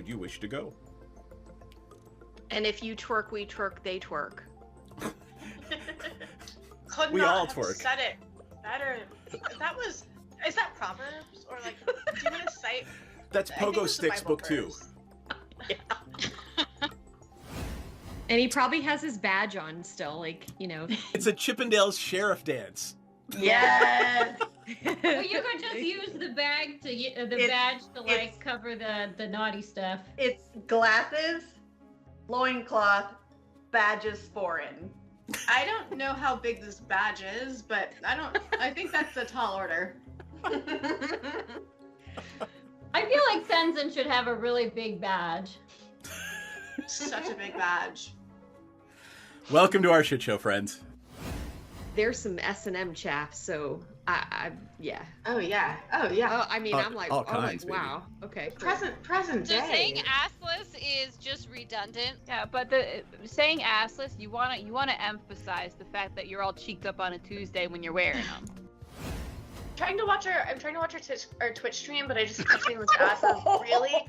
should you wish to go. And if you twerk, we twerk, they twerk. Could We not all have twerk. said it better. Is that Proverbs? Or like, do you want to cite? That's I think Pogo it's a Sticks Bible book 2. verse. And he probably has his badge on still, like, you know. It's a Chippendales sheriff dance. Yes. Well, you could just use the badge to like cover the naughty stuff. It's glasses, loincloth, badges foreign. I don't know how big this badge is, but I think that's a tall order. I feel like Sensen should have a really big badge. Such a big badge. Welcome to our shit show, friends. There's some S&M chaff, so yeah. Oh yeah. Oh yeah. Oh, I mean, I'm like, all kinds, wow. Okay. Cool. Present So day. saying assless is just redundant. Yeah, but the saying assless, you wanna emphasize the fact that you're all cheeked up on a Tuesday when you're wearing them. I'm trying to watch our Twitch stream, but I just keep seeing this ass of really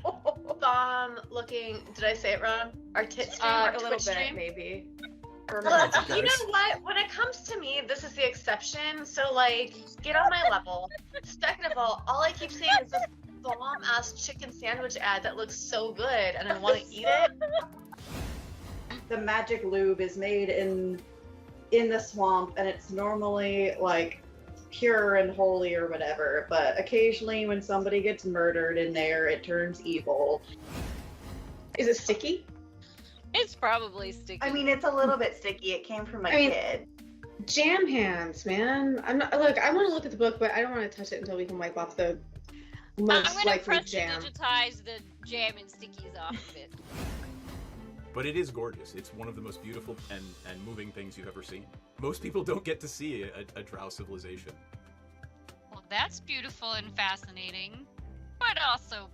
bomb looking. Did I say it wrong? Our tit stream, our A Twitch little bit, stream. maybe. Well, Guys. you know what? When it comes to me, this is the exception. So, like, get on my level. Second of all I keep seeing is this bomb-ass chicken sandwich ad that looks so good, and I want to eat it. The magic lube is made in the swamp, and it's normally like pure and holy or whatever, but occasionally when somebody gets murdered in there, it turns evil. Is it sticky? It's probably sticky. I mean, it's a little bit sticky. It came from a kid. Jam hands, man. I'm not. Look, I want to look at the book, but I don't want to touch it until we can wipe off the I'm most gonna likely press jam. digitize the jam and stickies off of it. But it is gorgeous. It's one of the most beautiful and moving things you've ever seen. Most people don't get to see a drow civilization. Well, that's beautiful and fascinating, but also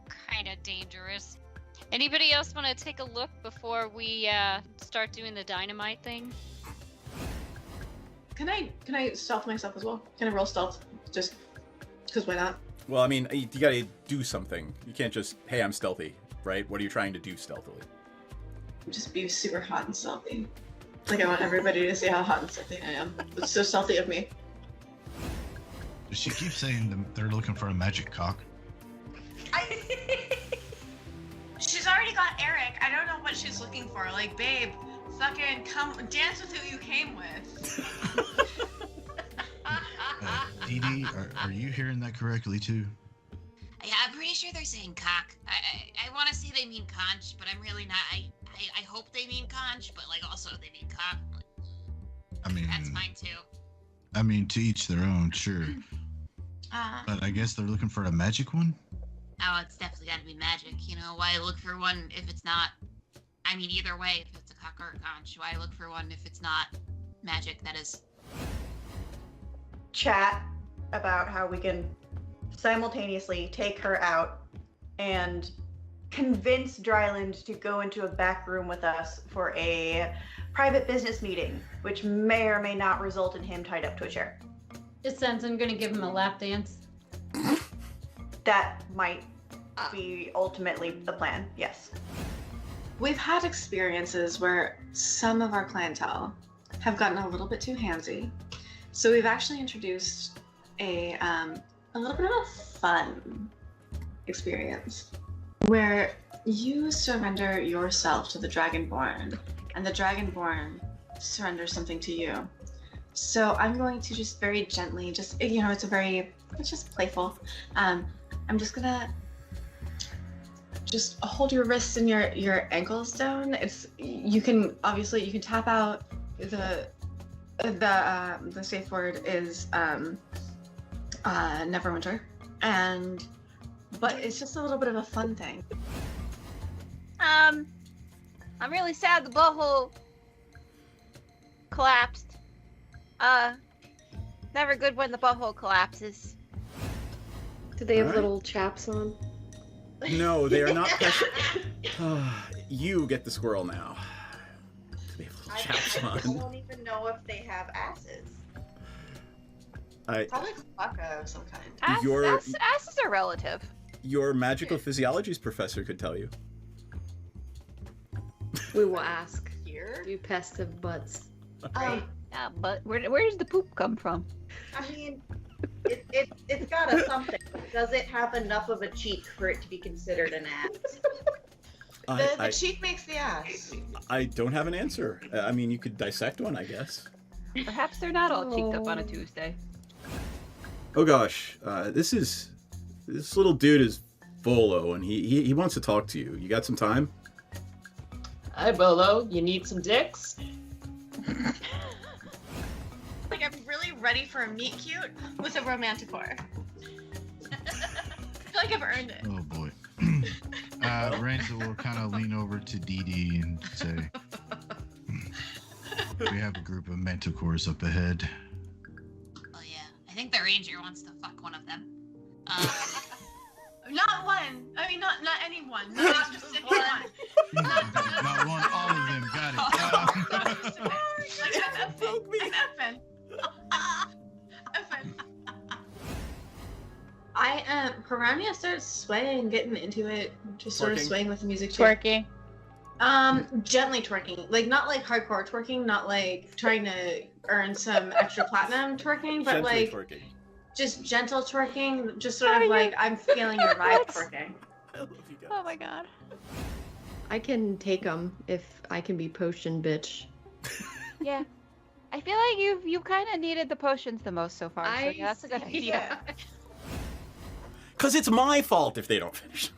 kind of dangerous. Anybody else want to take a look before we start doing the dynamite thing? Can I stealth myself as well? Can I roll stealth? Just because why not? Well, I mean, you gotta do something. You can't just, hey, I'm stealthy, right? What are you trying to do stealthily? Just be super hot and stealthy. Like I want everybody to see how hot and stealthy I am. It's so stealthy of me. Does she keep saying they're looking for a magic cock? She's already got Eric. I don't know what she's looking for. Like, babe, fucking come dance with who you came with. Dee Dee, are you hearing that correctly too? Yeah, I'm pretty sure they're saying cock. I want to say they mean conch, but I'm really not. I hope they mean conch, but like also they mean cock. I mean, That's fine too. I mean, to each their own, sure. But I guess they're looking for a magic one? Oh, it's definitely got to be magic. You know, why look for one if it's not? I mean, either way, if it's a cock or a conch, why look for one if it's not magic? That is. Chat about how we can simultaneously take her out and convince Dryland to go into a back room with us for a private business meeting, which may or may not result in him tied up to a chair. Is Sensen gonna give him a lap dance? That might be ultimately the plan, yes. We've had experiences where some of our clientele have gotten a little bit too handsy. So we've actually introduced a little bit of a fun experience where you surrender yourself to the Dragonborn and the Dragonborn surrenders something to you. So I'm going to just very gently, it's just playful. I'm just gonna just hold your wrists and your ankles down. You can tap out. The safe word is Neverwinter, but it's just a little bit of a fun thing. I'm really sad the butthole collapsed. Never good when the butthole collapses. Do they have Alright. little chaps on? No, they are not precious. You get the squirrel now. They have little chaps I on. don't even know if they have asses. Probably fuck of some kind. Your- Asses are relative. Your magical physiologies professor could tell you. We will ask. Here? You pest of butts. Yeah, but where does the poop come from? I mean, it's got a something. Does it have enough of a cheek for it to be considered an ass? The cheek makes the ass. I don't have an answer. I mean, you could dissect one, I guess. Perhaps they're not all cheeked up on a Tuesday. Oh gosh, this little dude is Volo, and he wants to talk to you. You got some time? Hi, Bolo. You need some dicks? Like, I'm really ready for a meet cute with a romanticore. I feel like I've earned it. Oh boy. Rachel will kind of lean over to Dee Dee and say, "We have a group of manticores up ahead." Oh yeah, I think the ranger wants to fuck one of them. Not one. I mean, not anyone. Not a specific one. Not one, all of them. Got it. I'm effing. Piranha starts swaying, getting into it, just sort of Twerking? swaying with the music too. Twerking. Gently twerking, like not like hardcore twerking, not like trying to earn some extra platinum twerking, but Gently like twerking. just gentle twerking, just sort of like I'm feeling your vibe twerking. I love you guys. Oh my god. I can take them if I can be potion bitch. Yeah. I feel like you've kind of needed the potions the most so far. So yeah, that's a good idea. Because it's my fault if they don't finish.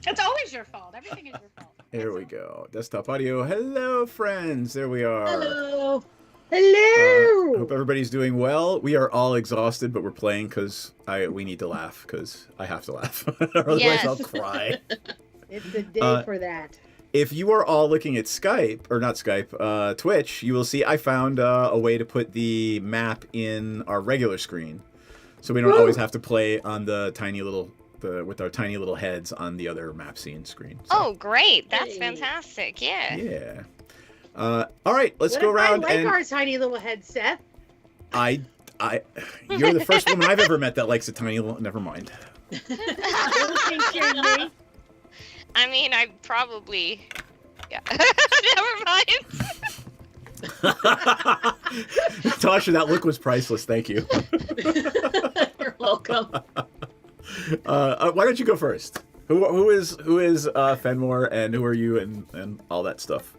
It's always your fault. Everything is your fault. There we go. Desktop audio. Hello, friends. There we are. Hello. Hello. Hope everybody's doing well. We are all exhausted, but we're playing because we need to laugh because I have to laugh. Otherwise, Yes. I'll cry. It's the day for that. If you are all looking at Skype, or not Skype, Twitch, you will see I found a way to put the map in our regular screen. So we don't always have to play on the tiny little, with our tiny little heads on the other map scene screen. So, Oh, great. That's Hey. fantastic. Yeah. yeah. All right, let's What go if around I like and our tiny little head, Seth? you're the first woman I've ever met that likes a tiny little, never mind. Don't think you're me. I mean, I probably. Yeah. Never mind. Tasha, that look was priceless. Thank you. You're welcome. Why don't you go first? Who is Fenmore, and who are you, and all that stuff?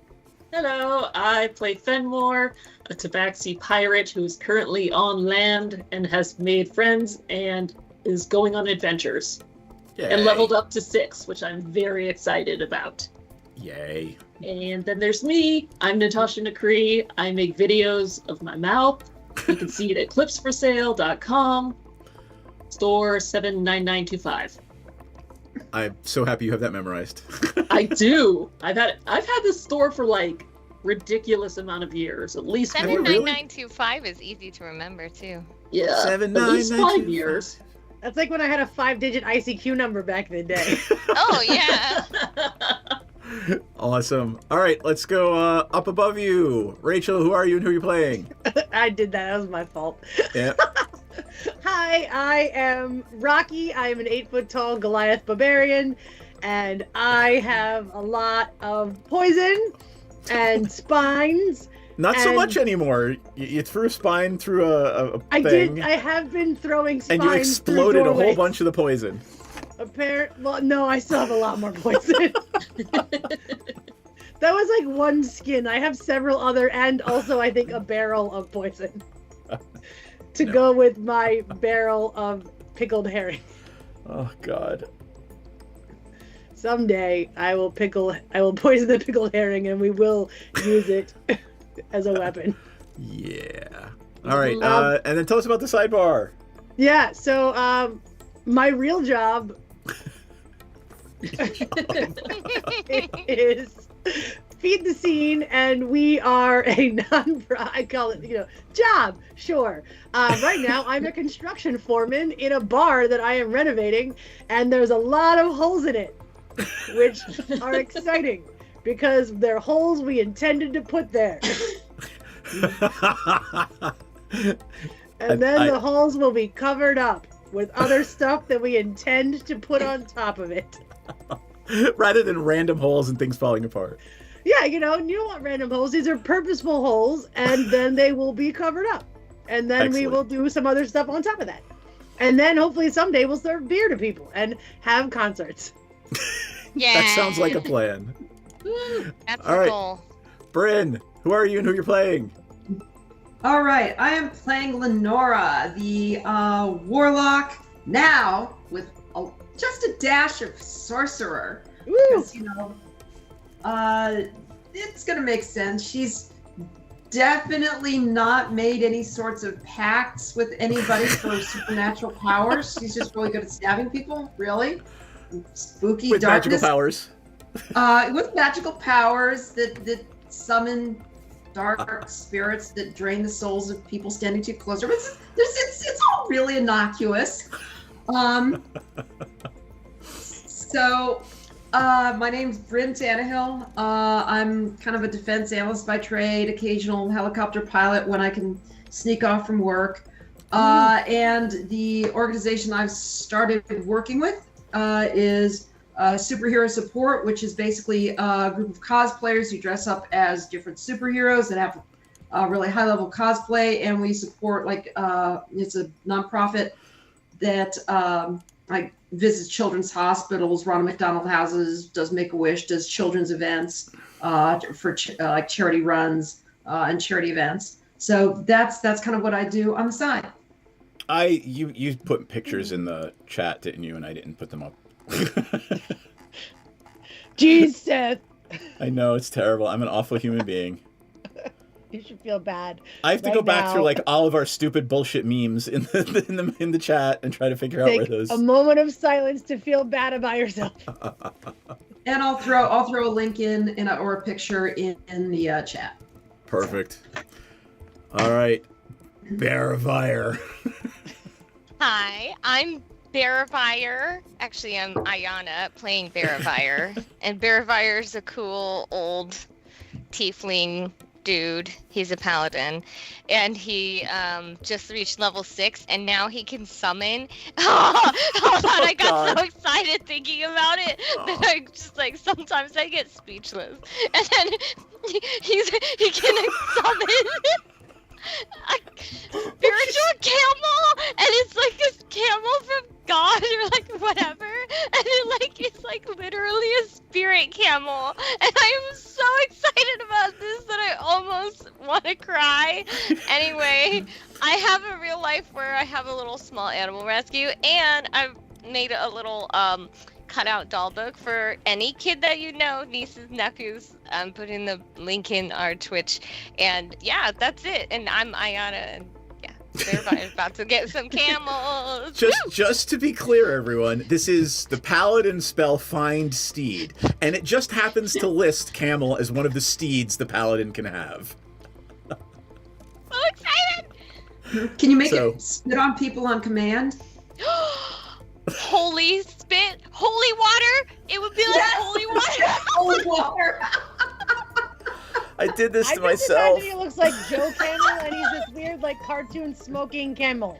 Hello, I play Fenmore, a Tabaxi pirate who is currently on land and has made friends and is going on adventures. Yay. And leveled up to 6, which I'm very excited about. Yay. And then there's me. I'm Natasha Nakri. I make videos of my mouth. You can see it at clipsforsale.com. Store 79925. I'm so happy you have that memorized. I do. I've had this store for like ridiculous amount of years, at least 79925 is easy to remember too. yeah, at least 5 years. That's like when I had a 5-digit ICQ number back in the day. Oh yeah. Awesome. All right, let's go up above you. Rachel, who are you and who are you playing? I did that. That was my fault. Yeah. Hi, I am Rocky. I am an 8-foot-tall Goliath barbarian, and I have a lot of poison and spines. Not so And- much anymore. You threw a spine through a I thing, did. I have been throwing spines and you exploded through a whole doorways. bunch of the poison. Well, no, I still have a lot more poison. That was like one skin. I have several other, and also I think a barrel of poison to No. go with my barrel of pickled herring. Oh God. Someday I will poison the pickled herring, and we will use it as a weapon. Yeah. All right. And then tell us about the sidebar. Yeah. So, my real job is feed the scene, and we are a I call it, job. Sure. Right now, I'm a construction foreman in a bar that I am renovating, and there's a lot of holes in it, which are exciting because they're holes we intended to put there. And then the holes will be covered up. with other stuff that we intend to put on top of it. Rather than random holes and things falling apart. Yeah, you don't want random holes. These are purposeful holes, and then they will be covered up. And then we will do some other stuff on top of that. And then hopefully someday we'll serve beer to people and have concerts. Yeah. That sounds like a plan. That's All a right. goal. Bryn, who are you and who you're playing? All right, I am playing Lenora, the warlock, now with just a dash of sorcerer. Because, it's going to make sense. She's definitely not made any sorts of pacts with anybody for supernatural powers. She's just really good at stabbing people, really. Spooky With darkness. magical powers. With magical powers that summon dark spirits that drain the souls of people standing too close. It's all really innocuous. So, my name's Bryn Tannehill. I'm kind of a defense analyst by trade, occasional helicopter pilot when I can sneak off from work. And the organization I've started working with is superhero support, which is basically a group of cosplayers who dress up as different superheroes that have really high level cosplay, and we support it's a nonprofit that visits children's hospitals, Ronald McDonald houses, does Make-A-Wish, does children's events for charity runs and charity events. So that's kind of what I do on the side. You put pictures in the chat, didn't you? And I didn't put them up. Jeez, Seth. I know, it's terrible. I'm an awful human being. You should feel bad. I have to go back through all of our stupid bullshit memes in the chat and try to figure out where those. A moment of silence to feel bad about yourself. And I'll throw a link in or a picture in the chat. Perfect. All right, Bearfire. Hi, I'm Bearfire. Actually, I'm Ayana playing Bearfire. And Bearfire's a cool old tiefling dude. He's a paladin. And he just reached level 6, and now he can summon. Hold on, I got so excited thinking about it that I just sometimes I get speechless. And then he can summon a spiritual camel, and it's like this camel from God or whatever, and it's literally a spirit camel, and I am so excited about this that I almost want to cry. Anyway, I have a real life where I have a little small animal rescue, and I've made a little cutout doll book for any kid that nieces, nephews. I'm putting the link in our Twitch, and yeah, that's it. And I'm Ayana, and yeah, they're about to get some camels. Just to be clear, everyone, this is the paladin spell Find Steed, and it just happens to list camel as one of the steeds the paladin can have. So excited! Can you make it spit on people on command? Holy spit, holy water. It would be like holy water. Holy water. I did this to I just myself. imagine he looks like Joe Camel, and he's this weird, cartoon smoking camel.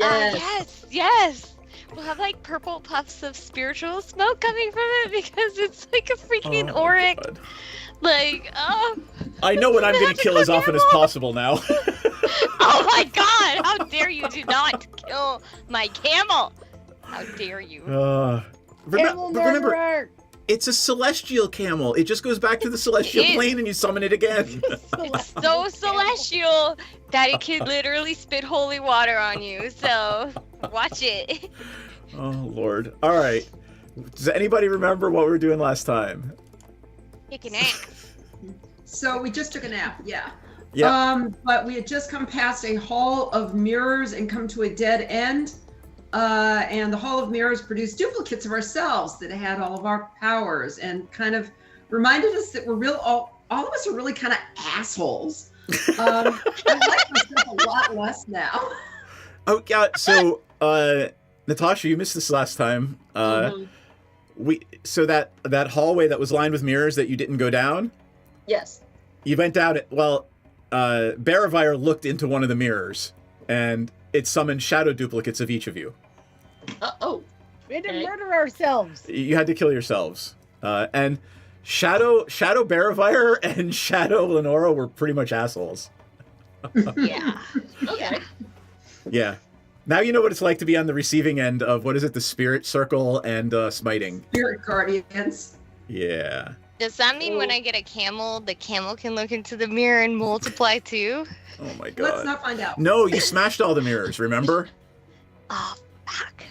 Yes. We'll have purple puffs of spiritual smoke coming from it because it's like a freaking auric. God. I know what I'm going to kill as often as possible now. Oh my God! How dare you do not kill my camel! How dare you? Remember, it's a celestial camel. It just goes back to the celestial plane and you summon it again. It's so celestial that it can literally spit holy water on you. So watch it. Oh Lord! All right. Does anybody remember what we were doing last time? Take a nap. So we just took a nap. Yeah. Yeah. But we had just come past a hall of mirrors and come to a dead end. And the Hall of Mirrors produced duplicates of ourselves that had all of our powers and kind of reminded us that all of us are really kind of assholes. I like myself a lot less now. Oh yeah. So Natasha, you missed this last time. So that hallway that was lined with mirrors that you didn't go down. Yes. You went down it. Well, Bearfire looked into one of the mirrors. and it summoned shadow duplicates of each of you. Oh. We had to murder ourselves. You had to kill yourselves. And Shadow Barravire and Shadow Lenora were pretty much assholes. Yeah. Okay. Yeah. Now you know what it's like to be on the receiving end of, what is it, the Spirit Circle and Smiting. Spirit Guardians. Yeah. Does that mean when I get a camel, the camel can look into the mirror and multiply too? Oh my god. Let's not find out. No, you smashed all the mirrors, remember? Oh, fuck.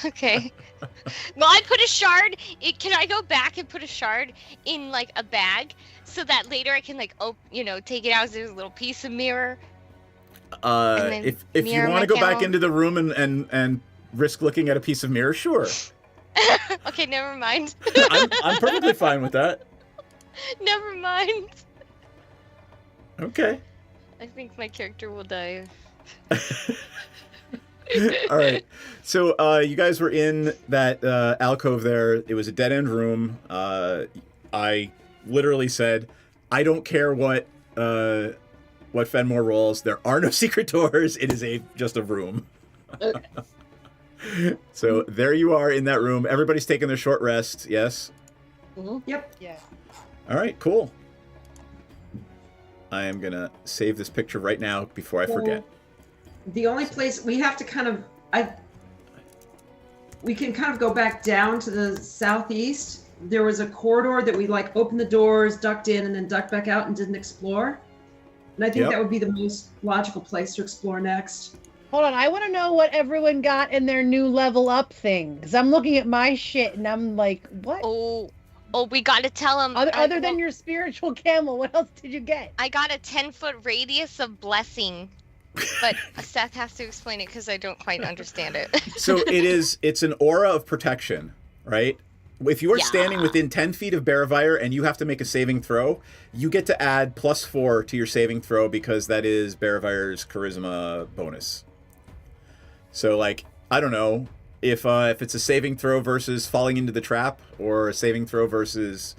Okay. Well, I put a shard. Can I go back and put a shard in like a bag so that later I can like, take it out as a little piece of mirror? If you want to go back into the room and risk looking at a piece of mirror, sure. Okay, never mind. I'm perfectly fine with that. Never mind. Okay. I think my character will die. All right. So you guys were in that alcove there. It was a dead-end room. I literally said, I don't care what Fenmore rolls. There are no secret doors. It is just a room. So there you are in that room. Everybody's taking their short rest. Yes? Mm-hmm. Yep. Yeah. All right, cool. I am going to save this picture right now before I forget. The only place we have to kind of, we can kind of go back down to the southeast. There was a corridor that we like opened the doors, ducked in, and then ducked back out and didn't explore. And I think that would be the most logical place to explore next. Hold on, I want to know what everyone got in their new level up thing. Because I'm looking at my shit and I'm like, what? Oh, we gotta tell them. Other than your spiritual camel, what else did you get? I got a 10-foot radius of blessing. But Seth has to explain it because I don't quite understand it. So it's an aura of protection, right? If you are standing within 10 feet of Barravire and you have to make a saving throw, you get to add +4 to your saving throw because that is Barravire's charisma bonus. So, like, I don't know, if it's a saving throw versus falling into the trap, or a saving throw versus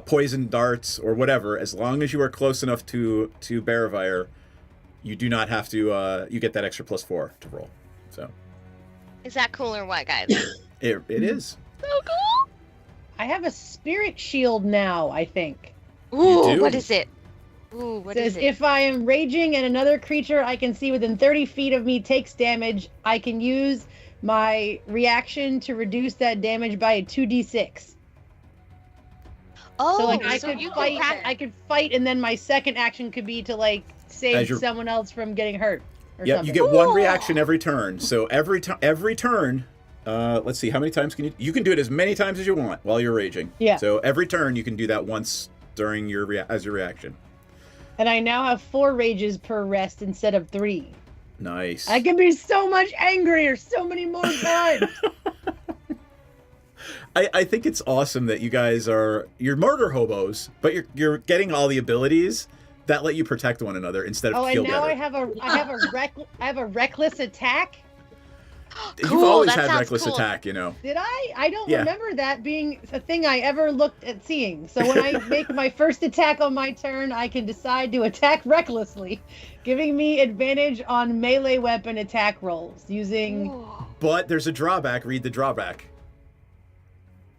poison darts, or whatever, as long as you are close enough to Barravire, you do not have to, you get that extra +4 to roll. So. Is that cool or what, guys? It is. So cool. I have a spirit shield now, I think. Ooh, what is it? Ooh, what says, is it? if I am raging and another creature I can see within 30 feet of me takes damage, I can use my reaction to reduce that damage by a 2d6. Oh, so like I could fight, and then my second action could be to like save someone else from getting hurt. Yeah, you get one reaction every turn. So every turn, let's see, how many times can you can do it as many times as you want while you're raging. Yeah. So every turn you can do that once during your reaction. And I now have 4 rages per rest instead of 3. Nice. I can be so much angrier so many more times. I think it's awesome that you guys you're murder hobos, but you're getting all the abilities that let you protect one another instead of kill and now better. I have a reckless attack. You've always had reckless attack, you know. Did I? I don't remember that being a thing I ever looked at seeing. So when I make my first attack on my turn, I can decide to attack recklessly, giving me advantage on melee weapon attack rolls using. But there's a drawback. Read the drawback.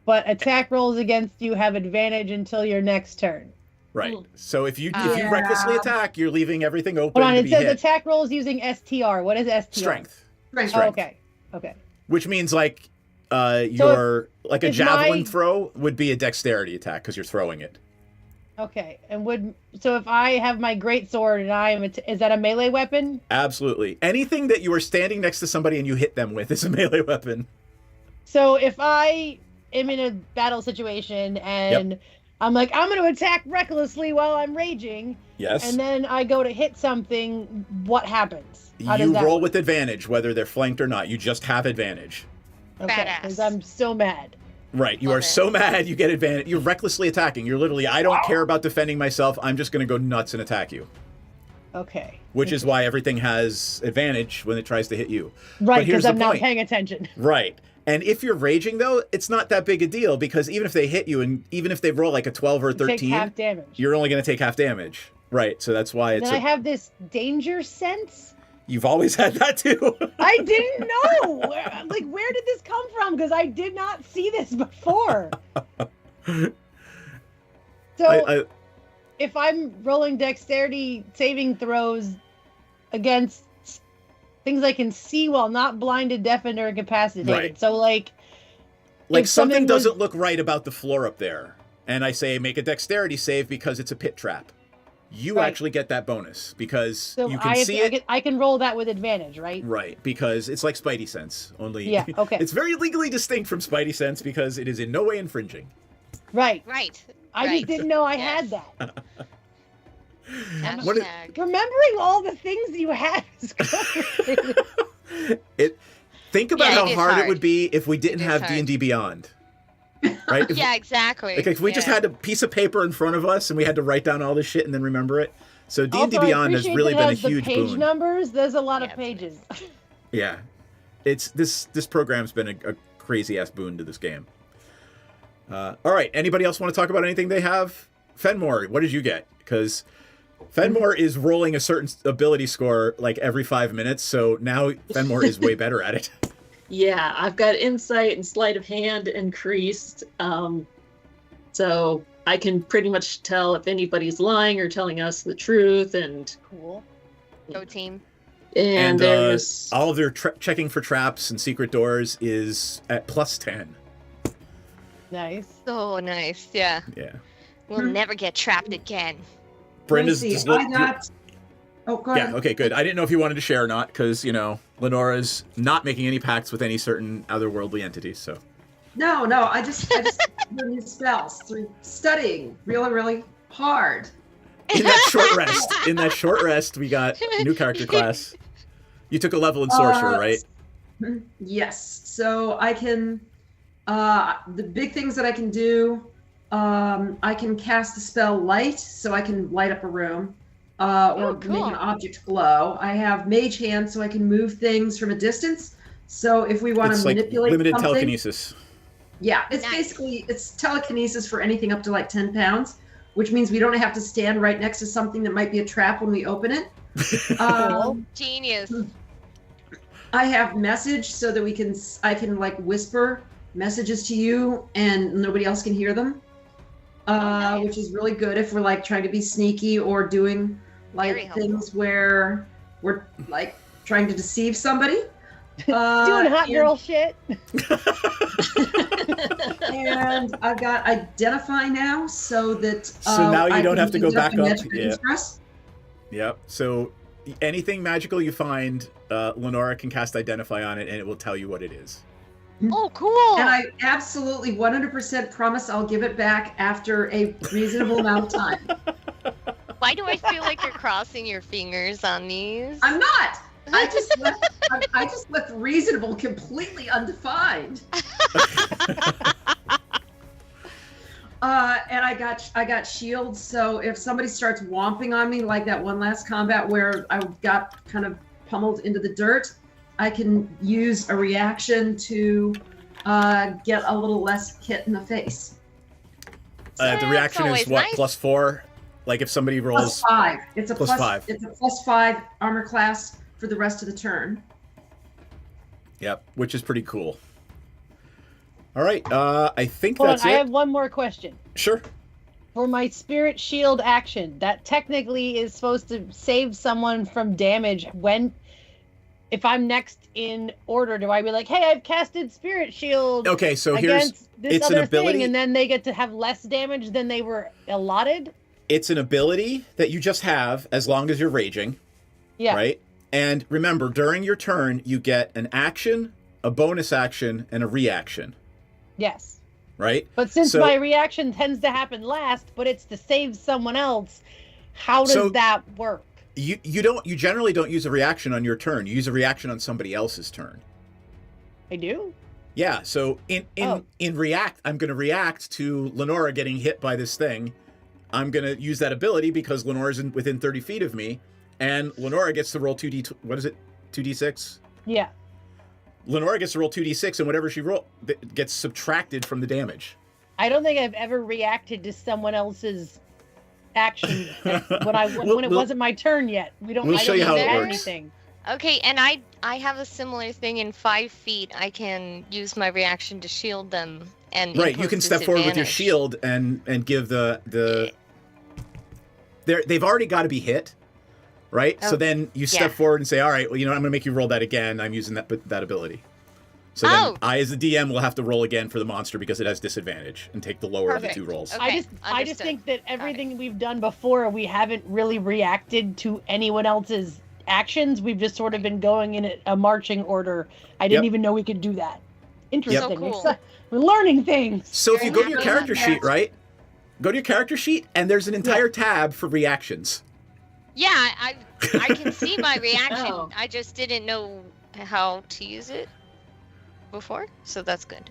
But attack rolls against you have advantage until your next turn. Right. So if you recklessly attack, you're leaving everything open. Hold on, it says attack rolls using STR. What is STR? Strength. Oh, okay. Okay. Which means like a javelin throw would be a dexterity attack because you're throwing it. Okay. And if I have my great sword and is that a melee weapon? Absolutely. Anything that you are standing next to somebody and you hit them with is a melee weapon. So if I am in a battle situation and I'm like, I'm going to attack recklessly while I'm raging. Yes. And then I go to hit something, what happens? You roll with advantage, whether they're flanked or not. You just have advantage. Okay, because I'm so mad. Right, you are so mad you get advantage. You're recklessly attacking. You're literally, I don't care about defending myself. I'm just going to go nuts and attack you. Okay. Which is why everything has advantage when it tries to hit you. Right, because I'm not paying attention. Right. And if you're raging, though, it's not that big a deal because even if they hit you and even if they roll like a 12 or 13, take half damage. You're only going to take half damage. Right, so that's why it's... Then I have this danger sense? You've always had that too. I didn't know. Where did this come from? Because I did not see this before. So, if I'm rolling dexterity saving throws against things I can see while not blinded, deafened, or incapacitated. Right. So, like something doesn't look right about the floor up there, and I say make a dexterity save because it's a pit trap. You actually get that bonus because you can see it. I can roll that with advantage, right? Right, because it's like Spidey Sense. Only okay. It's very legally distinct from Spidey Sense because it is in no way infringing. Right. I just Right. didn't know I had that. Hashtag. Remembering all the things you had is Think about how it is hard it would be if we didn't It is have hard. D&D Beyond. Right? Yeah, exactly. Like if we just had a piece of paper in front of us and we had to write down all this shit and then remember it. So D&D Beyond has really been a huge page boon. numbers. There's a lot of pages. Yeah, it's this program's been a crazy ass boon to this game. All right, anybody else want to talk about anything they have? Fenmore, what did you get? Because Fenmore is rolling a certain ability score like every 5 minutes, so now Fenmore is way better at it. Yeah, I've got insight and sleight of hand increased, so I can pretty much tell if anybody's lying or telling us the truth. And cool. Go team. And there's all of their checking for traps and secret doors is at +10. Nice. So nice. Yeah. Yeah. We'll never get trapped again. Brenda's Let me see. just I got. Oh, go ahead. Yeah, okay, good. I didn't know if you wanted to share or not, because, Lenora's not making any pacts with any certain otherworldly entities, so. No, I just learned new spells through studying really, really hard. In that short rest, we got a new character class. You took a level in Sorcerer, right? Yes. So I can, the big things that I can do, I can cast the spell Light, so I can light up a room. Or make an object glow. I have Mage Hand, so I can move things from a distance. So if we want to manipulate limited something, telekinesis. Yeah, it's basically telekinesis for anything up to like 10 pounds, which means we don't have to stand right next to something that might be a trap when we open it. Genius. I have Message, so that I can like whisper messages to you and nobody else can hear them. Which is really good if we're like trying to be sneaky or doing like things where we're like trying to deceive somebody. Doing hot girl shit. And I've got Identify now, so that so now you don't have to go back up. Yeah. Yep. So anything magical you find, Lenora can cast Identify on it, and it will tell you what it is. Oh, cool. And I absolutely 100% promise I'll give it back after a reasonable amount of time. Why do I feel like you're crossing your fingers on these? I'm not. I just left reasonable completely undefined. And I got shields, so if somebody starts whomping on me like that one last combat where I got kind of pummeled into the dirt, I can use a reaction to get a little less hit in the face. The reaction is what, nice. +4? Like if somebody rolls +5. It's a +5. It's a +5 armor class for the rest of the turn. Yep, which is pretty cool. All right, I think Hold that's on, it. I have one more question. Sure. For my Spirit Shield action, that technically is supposed to save someone from damage if I'm next in order, do I be like, hey, I've casted Spirit Shield okay, so against this it's other an ability, thing, and then they get to have less damage than they were allotted? It's an ability that you just have as long as you're raging. Yeah. Right? And remember, during your turn, you get an action, a bonus action, and a reaction. Yes. Right? But since my reaction tends to happen last, but it's to save someone else, how does that work? You generally don't use a reaction on your turn. You use a reaction on somebody else's turn. I do? Yeah, so in react, I'm going to react to Lenora getting hit by this thing. I'm going to use that ability because Lenora's within 30 feet of me, and Lenora gets to roll 2d6? Yeah. Lenora gets to roll 2d6, and whatever she rolls gets subtracted from the damage. I don't think I've ever reacted to someone else's action when it wasn't my turn yet. We'll show you how it works. Anything. Okay, and I have a similar thing in 5 feet. I can use my reaction to shield them and Right, you impose can step forward with your disadvantage. shield and give the they've already got to be hit, right? So Oh, then you step yeah. forward and say, all right, well, I'm going to make you roll that again. I'm using that ability. So then Oh. I, as the DM, will have to roll again for the monster because it has disadvantage and take the lower of the Perfect. 2 rolls. Okay, I just understood. think that everything we've done before, we haven't really reacted to anyone else's actions. We've just sort of been going in a marching order. I didn't Yep. even know we could do that. Interesting. So cool. We're learning things. So if you go to your happy character with sheet, that. right? Go to your character sheet, and there's an entire tab for reactions. Yeah, I can see my reaction. Oh. I just didn't know how to use it before, so that's good.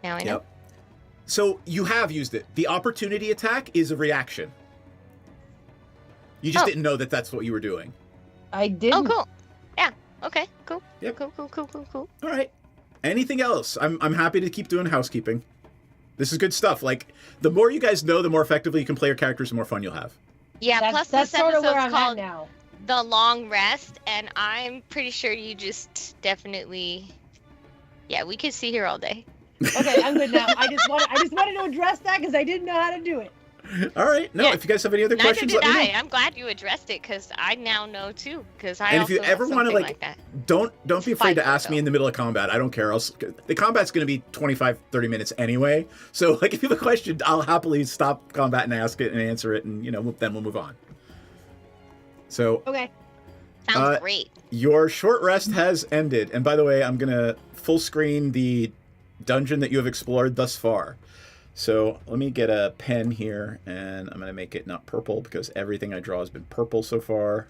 Now I know. Yep. So you have used it. The opportunity attack is a reaction. You just Oh. didn't know that that's what you were doing. I didn't. Oh, cool. Yeah. Okay. Cool. Yep. Cool. All right. Anything else? I'm happy to keep doing housekeeping. This is good stuff. Like, the more you guys know, the more effectively you can play your characters, the more fun you'll have. Yeah. That's, Plus, that's this sort of where episode's I'm at called now. "The Long Rest," and I'm pretty sure you just definitely. Yeah, we could see here all day. Okay, I'm good now. I just wanted to address that because I didn't know how to do it. All right. No, Yeah. if you guys have any other Neither questions, did let me I. know. I'm glad you addressed it because I now know too. Because I And if also you ever want wanna, to like, that. Don't be afraid to Fight, ask me in the middle of combat. I don't care. The combat's going to be 25, 30 minutes anyway. So, like, if you have a question, I'll happily stop combat and ask it and answer it, and, then we'll move on. So, Okay. Sounds great. your short rest has ended. And by the way, I'm going to full screen the dungeon that you have explored thus far. So let me get a pen here, and I'm going to make it not purple because everything I draw has been purple so far.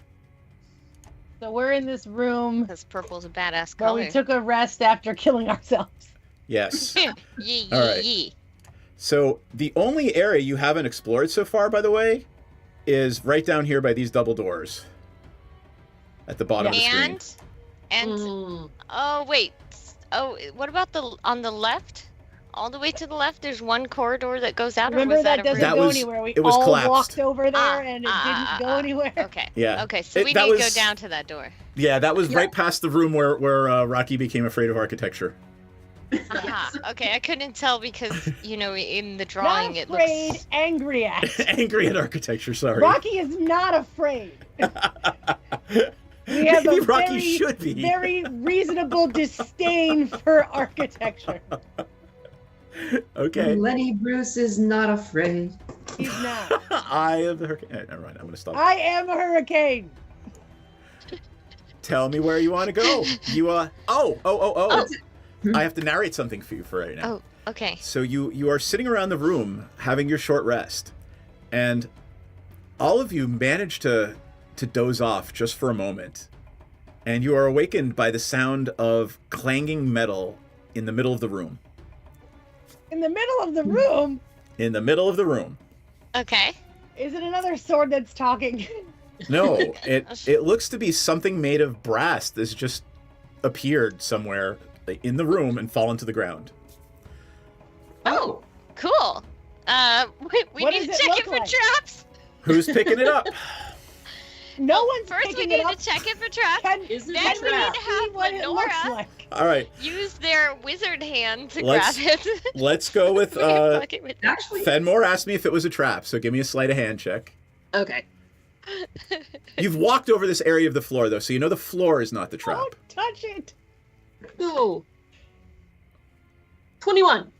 So we're in this room Because purple's a badass where color. we took a rest after killing ourselves. Yes. Yee. All right. So the only area you haven't explored so far, by the way, is right down here by these double doors at the bottom of the screen. And Mm. oh wait, oh what about on the left? All the way to the left, there's one corridor that goes out. Remember or was that that, doesn't That go was- anywhere. We it was all collapsed. walked over there and it didn't go anywhere. Okay. Yeah. Okay, so It- we that need to go was- down to that door. Yeah, that was right past the room where Rocky became afraid of architecture. Okay, I couldn't tell because in the drawing Not it afraid, looks. angry at. Angry at architecture, sorry. Rocky is not afraid. We have Maybe a Rocky very, should be. very reasonable disdain for architecture. Okay. Lenny Bruce is not afraid. He's not. I am the hurricane. Never mind, I'm going to stop. I am a hurricane. Tell me where you want to go. You, Oh. I have to narrate something for you for right now. Oh, okay. So you are sitting around the room having your short rest, and all of you manage to doze off just for a moment, and you are awakened by the sound of clanging metal in the middle of the room. In the middle of the room, In the middle of the room. Okay. is it another sword that's talking? No, it looks to be something made of brass that's just appeared somewhere in the room and fallen to the ground. Oh, cool. We What need to does it check look it for like? traps. Who's picking it up? No one's First, we picking need it up. to check it for traps. Is it Then a we need trap? to See have what it looks Lenora like. All right, use their wizard hand to Let's- grab it. let's go with Fuck it with it. Actually, Fenmore asked me if it was a trap, so give me a sleight of hand check. Okay. You've walked over this area of the floor, though, so you know the floor is not the trap. Don't touch it. No. 21.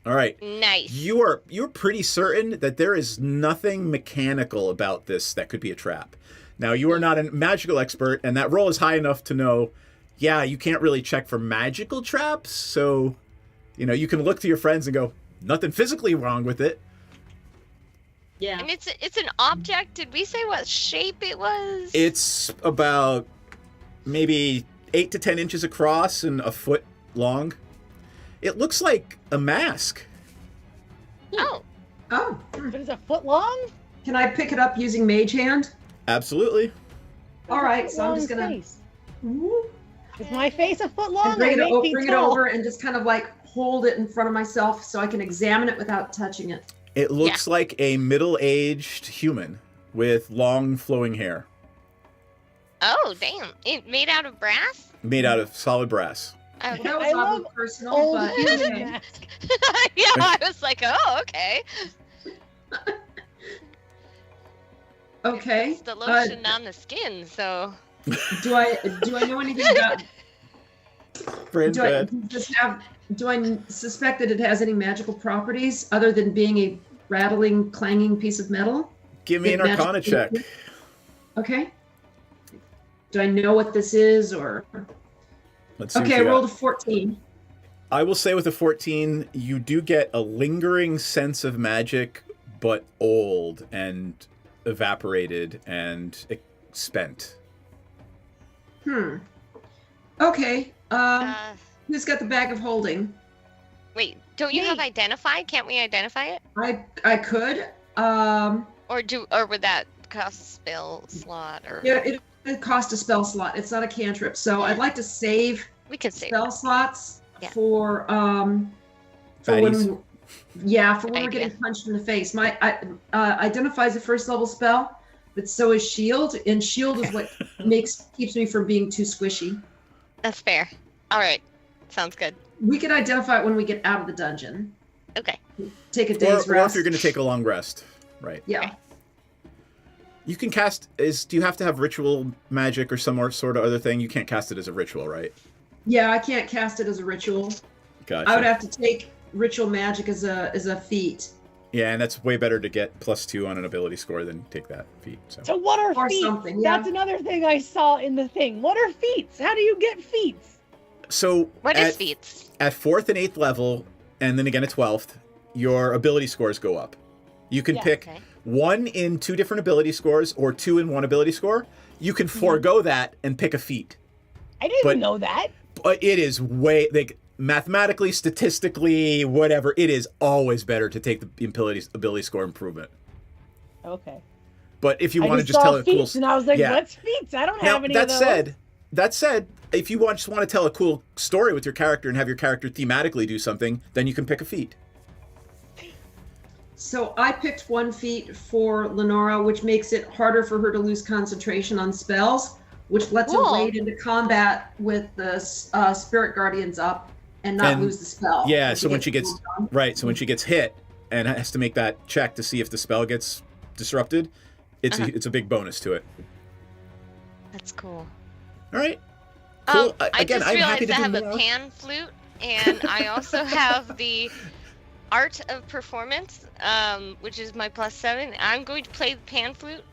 All right. Nice. You're pretty certain that there is nothing mechanical about this that could be a trap. Now, you are not a magical expert, and that roll is high enough to know, yeah, you can't really check for magical traps, so, you can look to your friends and go, nothing physically wrong with it. Yeah. And it's an object. Did we say what shape it was? It's about maybe 8 to 10 inches across and a foot long. It looks like a mask. Oh. oh, But it's a foot long? can I pick it up using Mage Hand? Absolutely. All right, so I'm Long just gonna face. Is my face a foot long? and bring I it, may be bring it tall. over and just kind of like hold it in front of myself so I can examine it without touching it. It looks like a middle-aged human with long flowing hair. Oh, damn. It made out of brass? Made out of solid brass. Well, Okay. that was I oddly love personal, old but human okay. mask. Yeah, I was like, oh, okay. Okay. It's the lotion on the skin, so. Do I know anything about? Brand Do I, bad. do I suspect that it has any magical properties other than being a rattling, clanging piece of metal? Give me an Magic- Arcana check. Okay. Do I know what this is, or? Let's see what Okay, I you got. rolled a 14. I will say with a 14, you do get a lingering sense of magic, but old and evaporated and spent. Okay. Uh, Who's got the bag of holding? wait, don't you have identify? Can't we identify it? I could. Or would that cost a spell slot? Or Yeah, it costs a spell slot. It's not a cantrip, so I'd like to save we could save spell slots Yeah. for Fatties. when for when we're Idea. getting punched in the face. My identifies a first level spell, but so is shield, and shield is what keeps me from being too squishy. That's fair. All right, sounds good. We can identify it when we get out of the dungeon. Okay. Take a Or day's if rest. you're going to take a long rest. Right. Yeah. You can cast... Do you have to have ritual magic or some sort of other thing? You can't cast it as a ritual, right? Yeah, I can't cast it as a ritual. Gotcha. I would have to take ritual magic as a feat. Yeah, and that's way better to get +2 on an ability score than take that feat. So what are Or feats? something, yeah. That's another thing I saw in the thing. What are feats? How do you get feats? So What is feats? At 4th and 8th level, and then again at 12th, your ability scores go up. You can Yeah, pick okay. 1 in 2 different ability scores or 2 in 1 ability score. You can forego that and pick a feat. I didn't But- know that. But it is mathematically, statistically, whatever, it is always better to take the ability score improvement. Okay. But if you I want to just just saw tell a cool... feats, and I was like, yeah. what's feats? I don't Now, have any that of those. said, if you just want to tell a cool story with your character and have your character thematically do something, then you can pick a feat. So I picked 1 feat for Lenora, which makes it harder for her to lose concentration on spells, which lets Cool. her wade into combat with the spirit guardians up and not And- lose the spell. Yeah, so when she gets moved on. right, so when she gets hit and has to make that check to see if the spell gets disrupted, it's a big bonus to it. That's cool. All right. Cool. I Again, just I'm realized happy to I do have more. a pan flute, and I also have the art of performance, which is my +7. I'm going to play the pan flute.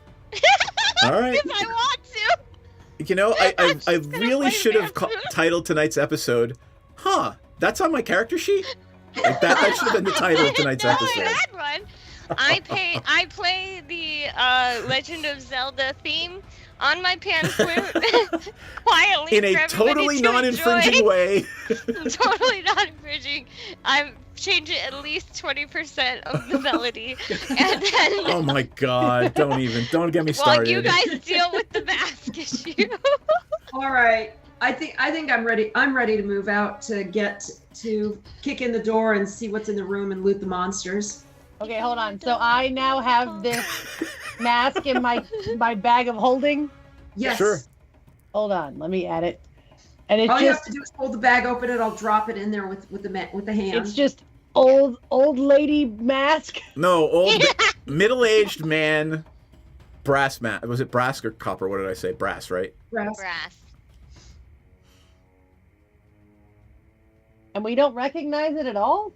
All right. If I want to. You know, I just gonna really play should have Band. titled tonight's episode, that's on my character sheet? Like that should have been the title of tonight's No, episode. I had one. I play the Legend of Zelda theme on my pan flute quietly In a for everybody totally to non-infringing enjoy. way. Totally not infringing. I'm changing at least 20% of the melody, and then Oh my god, don't get me while started. you guys deal with the mask issue. All right. I think I'm ready. I'm ready to move out to kick in the door and see what's in the room and loot the monsters. Okay, hold on. So I now have this mask in my bag of holding. Yes. Sure. Hold on, let me add it. And it's All you have just to do is hold the bag open, and I'll drop it in there with the hand. it's just old lady mask. No, old middle-aged man, brass mat. Was it brass or copper? What did I say? Brass, right? Brass. Brass. And we don't recognize it at all?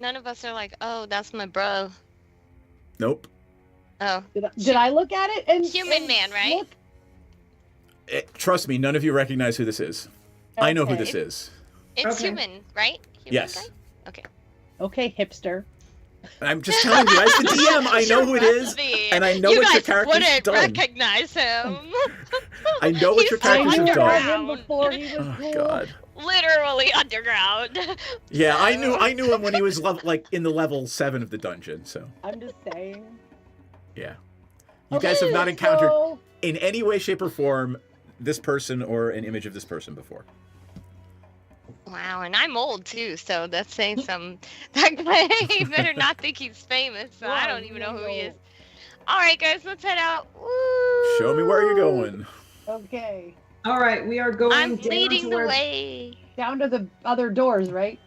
None of us are like, oh, that's my bro. Nope. Oh, Did I look at it? And human man, right? look? Trust me, none of you recognize who this is. I know who Okay. this is. It's Okay. human, right? Human Yes. guy? Okay. Okay, hipster. I'm just telling you, as the DM, I know who it is, and I know you what your guys character's wouldn't done. recognize him. I know what your He's so characters have done. underground. him before he was Oh cool. god. Literally underground. Yeah, I knew him when he was in the level 7 of the dungeon. So I'm just saying. yeah, you guys have not encountered So, in any way, shape, or form this person or an image of this person before. Wow, and I'm old too, so that's saying some. That guy, he better not think he's famous. So I don't even know who he is. All right, guys, let's head out. Woo! Show me where you're going. Okay. All right, we are going I'm down leading to the where... way. Down to the other doors, right?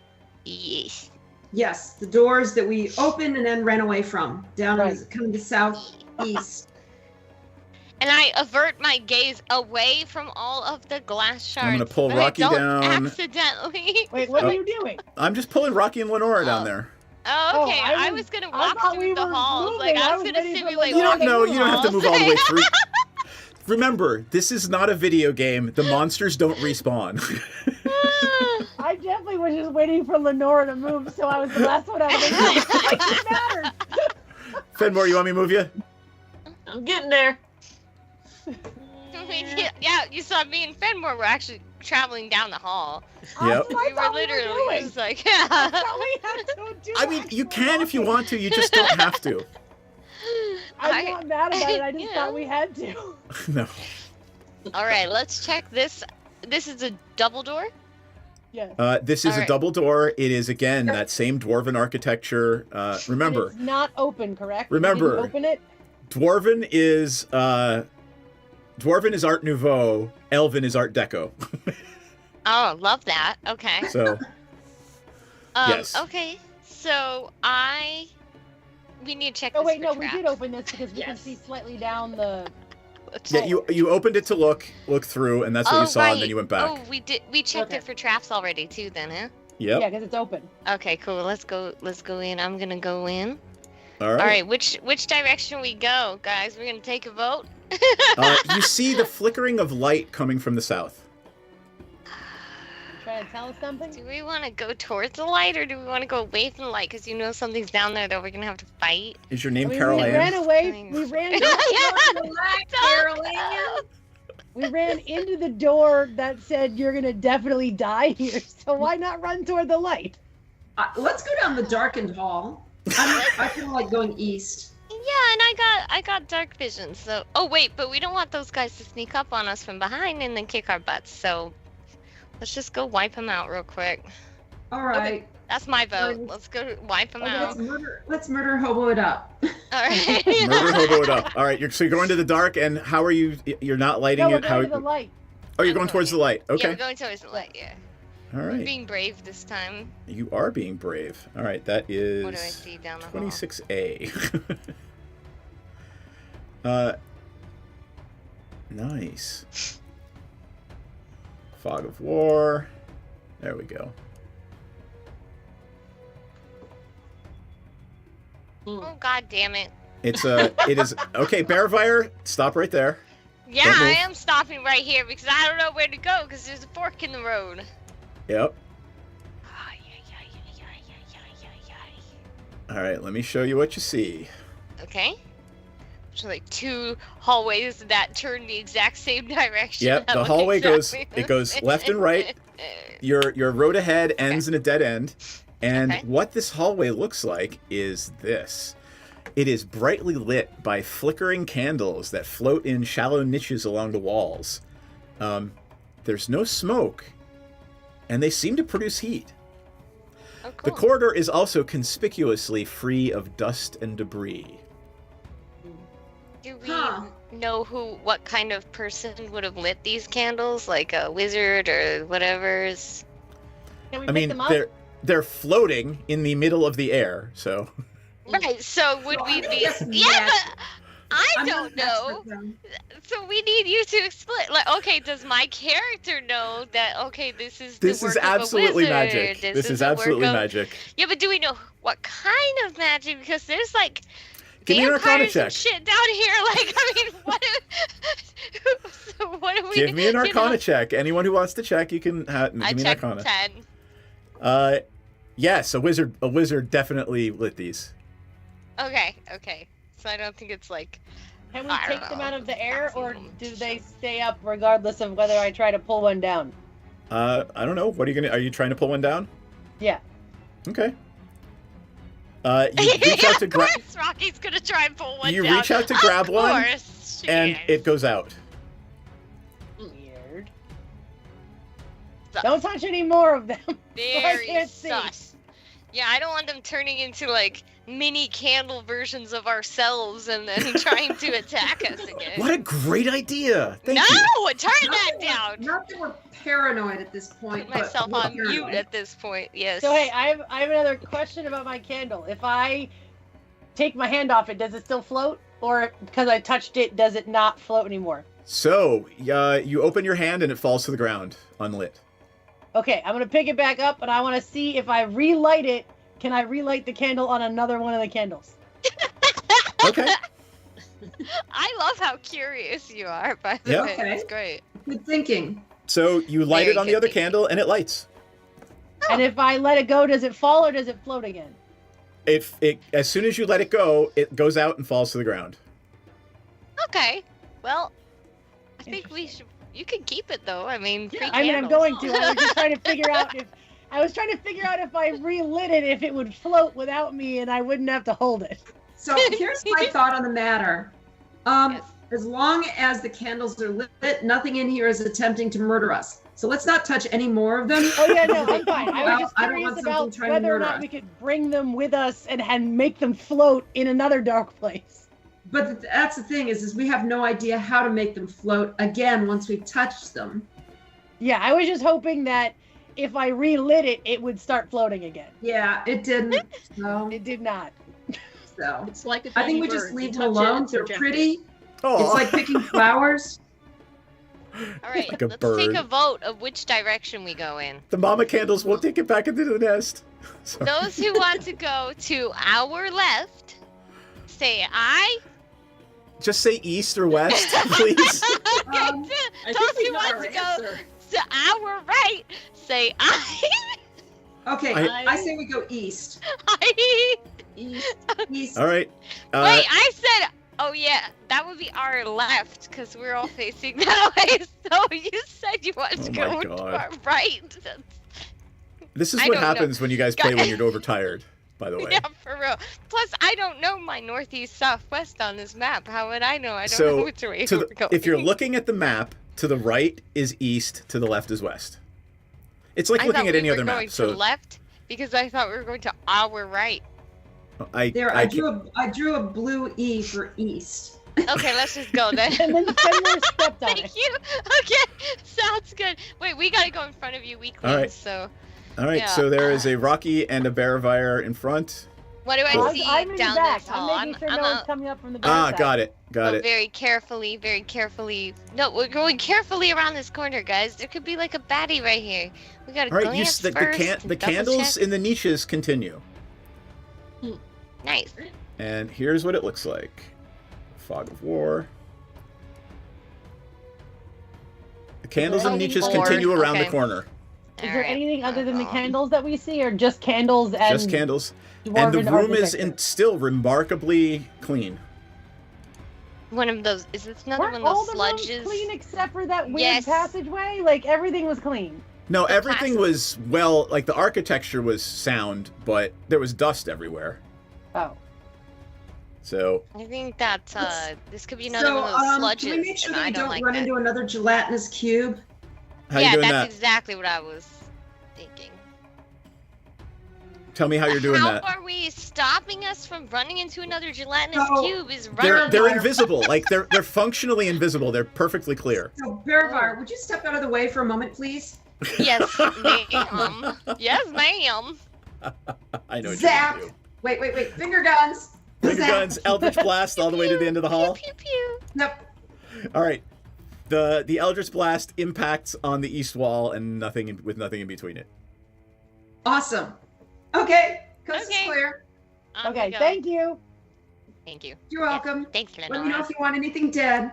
Yes. Yes, the doors that we opened and then ran away from. Down in the, kind of the southeast. And I avert my gaze away from all of the glass shards. I'm gonna pull but Rocky I don't down. accidentally. Wait, what are you doing? I'm just pulling Rocky and Lenora down there. Oh, okay. I was gonna walk through the halls. Like I was gonna simulate You don't walking know. through You don't have to halls. move all the way through. Remember, this is not a video game. The monsters don't respawn. I definitely was just waiting for Lenora to move, so I was the last one out of the room. It doesn't matter. Fenmore, you want me to move you? I'm getting there. Yeah, you saw me and Fenmore were actually traveling down the hall. Yep. We were literally just like, yeah. I mean, you can if you want to. You just don't have to. I'm not mad about it. I just thought we had to. No. All right, let's check this. This is a double door. Yeah. This is All a right. double door. It is again that same dwarven architecture. Remember, It's not open, correct? You Remember. didn't open it. Dwarven is Art Nouveau. Elven is Art Deco. Oh, love that. Okay. So. Yes. Okay, so we need to check. Oh this wait, for no, we traps. did open this because we can see slightly down the. Yeah, you opened it to look through, and that's what you saw, and then you went back. Oh, we did. We checked it for traps already too. Then, huh? Yep. Yeah, because it's open. Okay, cool. Let's go. Let's go in. I'm gonna go in. All right. All right. Which direction we go, guys? We're gonna take a vote. You see the flickering of light coming from the south. Trying to tell us something? Do we want to go towards the light, or do we want to go away from the light? Because you know something's down there that we're gonna have to fight. Is your name We Carol ran Ann? away. We ran. We ran into the door that said you're gonna definitely die here. So why not run toward the light? Let's go down the darkened hall. I feel like going east. Yeah, and I got dark vision. So, oh wait, but we don't want those guys to sneak up on us from behind and then kick our butts. So, let's just go wipe them out real quick. All right. Okay, that's my vote. Let's go wipe them out. Let's murder hobo it up. All right. Murder hobo it up. All right, so you're going to the dark, and how are you? You're not lighting No, we're it. How? going to the light. Oh, you're going towards the light. Yeah, Okay. we're going towards the light. Yeah. All We're right. being brave this time. You are being brave. All right, that is. What do I see down the hall? 26A. Nice. Fog of War. There we go. Oh God damn it! It is okay. Bearfire, stop right there. Yeah, Don't move. I am stopping right here because I don't know where to go because there's a fork in the road. Yep. All right, let me show you what you see. Okay. There's like two hallways that turn the exact same direction. Yep, That the look hallway exactly goes left and right. Your road ahead ends in a dead end, and what this hallway looks like is this. It is brightly lit by flickering candles that float in shallow niches along the walls. There's no smoke, and they seem to produce heat. Oh, The cool. corridor is also conspicuously free of dust and debris. Do we know what kind of person would have lit these candles? Like a wizard or whatever's? Can we I mean, they're floating in the middle of the air, so. Right, so would we be? Yeah, but I don't know. So we need you to explain. Like, okay, does my character know that? Okay, this is the This work is of a absolutely wizard. magic. This is the work absolutely of- magic. Yeah, but do we know what kind of magic? Because there's like Give me an Arcana vampires and check. shit down here. Like, I mean, what? So what do we? Give me an you Arcana know? check. Anyone who wants to check, you can give me I an checked Arcana. 10. Yes, a wizard definitely lit these. Okay. So I don't think it's like. Can we I don't take them know. out of the air, or do they stay up regardless of whether I try to pull one down? I don't know. What are you trying to pull one down? Yeah. Okay. You reach out to grab. Rocky's gonna try and pull one You down. reach out to grab Of one, course she and is. it goes out. Weird. Don't touch any more of them. I Very can't see. sus. Yeah, I don't want them turning into like mini candle versions of ourselves and then trying to attack us again. What a great idea! Thank no, you. turn that down. Not that we're paranoid at this point. Put myself but we're on mute paranoid. at this point. Yes. So hey, I have another question about my candle. If I take my hand off it, does it still float? Or because I touched it, does it not float anymore? So, you open your hand and it falls to the ground, unlit. Okay, I'm gonna pick it back up, and I want to see if I relight it. Can I relight the candle on another one of the candles? Okay. I love how curious you are, by the way. Okay. That's great. Good thinking. So you light Very it on the good other thinking. candle and it lights. And if I let it go, does it fall or does it float again? It as soon as you let it go, it goes out and falls to the ground. Okay. Well, I think we should. You can keep it though. I mean, free I mean, I'm candles. going to. I was just trying to figure out if I relit it, if it would float without me, and I wouldn't have to hold it. So here's my thought on the matter. As long as the candles are lit, nothing in here is attempting to murder us. So let's not touch any more of them. Oh yeah, no, I'm fine. I was just I don't curious want about something trying to whether or murder not us. we could bring them with us and make them float in another dark place. But that's the thing is we have no idea how to make them float again once we've touched them. Yeah, I was just hoping that if I relit it, it would start floating again. Yeah, it didn't. So It did not. so It's like a I think tiny we just bird. leave You them touch it, alone. it's They're rejected. pretty. Oh, It's like picking flowers. All right, Like a let's bird. take a vote of which direction we go in. the mama candles won't take it back into the nest. So- Those who want to go to our left, say aye. Just say east or west, please. Okay, I those think we who know want our to go answer. to our right, say aye. Okay, I- I say we go east. Aye. East. All right. Wait, I said, oh yeah, that would be our left because we're all facing that way. So you said you wanted to Oh go my to God. our right. This is I what don't know. happens when you guys play when you're overtired, by the way. Yeah, for real. Plus, I don't know my northeast, southwest on this map. How would I know? I don't So, know which way to we're the, going. if you're looking at the map, to the right is east, to the left is west. It's like I looking thought at we any were other going map. to So left because I thought we were going to our right. I I drew a blue E for east. Okay, let's just go then. And then Fenrir stepped on Thank it. you. Okay, sounds good. Wait, we gotta go in front of you, weaklings. All right. So, All right, yeah. so there is a Rocky and a Bearvire in front. what do I Cool. see I'm in the down back. this hall? I'm making sure no one's coming up from the back Ah, side. got it. Got it. Very carefully, very carefully. No, we're going carefully around this corner, guys. There could be like a baddie right here. We gotta All right, glance the first. the and double candles check. in the niches continue. Nice. And here's what it looks like. Fog of War. The candles in the niches Fog of War, continue around the okay. corner. Is there Alright. anything other than the candles that we see, or just candles and Just candles. And dwarven the room is architecture? still remarkably clean. One of those. Is this another Weren't one of all those the rooms sludges? clean except for that weird Yes. passageway? Like everything was clean. No, The everything plastic- was, well, like the architecture was sound, but there was dust everywhere. Oh. So, I think that this could be another So, one of those sludges, can we make sure and that I we don't don't like run that. into another gelatinous cube? how Yeah, you doing that's that? exactly what I was thinking. Tell me how you're doing How that. are we stopping us from running into another gelatinous So, cube? Is They're running. they're invisible. Like they're functionally invisible. They're perfectly clear. So, Bearvar, would you step out of the way for a moment, please? Yes, ma'am. Yes, ma'am. I know what Zap! you're gonna do. Wait. Finger guns! Finger Zap! guns, Eldritch Blast all the way to the end of the hall. Pew pew. Nope. All right. The Eldritch Blast impacts on the east wall and nothing in between it. Awesome. Okay, coast Okay. is clear. On we Okay, go. thank you. Thank you. You're welcome. Thanks, Let me know Lenora. if you want anything dead.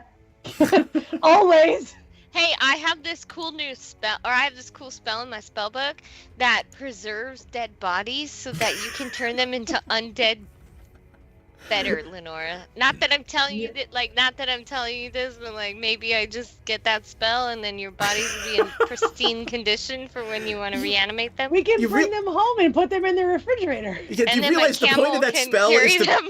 Always. Hey, I have this cool new spell, or I have this cool spell in my spell book that preserves dead bodies so that you can turn them into undead better, Lenora. Not that I'm telling you that, like, not that I'm telling you this, but like maybe I just get that spell and then your bodies will be in pristine condition for when you want to reanimate them. We can You bring them home and put them in the refrigerator. Yeah, do And you then my realize the point camel of that can spell carry is to them.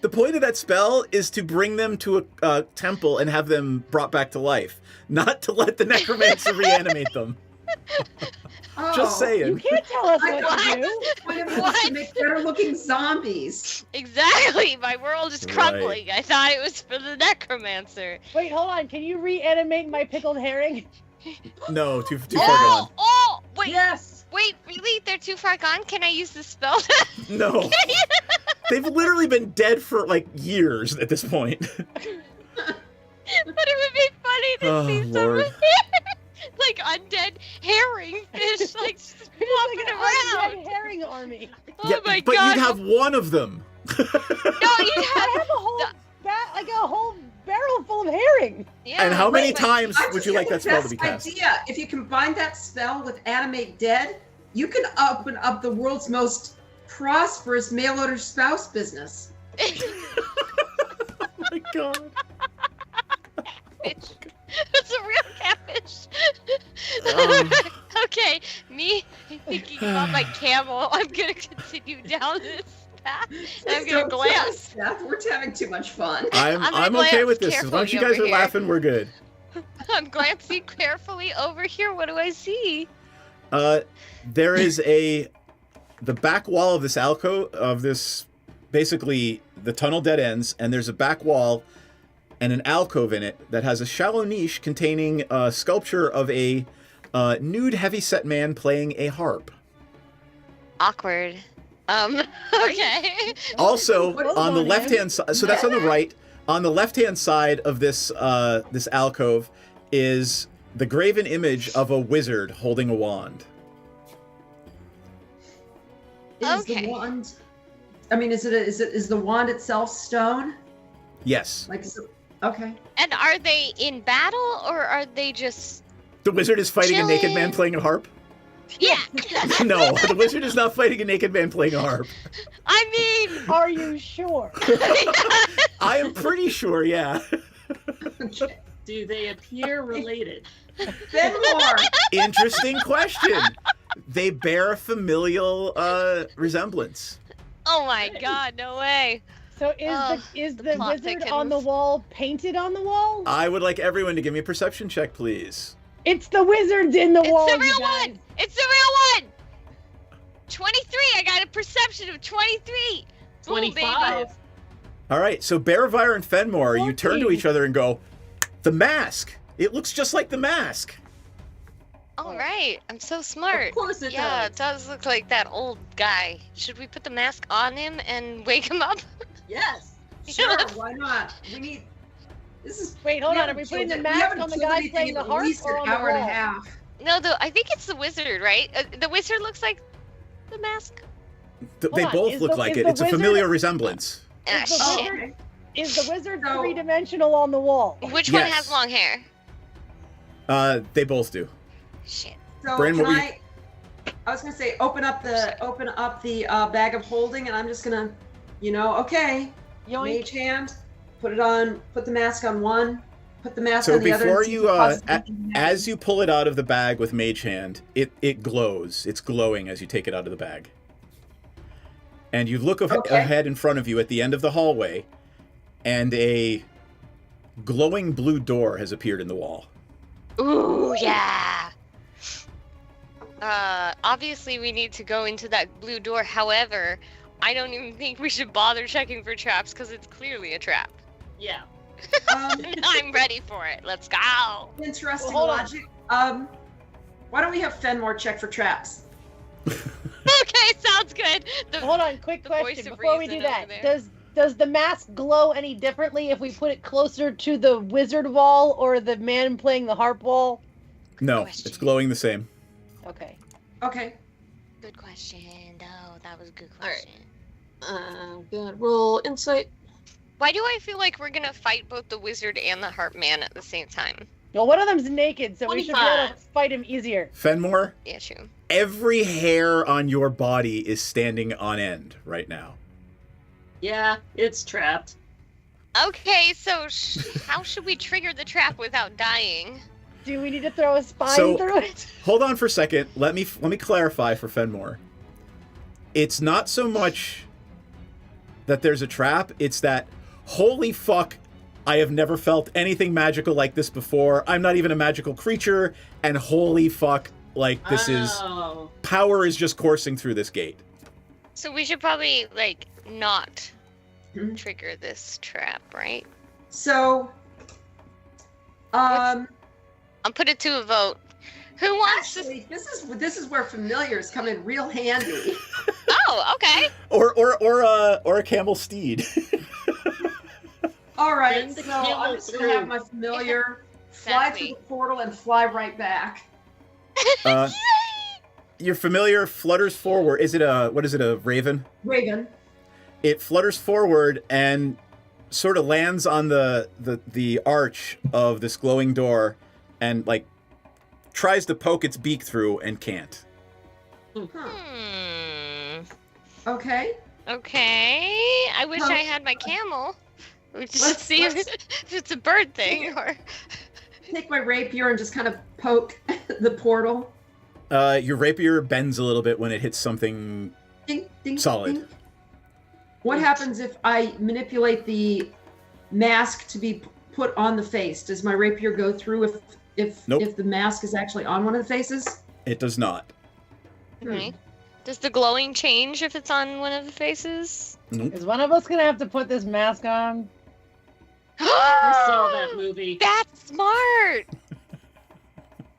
the point of that spell is to bring them to a temple and have them brought back to life, not to let the necromancer reanimate them. Just saying. You can't tell us what to What? do. Point of view is to make better looking zombies. Exactly. My world is Right. crumbling. I thought it was for the necromancer. Wait, hold on. Can you reanimate my pickled herring? No, too far gone. Oh, wait. Yes. Wait, really? They're too far gone? Can I use the spell? No. They've literally been dead for like years at this point. But it would be funny to Oh, see Lord. some like undead herring fish like just We're walking just like around. an undead herring army. Oh Yeah, my but god! you'd have one of them. No, you I have have a whole like a whole barrel full of herring. yeah. And how many Wait, times I would just you like have that the spell to be best cast? idea. If you combine that spell with Animate Dead, you can open up the world's most prosperous mail-order spouse business. Oh my god. It's a real catfish. Um. Okay, me thinking about my camel, I'm gonna continue down this path. And I'm Please gonna don't kill us, glance. Seth. We're having too much fun. I'm gonna okay with glance this. As long as you carefully guys are over here. laughing, we're good. I'm glancing carefully over here. What do I see? There is the back wall of this alcove of this, basically the tunnel dead ends, and there's a back wall and an alcove in it that has a shallow niche containing a sculpture of a nude heavyset man playing a harp. Awkward. Okay. Also, What's on the on left hand side, so that's on the right. On the left hand side of this this alcove is the graven image of a wizard holding a wand. Is Okay. the wand? I mean, is the wand itself stone? Yes. Like, okay. And are they in battle or are they just? The wizard is fighting a naked man Chilling. playing a harp? Yeah. No, the wizard is not fighting a naked man playing a harp. I mean, Are you sure? I am pretty sure, yeah. Okay. Do they appear related? Then more. Interesting question. They bear a familial resemblance. oh my god, no way. So Oh, is the the plot wizard on the thickens. wall painted on the wall? I would like everyone to give me a perception check, please. It's the wizards in the It's wall. the you real guys. one. It's the real one. 23. I got a perception of 23. Ooh, baby. 25. All right, so Bearvire and Fenmore, you turn to 14. each other and go, "The mask! It looks just like the mask!" All right. I'm so smart. Of course it Yeah, does. it does look like that old guy. Should we put the mask on him and wake him up? Yes. Sure, why not? We need. This is. Wait, hold we on. Are haven't we putting the killed- we mask haven't on the killed guy anything playing in the at harp least or an on the hour and a wall? half. No, I think it's the wizard, right? The wizard looks like the mask. They on, both is look the- like is it. the It's a wizard- familiar resemblance. Ah, Is the Oh, shit. wizard okay. is the wizard So- three-dimensional on the wall? Which one Yes. has long hair? They both do. Shit. So Bryn, can what were I was gonna say open up the bag of holding, and I'm just gonna, okay, Yoink. mage hand, put the mask on one, put the mask So on the other. before and see you, if it causes a- anything to as you pull it out of the bag with Mage Hand, it glows. It's glowing as you take it out of the bag. And you look Okay. ahead in front of you at the end of the hallway, and a glowing blue door has appeared in the wall. Ooh, yeah. Obviously we need to go into that blue door. However, I don't even think we should bother checking for traps because it's clearly a trap. Yeah. I'm ready for it. Let's go. Interesting Well, hold on. logic. Why don't we have Fenmore check for traps? Okay, sounds good. Hold on, quick the voice question of before we do reason that. over there. Does the mask glow any differently if we put it closer to the wizard wall or the man playing the harp wall? No, question. it's glowing the same. Okay. Okay. Good question. No, that was a good All right. question. Gonna roll insight. Why do I feel like we're gonna fight both the wizard and the harp man at the same time? Well, one of them's naked, so we should be able to 25. fight him easier. Fenmore, Yeah, true. every hair on your body is standing on end right now. Yeah, it's trapped. Okay, so how should we trigger the trap without dying? Do we need to throw a spine So- through it? Hold on for a second. Let me clarify for Fenmore. It's not so much that there's a trap, it's that holy fuck, I have never felt anything magical like this before. I'm not even a magical creature, and holy fuck, like this is Oh. power is just coursing through this gate. So we should probably like not trigger this trap, right? So, I'll put it to a vote. Who wants actually, this is where familiars come in real handy. Oh, okay. Or a camel steed. All right, Send the so I'm camel just gonna have my familiar fly through the portal and fly right back. Your familiar flutters forward. Is it a raven? Raven. It flutters forward and sort of lands on the arch of this glowing door and like tries to poke its beak through and can't. Okay. Okay. I wish I had my camel. We just see if it's a bird thing or. Take my rapier and just kind of poke the portal. Your rapier bends a little bit when it hits something Ding, ding, solid. ding. What happens if I manipulate the mask to be put on the face? Does my rapier go through if the mask is actually on one of the faces? It does not. Okay. Does the glowing change if it's on one of the faces? Nope. Is one of us gonna have to put this mask on? I saw that movie. That's smart.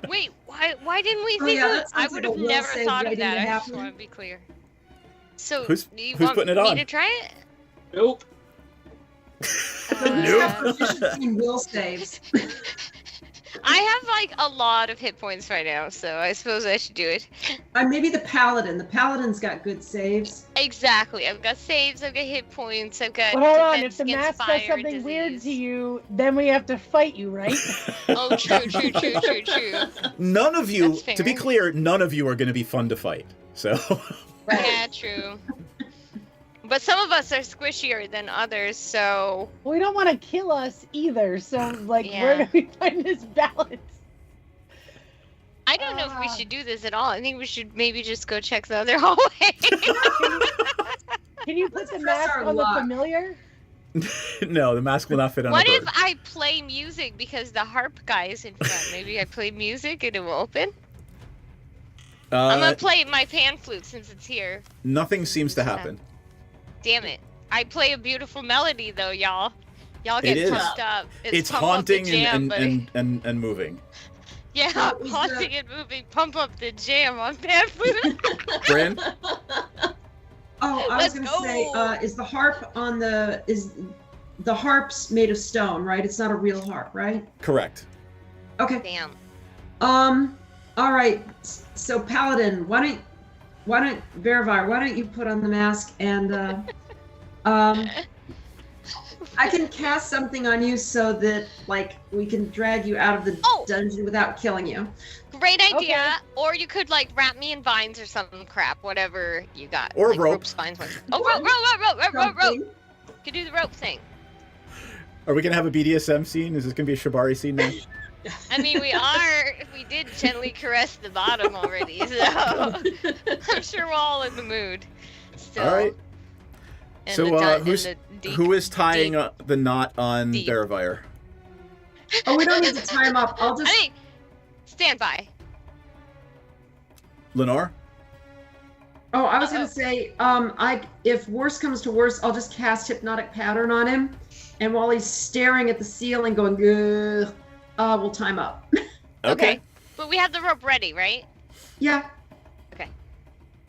Wait, why didn't we think of it? I would have never thought of that. I just want to be clear. So, Who's do you putting want it me on? to try it? Nope. Have proficiency in will saves. I have like a lot of hit points right now, so I suppose I should do it. Maybe the paladin. The paladin's got good saves. Exactly. I've got saves, I've got hit points, I've got But hold on, if defense the against mask fire does something and weird disease. to you, then we have to fight you, right? Oh, true. None of you, That's to be fair. clear, none of you are going to be fun to fight. So. Yeah, true. But some of us are squishier than others, so We don't want to kill us either, so like, Yeah. where do we find this balance? I don't know if we should do this at all. I think we should maybe just go check the other hallway. Can you put the press mask our on luck. the familiar? No, the mask will not fit on What the if bird. I play music because the harp guy is in front? Maybe I play music and it will open? I'm gonna play my pan flute since it's here. Nothing seems to happen. Damn it. I play a beautiful melody though, y'all. Y'all It get is. pumped up. It's Pump Up the haunting Jam, buddy. and moving. Yeah, So is haunting and moving. Pump up the jam on pan flute. Bryn? Oh, I Let's was gonna say, go. is the harp the harp's made of stone, right? It's not a real harp, right? Correct. Okay. Damn. All right. So Paladin, why don't Verivire, why don't you put on the mask and I can cast something on you so that like we can drag you out of the dungeon without killing you. Great idea. Okay. Or you could like wrap me in vines or some crap, whatever you got. Or like, rope. Ropes, vines, vines. Oh, rope. Something. You could do the rope thing. Are we going to have a BDSM scene? Is this going to be a Shibari scene now? I mean, we did gently caress the bottom already, so I'm sure we're all in the mood. Still. All right. And So, the dun- who's- and the deep- Who is tying deep- the knot on deep. Verivire? Oh, we don't need to tie him up. I'll just. I think stand by. Lenore? Oh, I was gonna say, if worse comes to worse, I'll just cast hypnotic pattern on him, and while he's staring at the ceiling, going, "Ugh," we'll time up. Okay. But we have the rope ready, right? Yeah.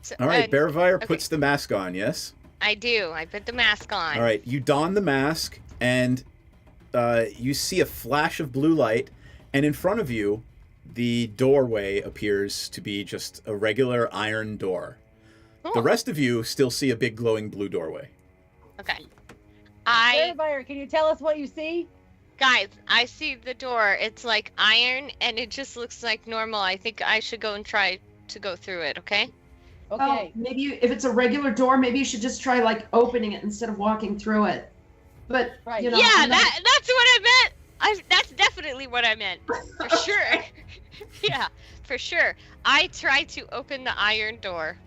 So, All right, Verivire okay. puts the mask on, yes? I do. I put the mask on. All right, you don the mask, and you see a flash of blue light, and in front of you, the doorway appears to be just a regular iron door. Cool. The rest of you still see a big glowing blue doorway. Okay. Verifire, can you tell us what you see? Guys, I see the door. It's like iron, and it just looks like normal. I think I should go and try to go through it. Okay. Okay. Oh, maybe if it's a regular door, maybe you should just try like opening it instead of walking through it. But Right. you know, Yeah, I'm not- that's what I meant. That's definitely what I meant. For sure. Yeah, for sure. I try to open the iron door.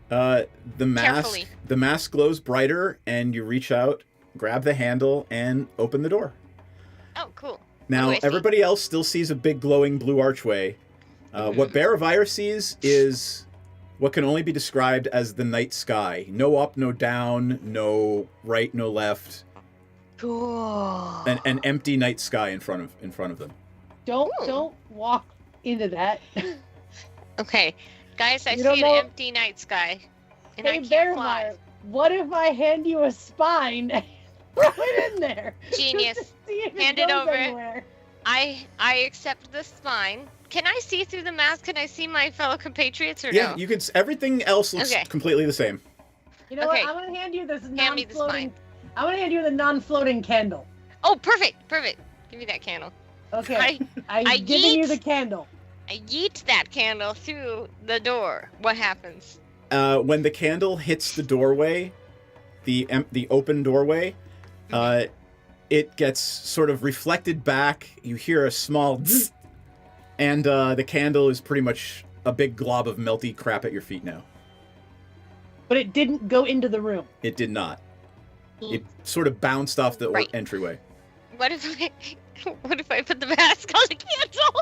The Carefully. mask glows brighter, and you reach out, grab the handle, and open the door. Oh, cool. Now, What do I see? everybody else still sees a big glowing blue archway, What Barravire sees is what can only be described as the night sky. No up, no down, no right, no left. Cool. An empty night sky in front of them. Don't walk into that. Okay, guys, I You see don't an know- empty night sky, and I Hey, can't fly. Bearmire, what if I hand you a spine and throw it in there? Genius. Just to see if Hand it it goes over. anywhere. I accept the spine. Can I see through the mask? Can I see my fellow compatriots or Yeah, no? you could. Everything else looks Okay. completely the same. You know Okay. what? I'm gonna hand you this Hand me the non-floating. spine. I'm gonna hand you the non-floating candle. Oh, perfect. Give me that candle. Okay. I I'm giving you yeet- the candle. I yeet that candle through the door. What happens? When the candle hits the doorway, the open doorway, it gets sort of reflected back. You hear a small zzz, and the candle is pretty much a big glob of melty crap at your feet now. But it didn't go into the room. It did not. It sort of bounced off the Right. entryway. What if I put the mask on the candle?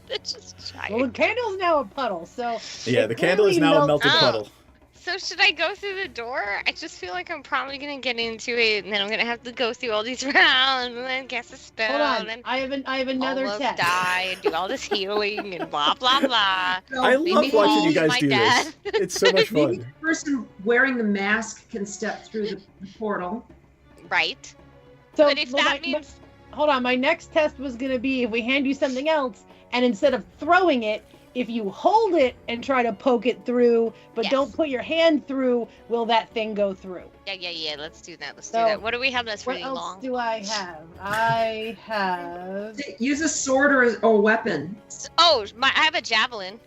It's just giant. Well, the candle's now a puddle, so. Yeah, it the candle is clearly now a melted- melted Oh. puddle. So should I go through the door? I just feel like I'm probably gonna get into it, and then I'm gonna have to go through all these rounds, and then cast a spell, Hold on. and then I have another almost test. die, and do all this healing, and blah blah blah. I maybe love watching you call guys my do dad. this. It's so much Maybe fun. the person wearing the mask can step through the portal. Right. So, But if well, that my- means hold on, my next test was gonna be if we hand you something else, and instead of throwing it, if you hold it and try to poke it through, but Yes. don't put your hand through, will that thing go through? yeah, let's do that. Let's So, do that. What do we have that's What really else long? do I have? I have. Use a sword or a weapon. Oh, I have a javelin.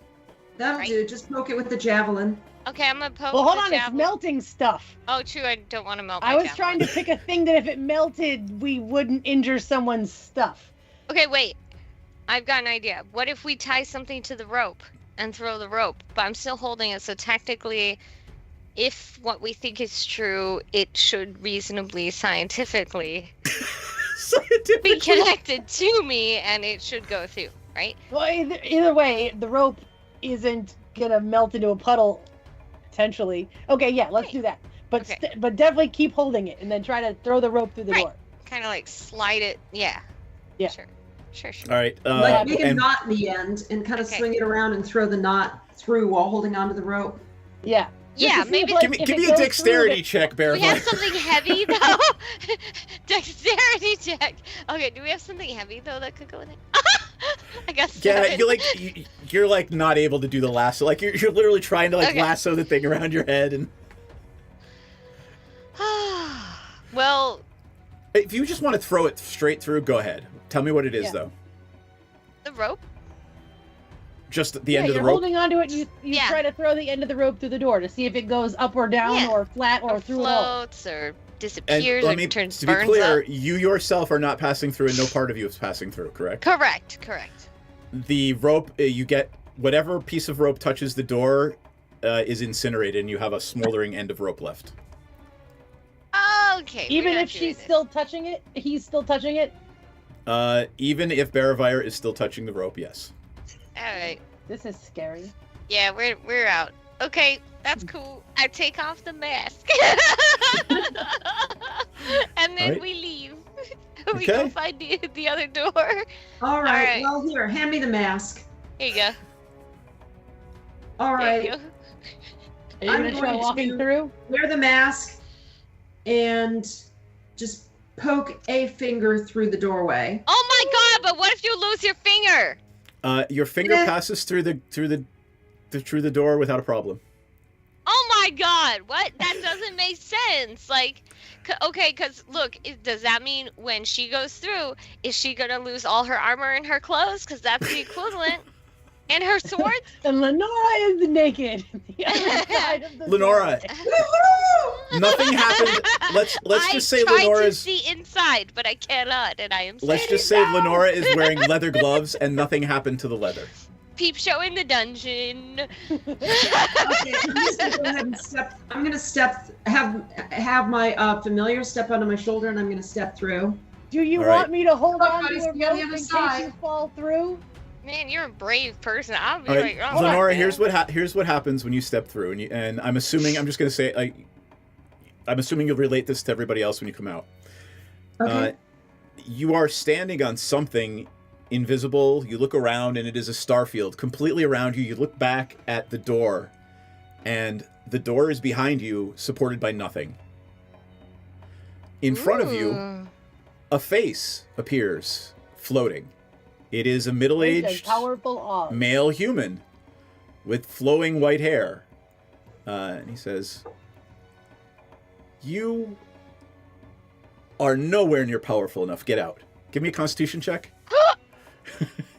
That'll Right. do. Just poke it with the javelin. Okay, I'm gonna poke. Well, hold the on, it's javelin. melting stuff. Oh, true. I don't want to melt. I my was javelin. trying to pick a thing that if it melted, we wouldn't injure someone's stuff. Okay, wait. I've got an idea. What if we tie something to the rope and throw the rope? But I'm still holding it, so technically, if what we think is true, it should reasonably, scientifically be connected to me, and it should go through, right? Well, either way, the rope isn't gonna melt into a puddle, potentially. Okay, yeah, let's do that. But Okay. but definitely keep holding it, and then try to throw the rope through the Right. door. Kind of like slide it. Yeah. Yeah. Sure. All right. Like make a and knot in the end and kind of Okay. swing it around and throw the knot through while holding onto the rope. Yeah. Yeah, to see maybe- if, like, give me, if give it me a goes through dexterity the- check, Do we have Bearfly. something heavy though? Dexterity check. Okay, do we have something heavy though that could go in it? I guess. Yeah, you're like not able to do the lasso. Like you're literally trying to like Okay. lasso the thing around your head, and Well, if you just want to throw it straight through, go ahead. Tell me what it is, Yeah. though. the rope. Just the end of the you're rope. holding onto it. You Yeah. try to throw the end of the rope through the door to see if it goes up or down Yeah. or flat or through it all. Floats or And disappears let or me, turns to be burns clear, up. you yourself are not passing through, and no part of you is passing through. Correct. Correct. The rope, you get whatever piece of rope touches the door is incinerated, and you have a smoldering end of rope left. Okay. Even we're not if doing she's this. still touching it, he's still touching it. Even if Barravire is still touching the rope, yes. All right. This is scary. Yeah, we're out. Okay, that's cool. I take off the mask, and then Alright. we leave. We Okay. go find the other door. All right. right. Well, here, hand me the mask. Here you go. All There you right. go. Are you I'm gonna try going walking to- through? Wear the mask and just poke a finger through the doorway. Oh my god! But what if you lose your finger? Your finger Yeah. passes through the door without a problem. Oh my god! What? That doesn't make sense. Like, okay, because look, does that mean when she goes through, is she gonna lose all her armor and her clothes? Because that's the equivalent. And her sword? And Lenora is naked. The other side of the Lenora, door. nothing happened. Let's just say I tried to Lenora's. see inside, but I cannot, and I am. Let's saying just say no. Lenora is wearing leather gloves, and nothing happened to the leather. Peep show in the dungeon. Okay, I'm just gonna go ahead and step. I'm gonna step. Have my familiar step onto my shoulder, and I'm gonna step through. Do you All right. want me to hold Oh, on buddy, to a see you on rope the in other case side. you fall through? Man, you're a brave person. I'll be All right, like, oh, Lenora, man. here's what happens when you step through, and I'm assuming I'm just gonna say I'm assuming you'll relate this to everybody else when you come out. Okay. You are standing on something invisible. You look around, and it is a starfield completely around you. You look back at the door, and the door is behind you, supported by nothing. In front of you, a face appears, floating. It is a middle-aged, powerful Oz. male human with flowing white hair. And he says, "You are nowhere near powerful enough. Get out." Give me a Constitution check.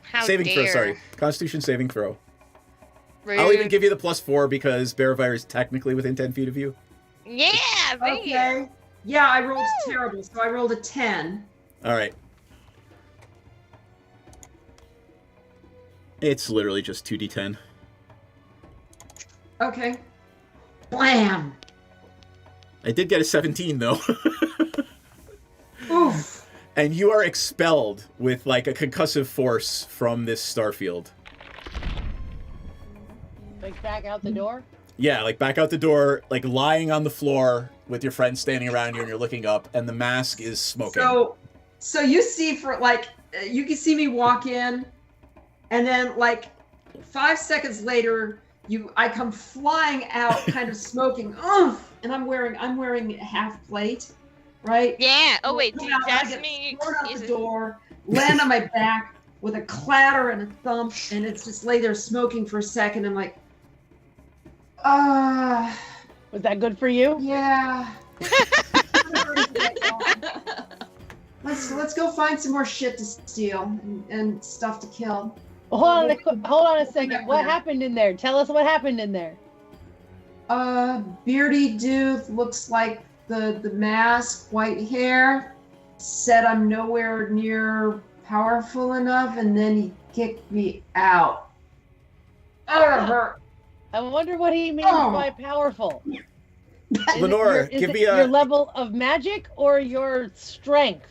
How Saving throw, dare. sorry. Constitution saving throw. Rude. I'll even give you the +4 because Bearfire is technically within 10 feet of you. Yeah, thank you. Okay. Yeah, I rolled terrible, so I rolled a 10. All right. It's literally just 2d10. Okay. Blam! I did get a 17, though. Oof. And you are expelled with, like, a concussive force from this starfield. Like back out the door? Yeah, like, back out the door, like, lying on the floor with your friends standing around you, and you're looking up, and the mask is smoking. So you see you can see me walk in, and then, like, 5 seconds later, I come flying out, kind of smoking, and I'm wearing a half plate, right? Yeah. Oh wait, dude, I that's get me. thrown out the door, land on my back with a clatter and a thump, and it's just lay there smoking for a second. I'm like, was that good for you? Yeah. Let's go find some more shit to steal and stuff to kill. Hold on a second. What happened in there? Tell us what happened in there. Beardy dude looks like the mask, white hair, said I'm nowhere near powerful enough, and then he kicked me out. Oh, that hurt. I wonder what he means by powerful. Lenora, give me your level of magic or your strength?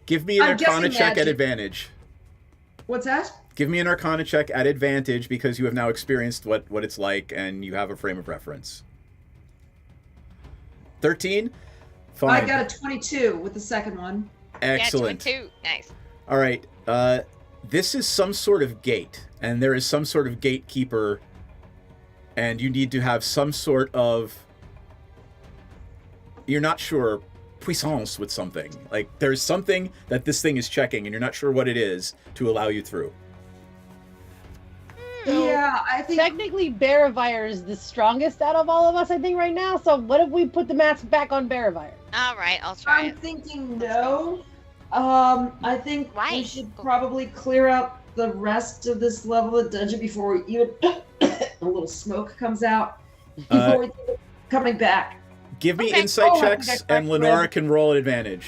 Give me an I'm Arcana guessing check at magic. advantage. What's that? Give me an Arcana check at advantage because you have now experienced what it's like and you have a frame of reference. 13? Fine. I got a 22 with the second one. Excellent. Yeah, 22. Nice. All right. This is some sort of gate, and there is some sort of gatekeeper, and you need to have some sort of... You're not sure... puissance with something. Like, there's something that this thing is checking, and you're not sure what it is to allow you through. Yeah, I think technically Bearfire is the strongest out of all of us, I think, right now. So what if we put the mask back on Bearfire? All right, I'll try I'm it. thinking no. I think we should probably clear out the rest of this level of dungeon before we even a little smoke comes out before we coming back. Give me insight checks, and Lenora can roll at advantage.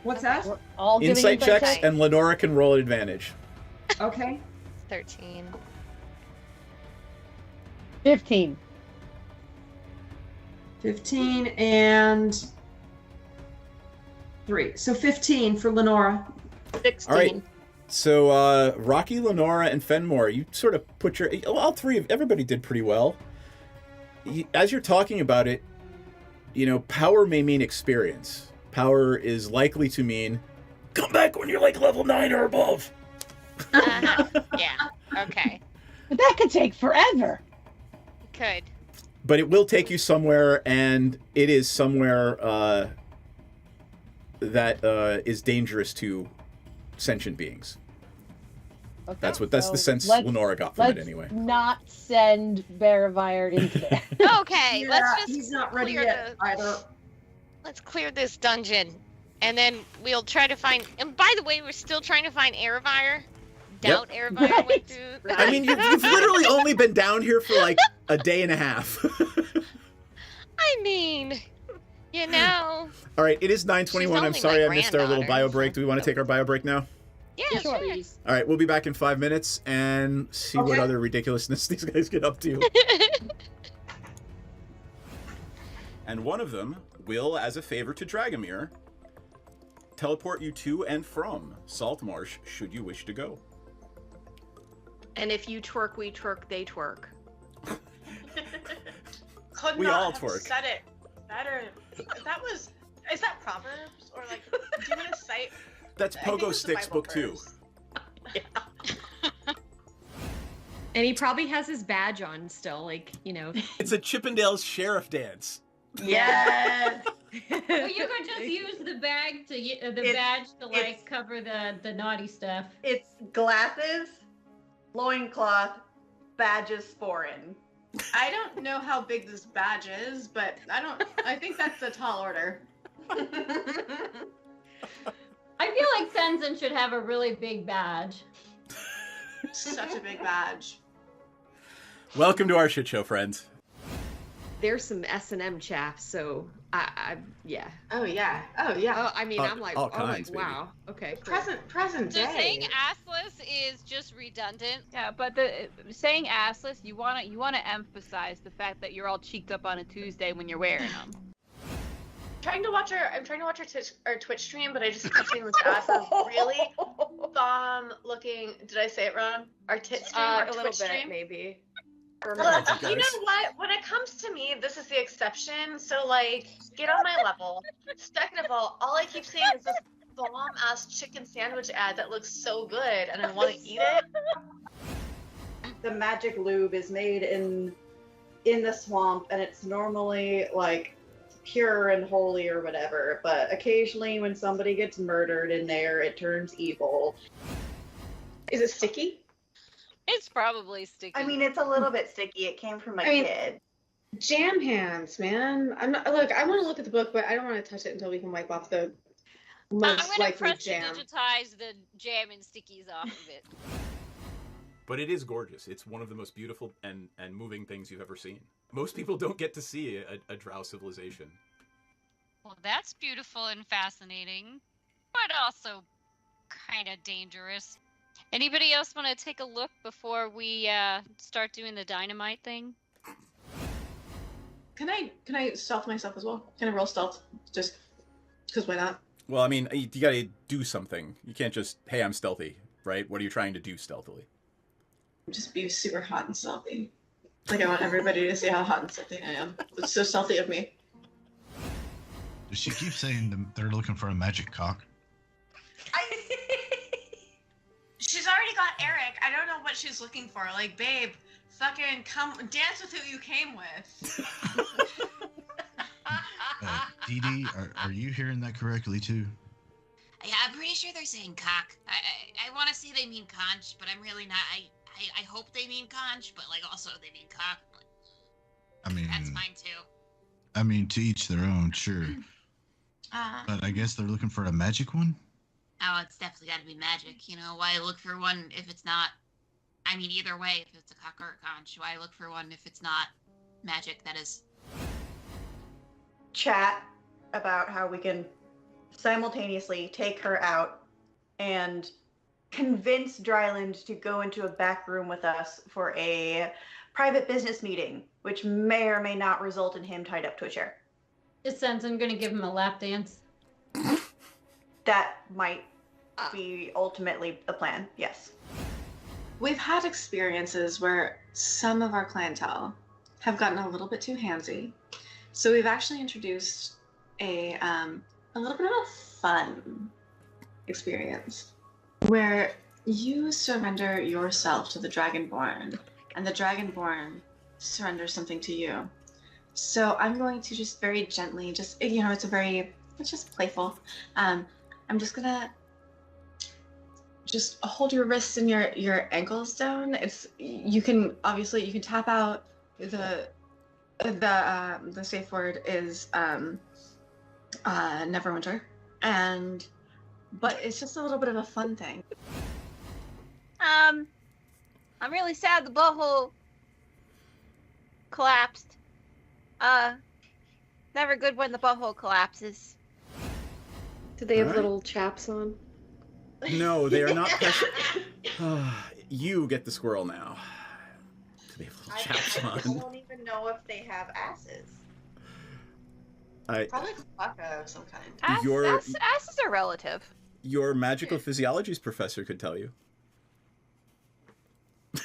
What's that? All Insight checks, and Lenora can roll at advantage. Okay. 13. 15. 15 and 3. So 15 for Lenora. 16. All right. So, Rocky, Lenora, and Fenmore, you sort of put your... All three of... Everybody did pretty well. As you're talking about it, you know, power may mean experience. Power is likely to mean, come back when you're like level 9 or above. Yeah, okay. But that could take forever. Could. But it will take you somewhere, and it is somewhere that is dangerous to sentient beings. Okay, That's the sense Lenora got from it anyway. Let's not send Bearfire into there. Okay, Yeah, let's just he's not ready clear yet either. Let's clear this dungeon, and then we'll try to find. And by the way, we're still trying to find Airfire. Doubt Airfire went through. I mean, you've literally only been down here for like a day and a half. I mean, you know. All right, it is 9:21. I'm only sorry I my missed our little bio granddaughter, break. Do we want to take our bio break now? Yeah, sure. All right, we'll be back in 5 minutes and see what other ridiculousness these guys get up to. And one of them will, as a favor to Dragomir, teleport you to and from Saltmarsh should you wish to go. And if you twerk, we twerk, they twerk. Could We not all have twerk. said it better. Is that Proverbs? Or like, do you want to cite? That's I think Pogo it's the Sticks Bible book 2. verse. And he probably has his badge on still, like, you know. It's a Chippendales sheriff dance. Yes. Well, you could just use the bag to badge to like cover the naughty stuff. It's glasses, loincloth, badges foreign. I don't know how big this badge is, but I think that's a tall order. I feel like Sensen should have a really big badge. Such a big badge. Welcome to our shit show, friends. There's some S&M chaff, so yeah. Oh yeah. Oh yeah. Oh, I mean, I'm like, all kinds, baby. wow. Okay. Cool. Present So day. saying assless is just redundant. Yeah, but the saying assless, you wanna emphasize the fact that you're all cheeked up on a Tuesday when you're wearing them. I'm trying to watch our Twitch stream, but I just kept seeing this ass of really bomb looking. Did I say it wrong? Our tit stream, our A little Twitch bit, stream. maybe. You know what? When it comes to me, this is the exception. So like, get on my level. Second of all I keep seeing is this bomb ass chicken sandwich ad that looks so good, and I want to eat it. The magic lube is made in the swamp, and it's normally like pure and holy or whatever, but occasionally when somebody gets murdered in there, it turns evil. Is it sticky? It's probably sticky. I mean, it's a little bit sticky. It came from a kid. Jam hands, man. I'm not. Look, I want to look at the book, but I don't want to touch it until we can wipe off the I'm most gonna likely press to jam. digitize the jam and stickies off of it. But it is gorgeous. It's one of the most beautiful and moving things you've ever seen. Most people don't get to see a drow civilization. Well, that's beautiful and fascinating, but also kind of dangerous. Anybody else want to take a look before we start doing the dynamite thing? Can I stealth myself as well? Can I roll stealth? Just because why not? Well, I mean, you gotta do something. You can't just, hey, I'm stealthy, right? What are you trying to do stealthily? Just be super hot and stealthy. Like I want everybody to see how hot and stealthy I am. It's so stealthy of me. Does she keep saying they're looking for a magic cock? She's already got Eric. I don't know what she's looking for. Like, babe, fucking come dance with who you came with. Dee Dee, are you hearing that correctly too? Yeah, I'm pretty sure they're saying cock. I want to say they mean conch, but I'm really not. I hope they mean conch, but like also they mean cock. I mean, That's fine too. I mean, to each their own, sure. But I guess they're looking for a magic one? Oh, it's definitely got to be magic. You know, why look for one if it's not? I mean, either way, if it's a cock or a conch, why look for one if it's not magic? That is. Chat about how we can simultaneously take her out and convince Dryland to go into a back room with us for a private business meeting, which may or may not result in him tied up to a chair. Is Sensen gonna give him a lap dance? That might be ultimately the plan, yes. We've had experiences where some of our clientele have gotten a little bit too handsy. So we've actually introduced a little bit of a fun experience where you surrender yourself to the Dragonborn and the Dragonborn surrenders something to you. So I'm going to just very gently, it's just playful. I'm just gonna just hold your wrists and your ankles down. You can tap out. The safe word is Neverwinter, but it's just a little bit of a fun thing. I'm really sad the butthole collapsed. Never good when the butthole collapses. Do they have Alright. little chaps on? No, they are not precious. You get the squirrel now. Do they have little chaps I on? don't even know if they have asses. Probably Klaka of some kind. Asses are relative. Your magical physiologies professor could tell you.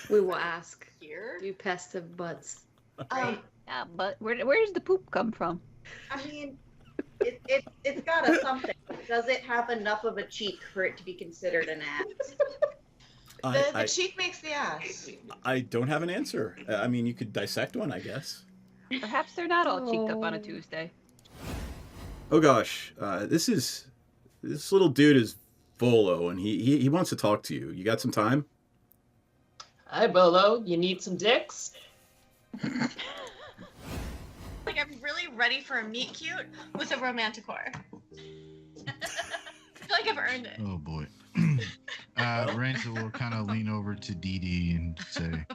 We will ask. Here? You pest of butts. Yeah, but where does the poop come from? I mean, it's got a something. Does it have enough of a cheek for it to be considered an ass? The cheek makes the ass. I don't have an answer. I mean, you could dissect one, I guess. Perhaps they're not all cheeked up on a Tuesday. Oh gosh, this little dude is Volo, and he wants to talk to you. You got some time? Hi, Bolo. You need some dicks? Like, I'm really ready for a meet cute with a romanticore. I feel like I've earned it. Oh boy. Ranza will kind of lean over to Dee Dee and say,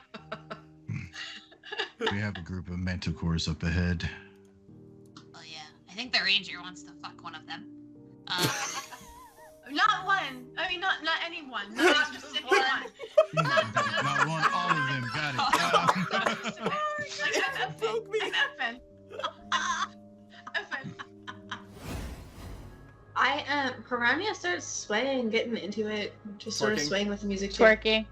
"We have a group of manticores up ahead." Oh yeah, I think the ranger wants to fuck one of them. Not one. I mean, not anyone. Not just anyone. Not one, all of them. Got it. I'm Piranha starts swaying, getting into it, just sort of swaying with the music too. Twerking.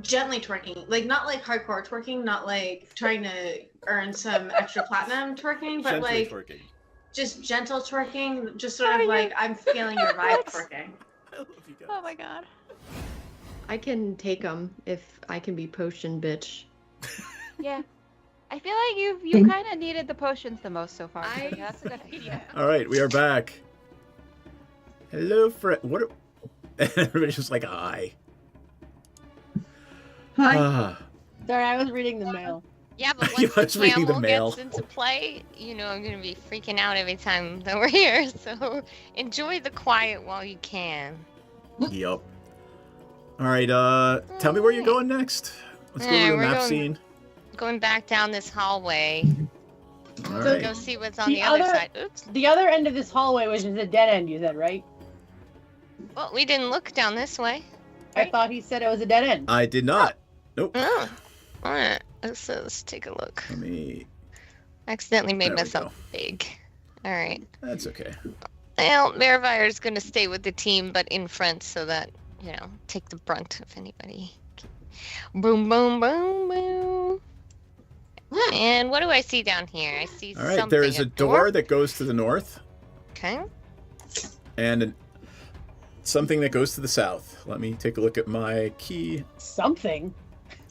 Gently twerking, like not like hardcore twerking, not like trying to earn some extra platinum twerking, but Gently like twerking. just gentle twerking, just sort of like I'm feeling your vibe twerking. Oh my god. I can take them if I can be potion bitch. Yeah. I feel like you kind of needed the potions the most so far. I- That's a good idea. All right, we are back. Hello, friend. What? Everybody's just like, hi. Hi. Ah. Sorry, I was reading the mail. Yeah, but You once was the reading the camel mail. gets into play, you know I'm gonna be freaking out every time that we're here. So enjoy the quiet while you can. Yep. All right. Tell me where you're going next. Let's go to the we're map going- scene. Going back down this hallway. All So- right. Go see what's on the other side. Oops. The other end of this hallway was just a dead end, you said, right? Well, we didn't look down this way. I thought he said it was a dead end. I did not. Nope. Oh. Alright. Let's take a look. Let me. Accidentally made There we myself big. Alright. That's okay. Well, Marivire's gonna stay with the team, but in front so that, you know, take the brunt of anybody. Boom, boom, boom, boom. And what do I see down here? I see All right. something. There is a door that goes to the north, Okay. and something that goes to the south. Let me take a look at my key. Something.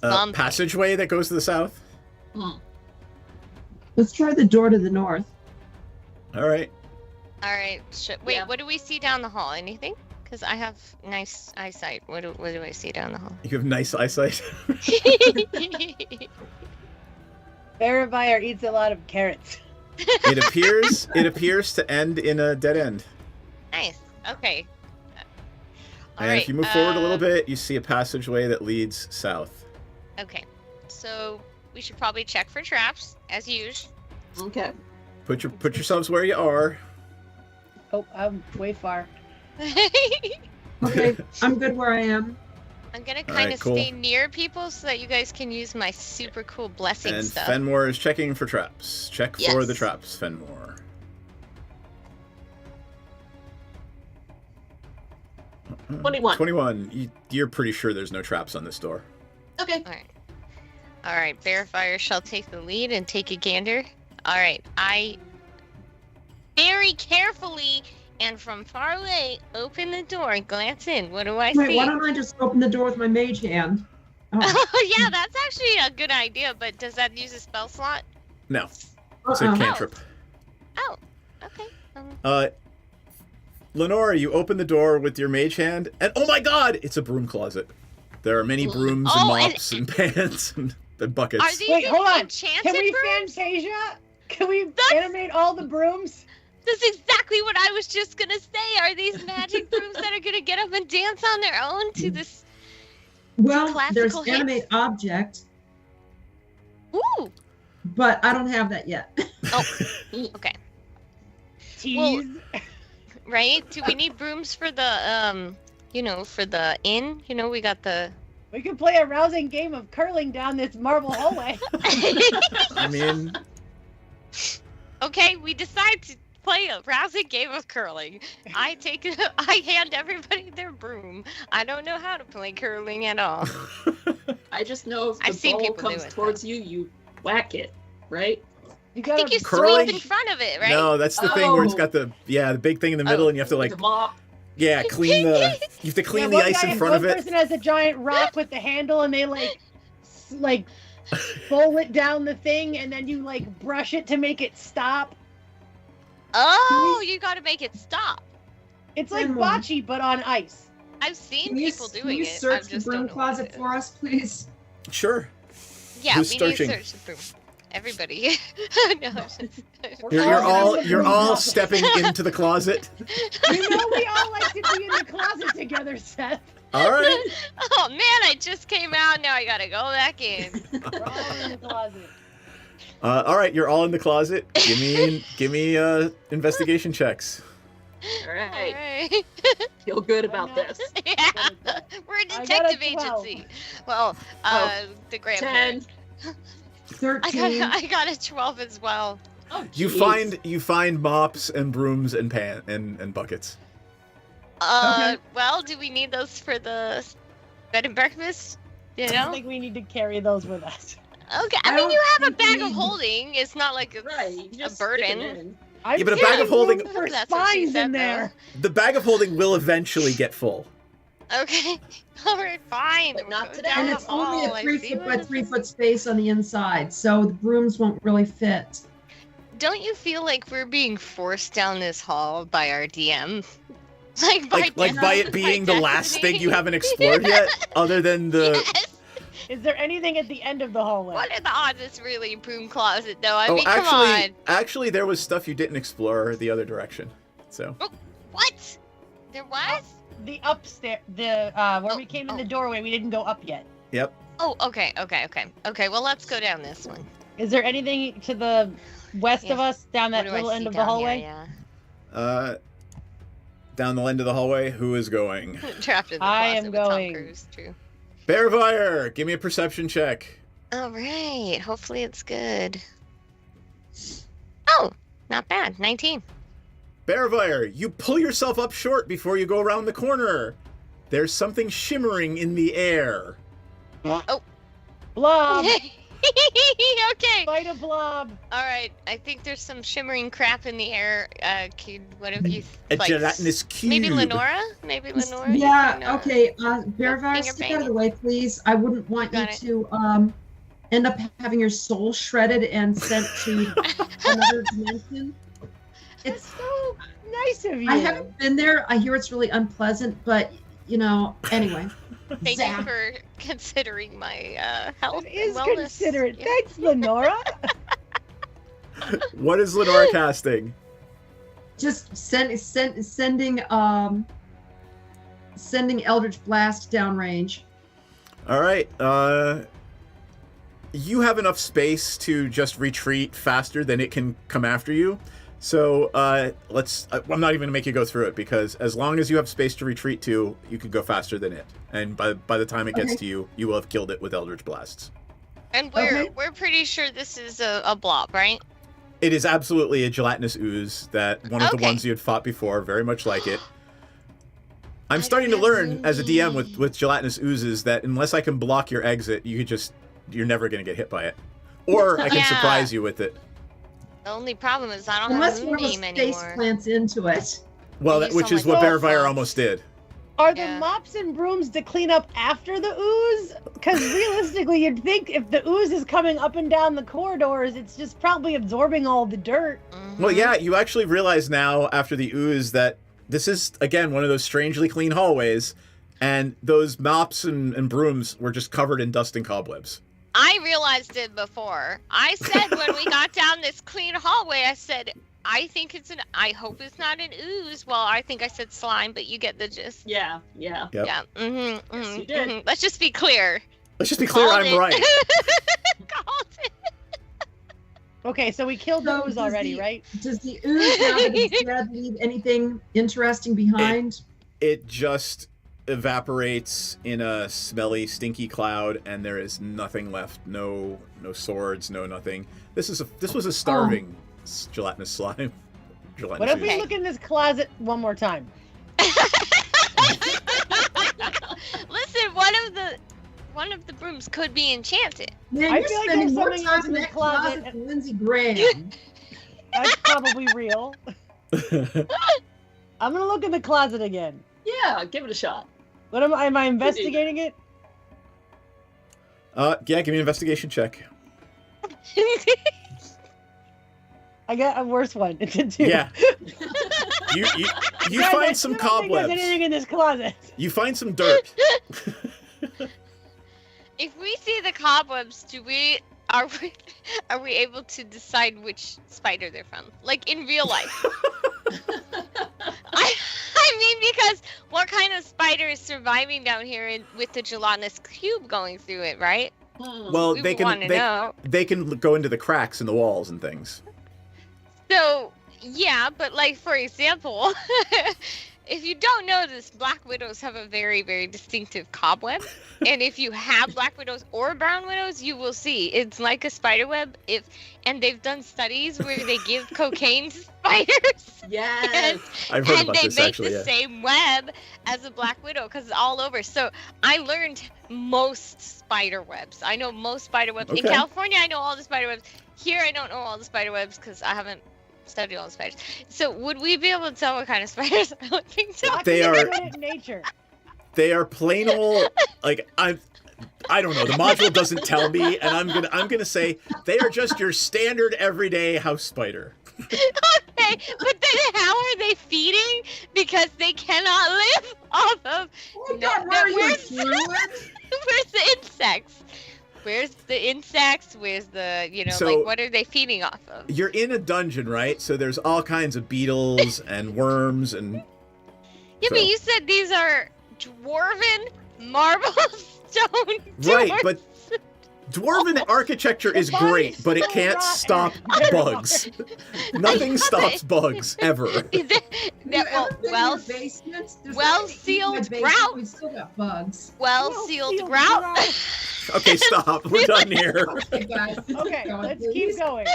Something. Passageway that goes to the south. Let's try the door to the north. All right. Alright. Wait, what do we see down the hall? Anything? Because I have nice eyesight. What do I see down the hall? You have nice eyesight. Barabire eats a lot of carrots. It appears to end in a dead end. Nice. Okay. And if you move forward a little bit, you see a passageway that leads south. Okay. So we should probably check for traps, as usual. Okay. Put yourselves where you are. Oh, I'm way far. Okay, I'm good where I am. I'm gonna All kind right, of cool. stay near people so that you guys can use my super cool blessing And stuff. Fenmore is checking for traps. Check for Yes. the traps, Fenmore. Uh-uh. 21. 21. You're pretty sure there's no traps on this door. Okay. All right. Bearfire shall take the lead and take a gander. All right. I very carefully and from far away open the door and glance in. What do I Wait, see? why don't I just open the door with my mage hand? Oh, Oh yeah, that's actually a good idea. But does that use a spell slot? No. It's a Uh-uh. cantrip. Oh. Okay. Lenora, you open the door with your mage hand, and oh my god, it's a broom closet. There are many brooms and Oh, and- mops and pans and buckets. Are these Wait, hold on. enchanted Can we brooms? Fantasia? Can we animate all the brooms? That's exactly what I was just gonna say. Are these magic brooms that are gonna get up and dance on their own to this? well, there's classical hits? animate object, Ooh. but I don't have that yet. Oh. Okay. Tease. Right? Do we need brooms for the for the inn? You know, we got the. We could play a rousing game of curling down this marble hallway. I mean, Okay, we decide to play a rousing game of curling. I hand everybody their broom. I don't know how to play curling at all. I just know if I've the seen ball people do comes it, towards you, you whack it, right? You I think you Curling? sweep in front of it, right? No, that's the thing where it's Oh. got the big thing in the middle, and you have to like The mop. clean the you have to clean the ice in front of One it. person has a giant rock with the handle, and they like bowl it down the thing, and then you like brush it to make it stop. Oh, you got to make it stop. It's like Grandma. bocce, but on ice. I've seen Can you, people can doing you it. I search the just broom don't know what it closet is. for us, please? Sure. Yeah, Who's we searching? need to search the broom. Everybody. No, it's just- You're all stepping into the closet. You know we all like to be in the closet together, Seth. All right. Oh man, I just came out. Now I gotta go back in. We're all in the closet. All right, you're all in the closet. Give me investigation checks. All right. Alright. Feel good about this. Yeah, we're a I got a detective 12. agency. Well, the grandparent. 13. I got a 12 as well. Oh, You jeez. find mops and brooms and and buckets. Well, do we need those for the bed and breakfast? You I don't know? think we need to carry those with us. Okay, I I mean, don't you have a think we bag of need- holding. It's not like it's Right. You a just stick 'em burden. in. I'm Yeah, but a bag of feeling holding- room for That's what she spines said, in there. The bag of holding will eventually get full. Okay, alright, fine. But not Go today. down And the it's only hall, a I 3 see foot what by it 3 is. foot space on the inside, so the brooms won't really fit. Don't you feel like we're being forced down this hall by our DM? Like By it being the last thing you haven't explored yet, other than the. Yes. Is there anything at the end of the hallway? What are the odds it's really a broom closet, though? I Oh, mean, come on. actually, there was stuff you didn't explore the other direction. So. What? There was? The upstairs, where we came in the doorway, we didn't go up yet. Yep. Oh, okay. Well, let's go down this one. Is there anything to the west of Yeah. us down that What do I little end see of the down hallway? here? Down the end of the hallway, who is going? Yeah. Trapped in the I closet am with Tom going. Cruise, true. Bearfire, give me a perception check. All right. Hopefully it's good. Oh, not bad. 19. Bearfire, you pull yourself up short before you go around the corner. There's something shimmering in the air. Oh. Blob! Okay. Fight a blob! All right. I think there's some shimmering crap in the air. Could one of you A like, gelatinous cube. maybe Lenora? Maybe Lenora? you Yeah, can, okay. Bearfire, finger stick out of bang. the way, please. I wouldn't want you Got it. to end up having your soul shredded and sent to another dimension. It's so nice of you. I haven't been there. I hear it's really unpleasant, but anyway. Thank Zap. you for considering my health. It is and wellness. considerate. Yeah. Thanks, Lenora. What is Lenora casting? Just sending Eldritch Blast downrange. All right. You have enough space to just retreat faster than it can come after you. So I'm not even gonna make you go through it, because as long as you have space to retreat to, you can go faster than it. And by the time it gets to you, you will have killed it with Eldritch Blasts. And Okay. we're pretty sure this is a blob, right? It is absolutely a gelatinous ooze, that one of the Okay. ones you had fought before, very much like it. I'm I starting to don't learn as a DM know. with gelatinous oozes that unless I can block your exit, you're never gonna get hit by it. Or I can Yeah. surprise you with it. The only problem is I don't Unless have a one of us moonbeam face anymore. plants into it. Well, Maybe which is someone what else Bearfire does. almost did. Are the Yeah. mops and brooms to clean up after the ooze? Because realistically, you'd think if the ooze is coming up and down the corridors, it's just probably absorbing all the dirt. Mhm. Well, yeah, you actually realize now after the ooze that this is, again, one of those strangely clean hallways, and those mops and brooms were just covered in dust and cobwebs. I realized it before. I said when we got down this clean hallway, I said, I hope it's not an ooze. Well, I think I said slime, but you get the gist. Yeah. Yep. Yeah. Mm-hmm, Yes, you did. Let's just be clear. Let's just be clear, Called I'm it. right. Called it. Okay, so we killed the So ooze does already, the- right? Does the ooze now that it's dead leave anything interesting behind? It just evaporates in a smelly, stinky cloud, and there is nothing left. No swords, no nothing. This was a starving gelatinous slime. Gelatinous What if we ooze. look in this closet one more time? Listen, one of the brooms could be enchanted. Man, I you're feel like spending there's more something time else in in that the closet. closet than Lindsey Graham. That's probably real. I'm gonna look in the closet again. Yeah, give it a shot. What am I investigating it? Yeah, give me an investigation check. I got a worse one. It's a 2. Yeah. You Guys, I find some still don't think there's cobwebs. anything in this closet. You find some dirt. If we see the cobwebs, are we able to decide which spider they're from? Like in real life. I mean, because what kind of spider is surviving down here with the gelatinous cube going through it, right? Well, We they would wanna know. can go into the cracks in the walls and things. So, yeah, but like, for example, if you don't know this, black widows have a very, very distinctive cobweb. And if you have black widows or brown widows, you will see it's like a spider web. And they've done studies where they give cocaine to spiders. Yes. I've heard and about they this, make actually, the yeah. same web as a black widow because it's all over. So I learned most spider webs. I know most spider webs. In Okay. California, I know all the spider webs. Here, I don't know all the spider webs because I haven't studied all the spiders. So would we be able to tell what kind of spiders are looking to? They are nature. They are plain old, like I don't know. The module doesn't tell me, and I'm gonna say they are just your standard everyday house spider. Okay, but then how are they feeding? Because they cannot live off of. Oh God, where are you, where's Fluid? the insects? Where's the insects? Where's the So- like what are they feeding off of? You're in a dungeon, right? So there's all kinds of beetles and worms and. Yeah, so- but you said these are dwarven marble stone. Right, doors. but dwarven architecture is great, but it can't stop bugs. Nothing stops bugs ever. Well sealed grout. We still got bugs. Well sealed grout. Okay, stop. We're done here. Okay, guys. Okay, let's keep going.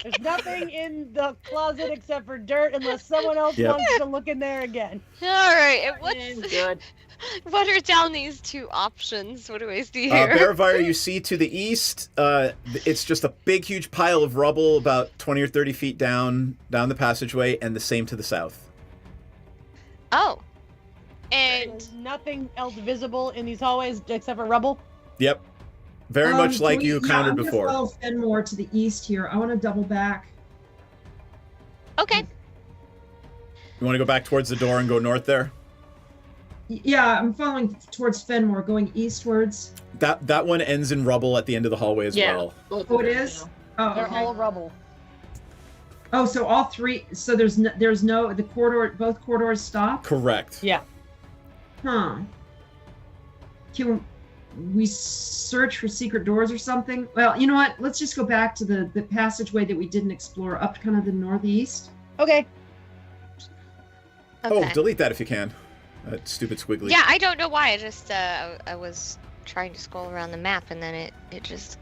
There's nothing in the closet except for dirt unless someone else Yep. wants to look in there again. All right, and what are down these two options? What do I see here? Barivire, you see to the east, it's just a big, huge pile of rubble about 20 or 30 feet down the passageway, and the same to the south. Oh. And There's nothing else visible in these hallways except for rubble. Yep. Very much like you I'm encountered gonna before. follow Fenmore to the east here. I want to double back. Okay. You want to go back towards the door and go north there? Yeah, I'm following towards Fenmore, going eastwards. That one ends in rubble at the end of the hallway as well. Oh, it is. Oh, They're okay. all rubble. Oh, so all three. So there's no the corridor. Both corridors stop. Correct. Yeah. Huh. Can we search for secret doors or something? Well, you know what? Let's just go back to the passageway that we didn't explore, up kind of the northeast. Okay. Oh, Okay. delete that if you can. That stupid squiggly. Yeah, I don't know why. I just I was trying to scroll around the map and then it just.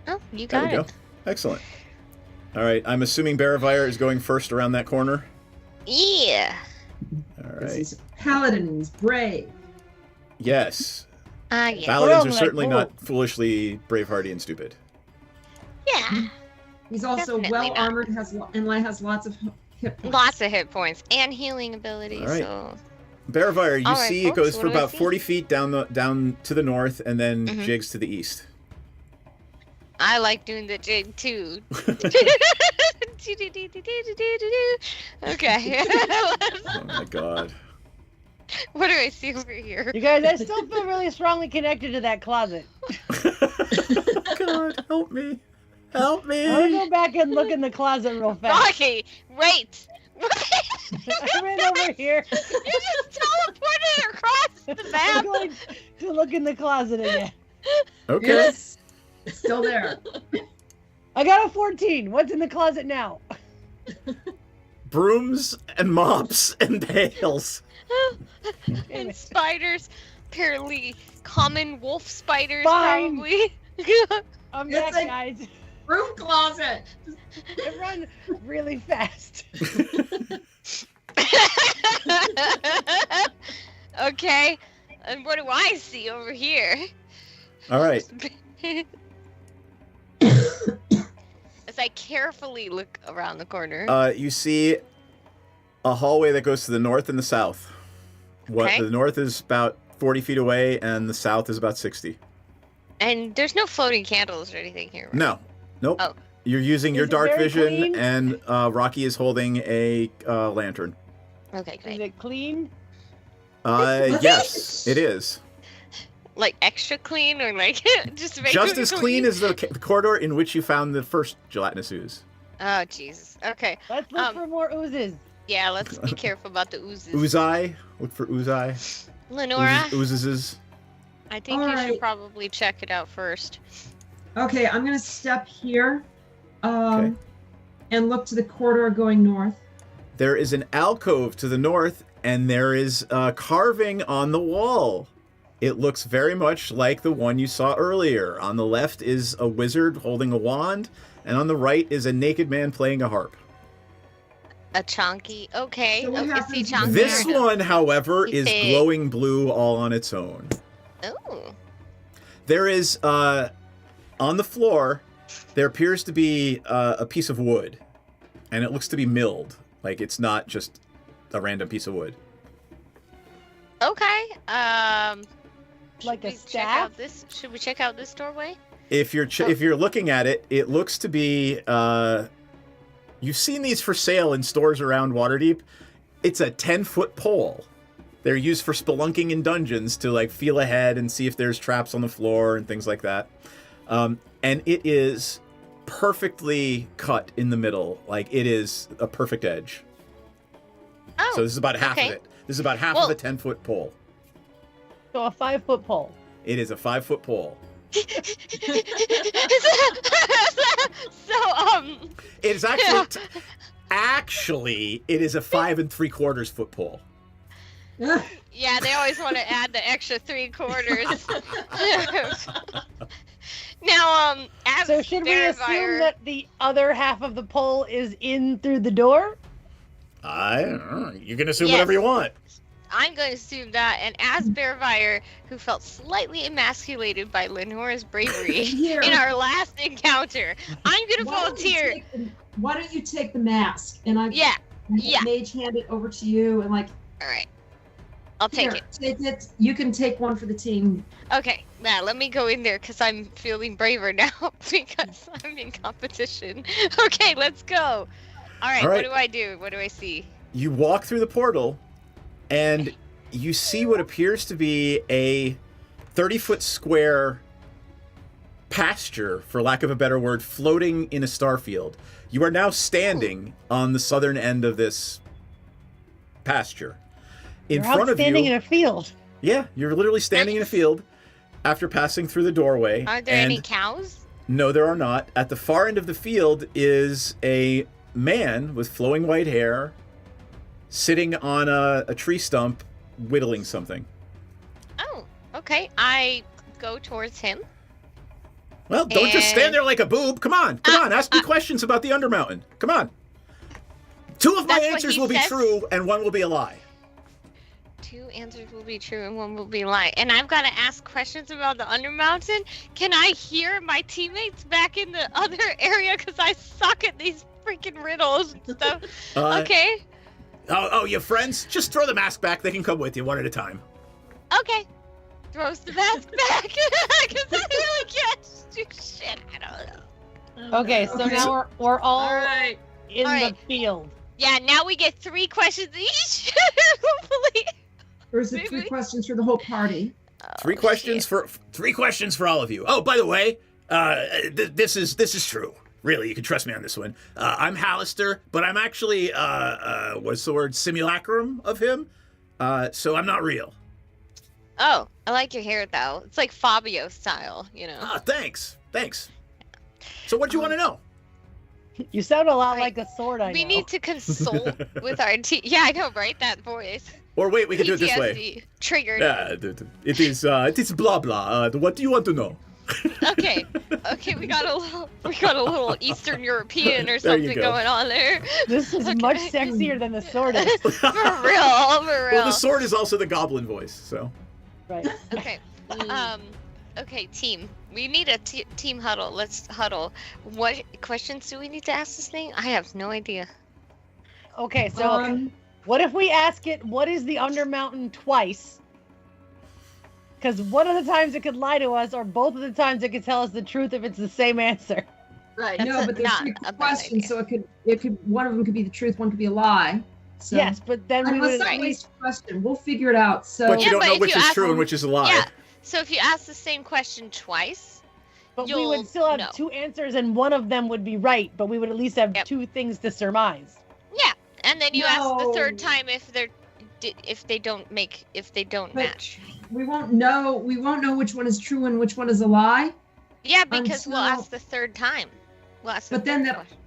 Oh, you There got we it. go. Excellent. All right, I'm assuming Barivire is going first around that corner. Yeah. All This right. is paladin. He's brave. Yes. Yeah. Paladins are Well, certainly like, not foolishly brave, hardy, and stupid. Yeah. He's also Definitely well not. armored. Has lots of hit points. Lots of hit points and healing abilities. All right. So. Barivire, you All right, see it folks, goes what for do I about see? 40 feet down to the north, and then Mhm. jigs to the east. I like doing the jig too. Okay. Oh my god. What do I see over here? You guys, I still feel really strongly connected to that closet. God, help me. Help me. I want to go back and look in the closet real fast. Rocky, wait. I ran over here. You just teleported across the I'm map. going to look in the closet again. Okay. Yes. It's still there. I got a 14. What's in the closet now? Brooms and mops and pails. And spiders, apparently common wolf spiders, Fine. probably. I'm It's back, like- guys. Broom closet. I run really fast. Okay. And what do I see over here? All right. As I carefully look around the corner. You see a hallway that goes to the north and the south. Okay. The north is about 40 feet away, and the south is about 60. And there's no floating candles or anything here, right? No. Nope. Oh. You're using your Is it dark very vision, clean? and Rocky is holding a lantern. Okay, Is great. it clean? Yes, it is. Like extra clean or like just regular Just as clean as the corridor in which you found the first gelatinous ooze. Oh, Jesus. Okay. Let's look for more oozes. Yeah, let's be careful about the oozes. Oozai. Look for oozai. Lenora, Oozes. I think All you right. should probably check it out first. Okay, I'm gonna step here, Okay. and look to the corridor going north. There is an alcove to the north, and there is carving on the wall. It looks very much like the one you saw earlier. On the left is a wizard holding a wand, and on the right is a naked man playing a harp. A chonky. Okay. So what Okay, happens see if chonky. This or no? one, however, You is say- glowing blue all on its own. Oh. There is, on the floor, there appears to be a piece of wood, and it looks to be milled. Like, it's not just a random piece of wood. Okay. Like should a we check staff? out this? Should we check out this doorway? If you're looking at it, it looks to be, you've seen these for sale in stores around Waterdeep. It's a 10-foot pole. They're used for spelunking in dungeons to like feel ahead and see if there's traps on the floor and things like that. And it is perfectly cut in the middle. Like it is a perfect edge. Oh. So this is about half okay. of it. This is about half Well- of a 10-foot pole. So a 5-foot pole. It is a 5-foot pole. so It is actually it is a 5 3/4 foot pole. yeah, they always want to add the extra 3/4. Now, as So should we assume verifier- that the other half of the pole is in through the door? I don't know. You can assume Yes. whatever you want. I'm going to assume that, and as Bearfire, who felt slightly emasculated by Lenora's bravery Here. in our last encounter, I'm going to Why don't you volunteer. Why don't you take the mask and I Yeah, yeah. mage hand it over to you and like All right, I'll take here, it. Take it. You can take one for the team. Okay, now let me go in there because I'm feeling braver now because I'm in competition. Okay, let's go. All right, All right. what do I do? What do I see? You walk through the portal, and you see what appears to be a 30-foot square pasture, for lack of a better word, floating in a starfield. You are now standing on the southern end of this pasture. In You're out front of standing you, in a field. yeah, you're literally standing in a field after passing through the doorway. Are there and any cows? No, there are not. At the far end of the field is a man with flowing white hair sitting on a tree stump whittling something. Oh, okay. I go towards him. Well, don't just And- stand there like a boob. Come on, ask me questions about the Undermountain. Come on. 2 of my That's what answers he will be says. true and 1 will be a lie. 2 answers will be true and 1 will be lie. And I've got to ask questions about the Undermountain. Can I hear my teammates back in the other area? Because I suck at these freaking riddles and stuff. Okay. Oh, your friends? Just throw the mask back. They can come with you 1 at a time. Okay. Throws the mask back. Because I really can't do shit. I don't know. Okay, so now we're all right. in All right. the field. Yeah, now we get 3 questions each. Hopefully. Or is it 3 Maybe. questions for the whole party? 3 questions for 3 questions for all of you. Oh, by the way, this is true. Really, you can trust me on this one. I'm Hallister, but I'm actually what's the word? Simulacrum of him. So I'm not real. Oh, I like your hair though. It's like Fabio style, you know. Ah, thanks. So what do you want to know? You sound a lot Right. like a sword I We know. need to consult with our team. Yeah, I know, right? That voice. Or wait, we can do it this way. PTSD. Triggered. Yeah, it is blah blah. What do you want to know? Okay, we got a little Eastern European or There you something go. going on there. This is much sexier than the sword is. For real. Well, the sword is also the goblin voice, so. Right. Okay. Okay, team. We need a team huddle. Let's huddle. What questions do we need to ask this thing? I have no idea. Okay, so what if we ask it, what is the Undermountain twice? Because one of the times it could lie to us, or both of the times it could tell us the truth if it's the same answer. Right. No, but there's three questions, so it could one of them could be the truth, one could be a lie. So, yes, but then we would at least question. We'll figure it out. So, But you don't know if which you is ask true and them- which is a lie. Yeah. So if you ask the same question twice, but we you'll would still have know. two answers, and one of them would be right, but we would at least have two things to surmise. Yeah, and then you ask the No. third time if they don't match. we won't know. We won't know which one is true and which one is a lie. Yeah, because we'll Until- ask the third time. We'll ask the But then third that- question.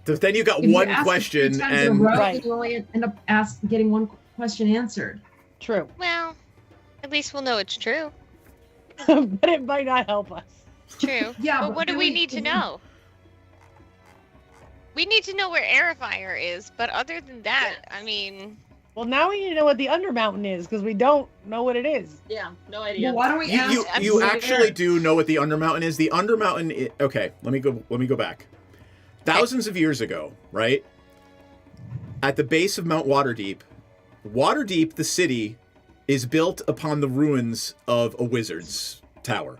But then you got If you one ask it question, 3 times in a and row, then you only end up getting one question answered. True. Well, at least we'll know it's true. But it might not help us. True. Yeah, But but what do then we we- need to know? We need to know where Airfire is, but other than that, I mean, Well, now we need to know what the Undermountain is, because we don't know what it is. Yeah, no idea. Well, why don't we you, ask? you actually do know what the Undermountain is. The Undermountain. Okay, let me go back. Thousands of years ago, right? At the base of Mount Waterdeep, Waterdeep, the city, is built upon the ruins of a wizard's tower.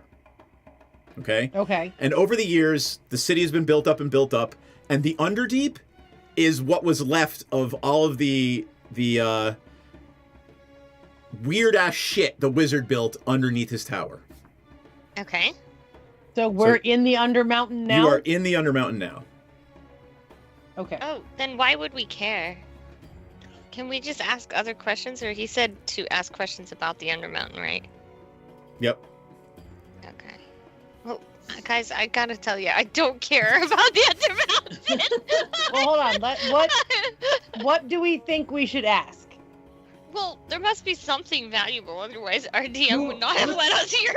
Okay? Okay. And over the years, the city has been built up, and the Underdeep is what was left of all of the weird ass shit the wizard built underneath his tower. okay. So we're in the Undermountain now? You are in the Undermountain now. Okay. Oh, then why would we care? Can we just ask other questions? Or he said to ask questions about the Undermountain, right? Yep. Okay. Well, guys, I gotta tell you, I don't care about the Undermountain. Well, hold on. What do we think we should ask? Well, there must be something valuable, otherwise our DM would not have let us here.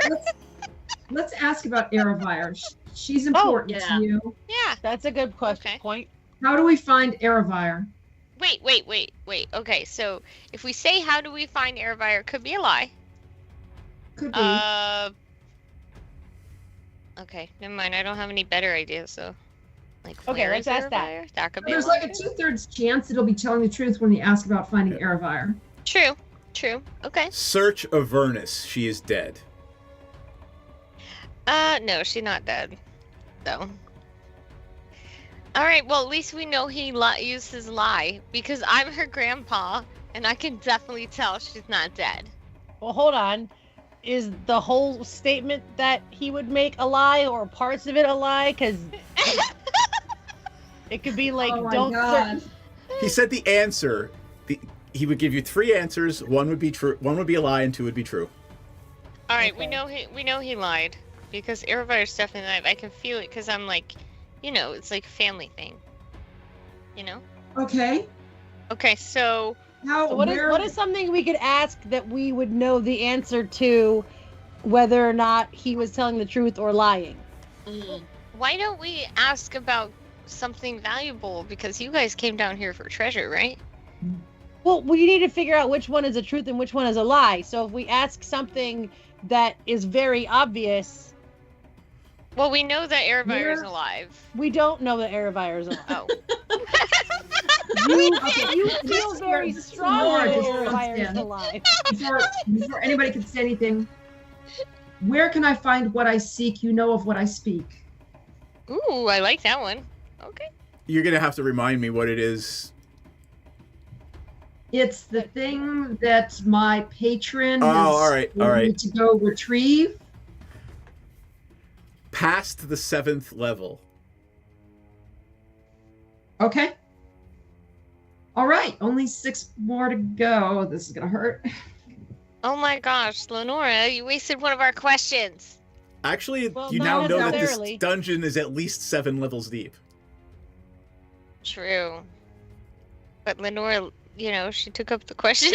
Let's ask about Aravire. She's important yeah. to you. Yeah. That's a good question. Okay. Point. How do we find Aravire? Wait. Okay, so if we say how do we find Airfire, could be a lie. Could be. Okay, never mind. I don't have any better ideas, so. Like, Okay, where let's is ask that. Airfire? That could be There's a lie. like a 2/3 chance it'll be telling the truth when you ask about finding Aravire. True. Okay. Search Avernus. She is dead. No, she's not dead. So. Alright, well, at least we know he used his lie, because I'm her grandpa, and I can definitely tell she's not dead. Well, hold on. Is the whole statement that he would make a lie, or parts of it a lie? Because it could be like, Oh my don't God. search. He said the answer. He would give you 3 answers. 1 would be true. 1 would be a lie, and 2 would be true. Alright, Okay. we know he lied, because Airfire's definitely lied. I can feel it, because I'm like, it's like a family thing. Okay. Okay, so So what is something we could ask that we would know the answer to, whether or not he was telling the truth or lying? why don't we ask about something valuable? Because you guys came down here for treasure, right? Well, we need to figure out which one is a truth and which one is a lie. So if we ask something that is very obvious, Well, we know that Airfire's alive. we don't know that Aravire is alive. Oh. You feel very This is strongly that Laura, just Aravire is understand. alive. Before anybody can say anything, where can I find what I seek? You know of what I speak. Ooh, I like that one. Okay. You're gonna have to remind me what it is. It's the thing that my patron Oh, has all right. told me to go retrieve. Past the 7th level. Okay. All right, only 6 more to go. This is gonna hurt. Oh my gosh, Lenora, you wasted one of our questions. Actually, Well, you not now know that necessarily. this dungeon is at least 7 levels deep. True. But Lenora, she took up the question.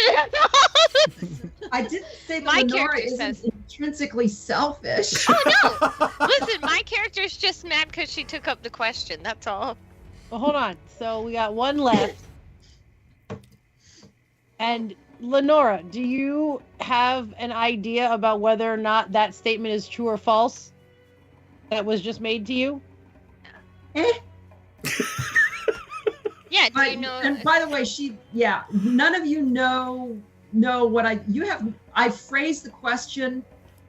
I didn't say that My Lenora character isn't says- intrinsically selfish. Oh no! Listen, my character's just mad because she took up the question. That's all. Well, hold on. So we got one left. And Lenora, do you have an idea about whether or not that statement is true or false? That was just made to you? Yeah, do But, you know? and by the way, none of you know what I phrased the question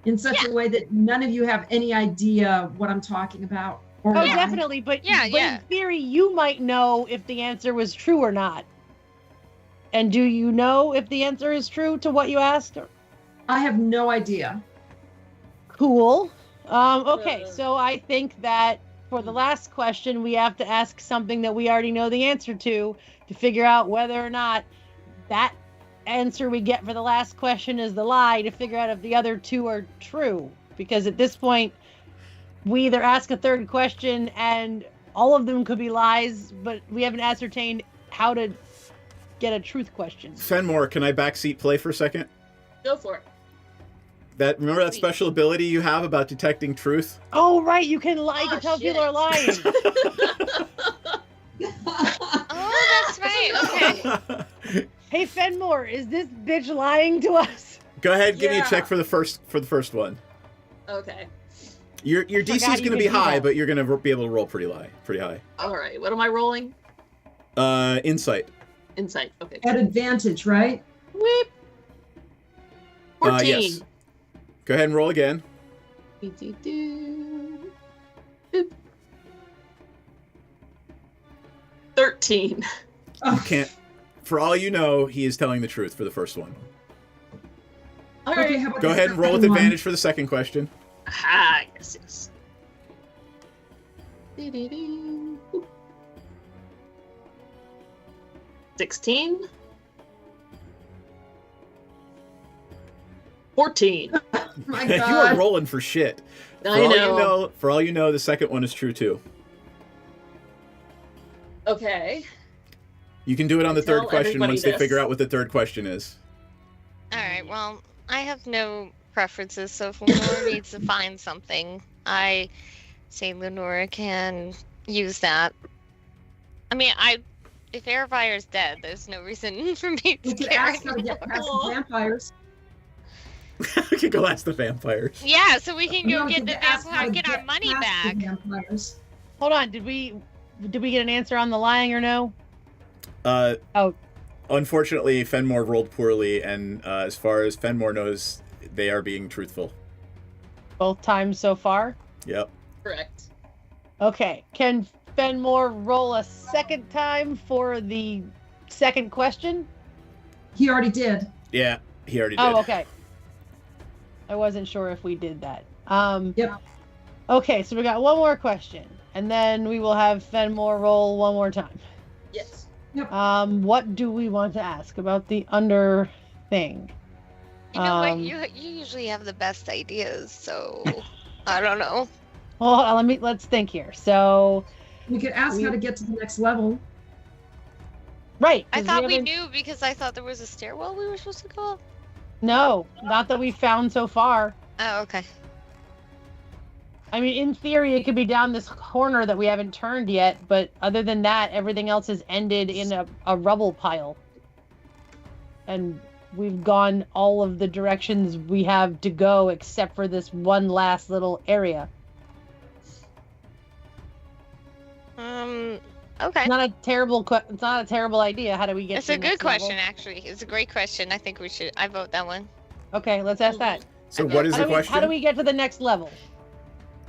in such a way that none of you have any idea what I'm talking about. Or Oh, why. definitely. But, Yeah, but yeah. in theory, you might know if the answer was true or not. And do you know if the answer is true to what you asked? I have no idea. Cool. Okay, so I think that for the last question, we have to ask something that we already know the answer to figure out whether or not that answer we get for the last question is the lie, to figure out if the other two are true. Because at this point, we either ask a third question and all of them could be lies, but we haven't ascertained how to get a truth question. Fenmore, can I backseat play for a second? Go for it. Remember that special ability you have about detecting truth? Oh, right, you can lie to tell people are lying. Oh, that's right. Okay. Hey, Fenmore, is this bitch lying to us? Go ahead, give me a check for the first one. Okay. Your DC is forgot going you to be could do high, that. but you're going to be able to roll pretty high. All right. What am I rolling? Insight. Insight. Okay. At advantage, right? Whip. 14. Yes. Go ahead and roll again. Boop. 13. You can't. For all you know, he is telling the truth for the first one. All Okay, right. how about Go the ahead and roll with second one? advantage for the second question. Ah, yes. 16. 14. My You God. are rolling for shit. I know. For all you know, the second one is true too. Okay. You can do it on the third Tell question everybody once they this. figure out what the third question is. All right. Well, I have no preferences, so if Lenora needs to find something, I say Lenora can use that. I mean, if Airfire's dead, there's no reason for me to We could care ask how to anymore. get past the vampires. We can go ask the vampires. Yeah, so we can go No, get we the could ask how vampire, to get our money past the back. vampires. Hold on, did we get an answer on the lying or no? Oh. Unfortunately, Fenmore rolled poorly, and as far as Fenmore knows, they are being truthful. Both times so far? Yep. Correct. Okay, can Fenmore roll a second time for the second question? He already did. Yeah, he already did. Oh, okay. I wasn't sure if we did that. Yep. Okay, so we got one more question, and then we will have Fenmore roll one more time. Yes. Yep. What do we want to ask about the under thing? You know what? You usually have the best ideas, so I don't know. Well, let's think here. So, We could ask how to get to the next level. right. I 'cause thought we haven't- knew because I thought there was a stairwell we were supposed to go up. No, not that we found so far. Oh, okay. I mean, in theory, it could be down this corner that we haven't turned yet, but other than that, everything else has ended in a rubble pile. And we've gone all of the directions we have to go except for this one last little area. Okay. It's not a terrible idea. How do we get It's to a the good next level? question, actually. It's a great question. I think I vote that one. Okay, let's ask that. So what is the question? How do we get to the next level?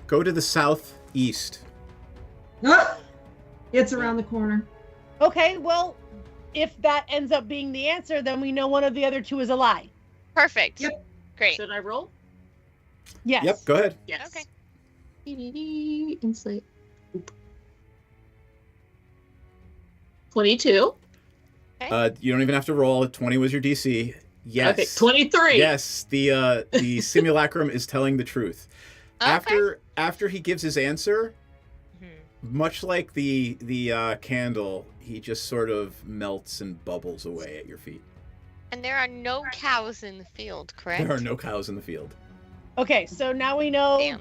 Go to the southeast. Ah! It's around the corner. Okay, well, if that ends up being the answer, then we know one of the other two is a lie. Perfect. Yep. Great. Should I roll? Yes. Yep, go ahead. Yes. Okay. Insight. 22. You don't even have to roll. 20 was your DC. Yes. Okay, 23. Yes, the simulacrum is telling the truth. Okay. After he gives his answer, Mm-hmm. much like the candle, he just sort of melts and bubbles away at your feet. And there are no cows in the field, correct? There are no cows in the field. Okay, so now we know Damn.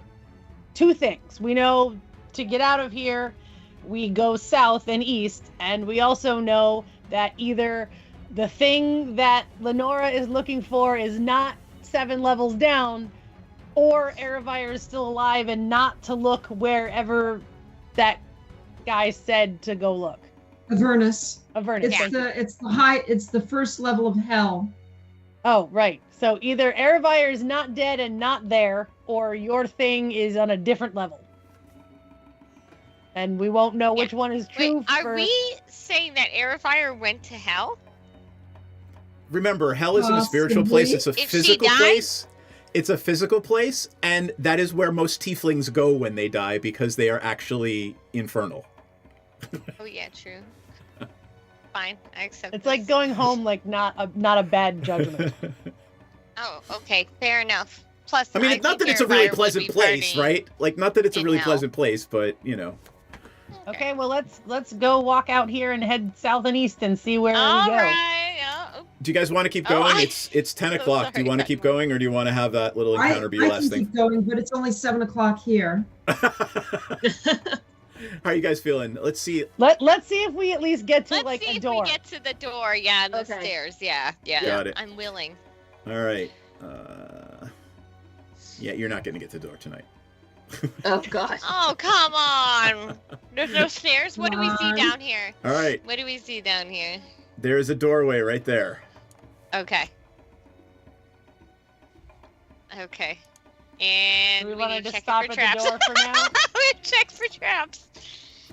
2 things. We know to get out of here, we go south and east, and we also know that either the thing that Lenora is looking for is not 7 levels down, or Erebire is still alive and not to look wherever that guy said to go look. Avernus. Avernus. It's the first level of hell. Oh, right. So either Erebire is not dead and not there, or your thing is on a different level. And we won't know which one is true. Wait, are we saying that Airfire went to hell? Remember, hell isn't a spiritual place, it's a physical place. It's a physical place, and that is where most tieflings go when they die, because they are actually infernal. Oh yeah, true. Fine, I accept. It's like going home, like not a bad judgment. Oh, okay, fair enough. Plus, I mean, not that it's a really pleasant place, right? Like, not that it's a really hell. pleasant place, but, you know. Okay, well, let's go walk out here and head south and east and see where we go. Right. Do you guys want to keep going? It's 10 o'clock. Do you want to keep going, or do you want to have that little encounter be your last I thing? can keep going, but it's only 7 o'clock here. How are you guys feeling? Let's see. Let's see if we at least get to Let's see a if door. we get to the door. Yeah, the stairs. Yeah. Got it. I'm willing. All right. Yeah, you're not going to get to the door tonight. Oh gosh. Oh, come on. There's no stairs. What do we see down here? All right. What do we see down here? There's a doorway right there. Okay. Okay. And we we want need to to check stop for at traps. the door for now. We check for traps.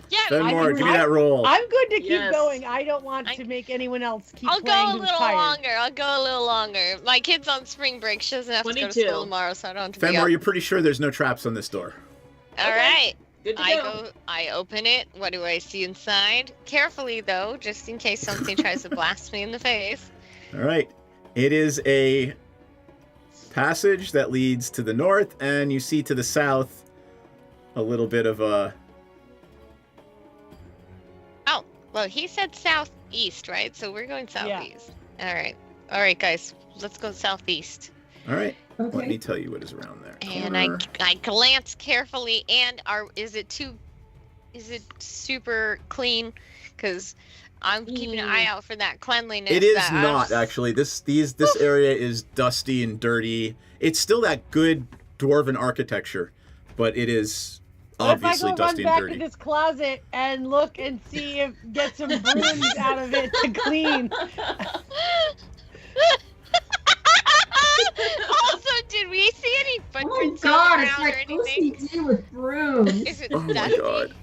Yeah. Fenmore, give me that roll. I'm good to keep Yes. going. I don't want to make anyone else keep I'll playing go a who's little tired. longer. I'll go a little longer. My kid's on spring break. She doesn't have to go to 22. school tomorrow, so I don't have to be Fenmore, up. you're pretty sure there's no traps on this door. All right. Good to I go. I open it. What do I see inside? Carefully, though, just in case something tries to blast me in the face. All right. It is a passage that leads to the north, and you see to the south a little bit of a... Oh, well, he said southeast, right? So we're going southeast. All right, guys. Let's go southeast. All right. Okay. Let me tell you what is around there. And Corner. I glance carefully. And is it super clean? Because I'm keeping an eye out for that cleanliness. It is that I not was- actually. This area is dusty and dirty. It's still that good dwarven architecture, but it is What if I obviously go dusty run and back to dirty. this closet and look and see if get some brooms out of it to clean? Also, did we see any Oh footprints God, it's around or like anything? OCD with brooms. Is it Oh my dusty? god.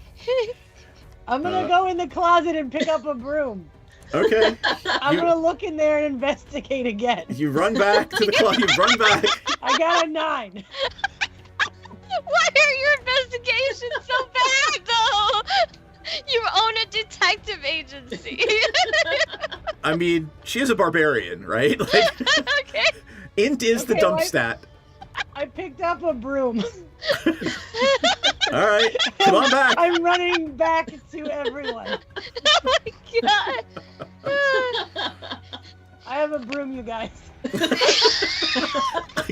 I'm gonna go in the closet and pick up a broom. Okay. I'm gonna look in there and investigate again. You run back to the closet. You run back. I got a 9. Why are your investigations so bad, though? You own a detective agency. I mean, she is a barbarian, right? Like, Okay. int is the Okay, dump like- stat. I picked up a broom. All right, come on back. I'm running back to everyone. Oh my god. I have a broom, you guys.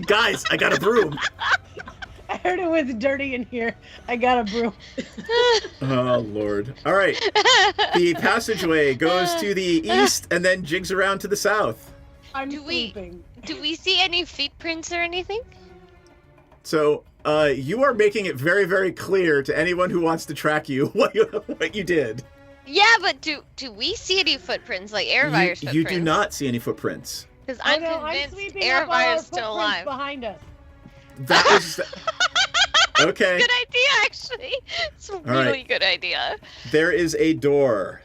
Guys, I got a broom. I heard it was dirty in here. I got a broom. Oh lord. All right. The passageway goes to the east and then jigs around to the south. I'm Do we- sleeping. Do we see any footprints or anything? So, you are making it very, very clear to anyone who wants to track you what you did. Yeah, but do we see any footprints, like Airvire's footprints? You do not see any footprints. Because Oh, I'm no, I'm convinced sweeping up all our Airvire's still footprints alive. behind us. That was okay. Good idea, actually. It's a right. really good idea. There is a door.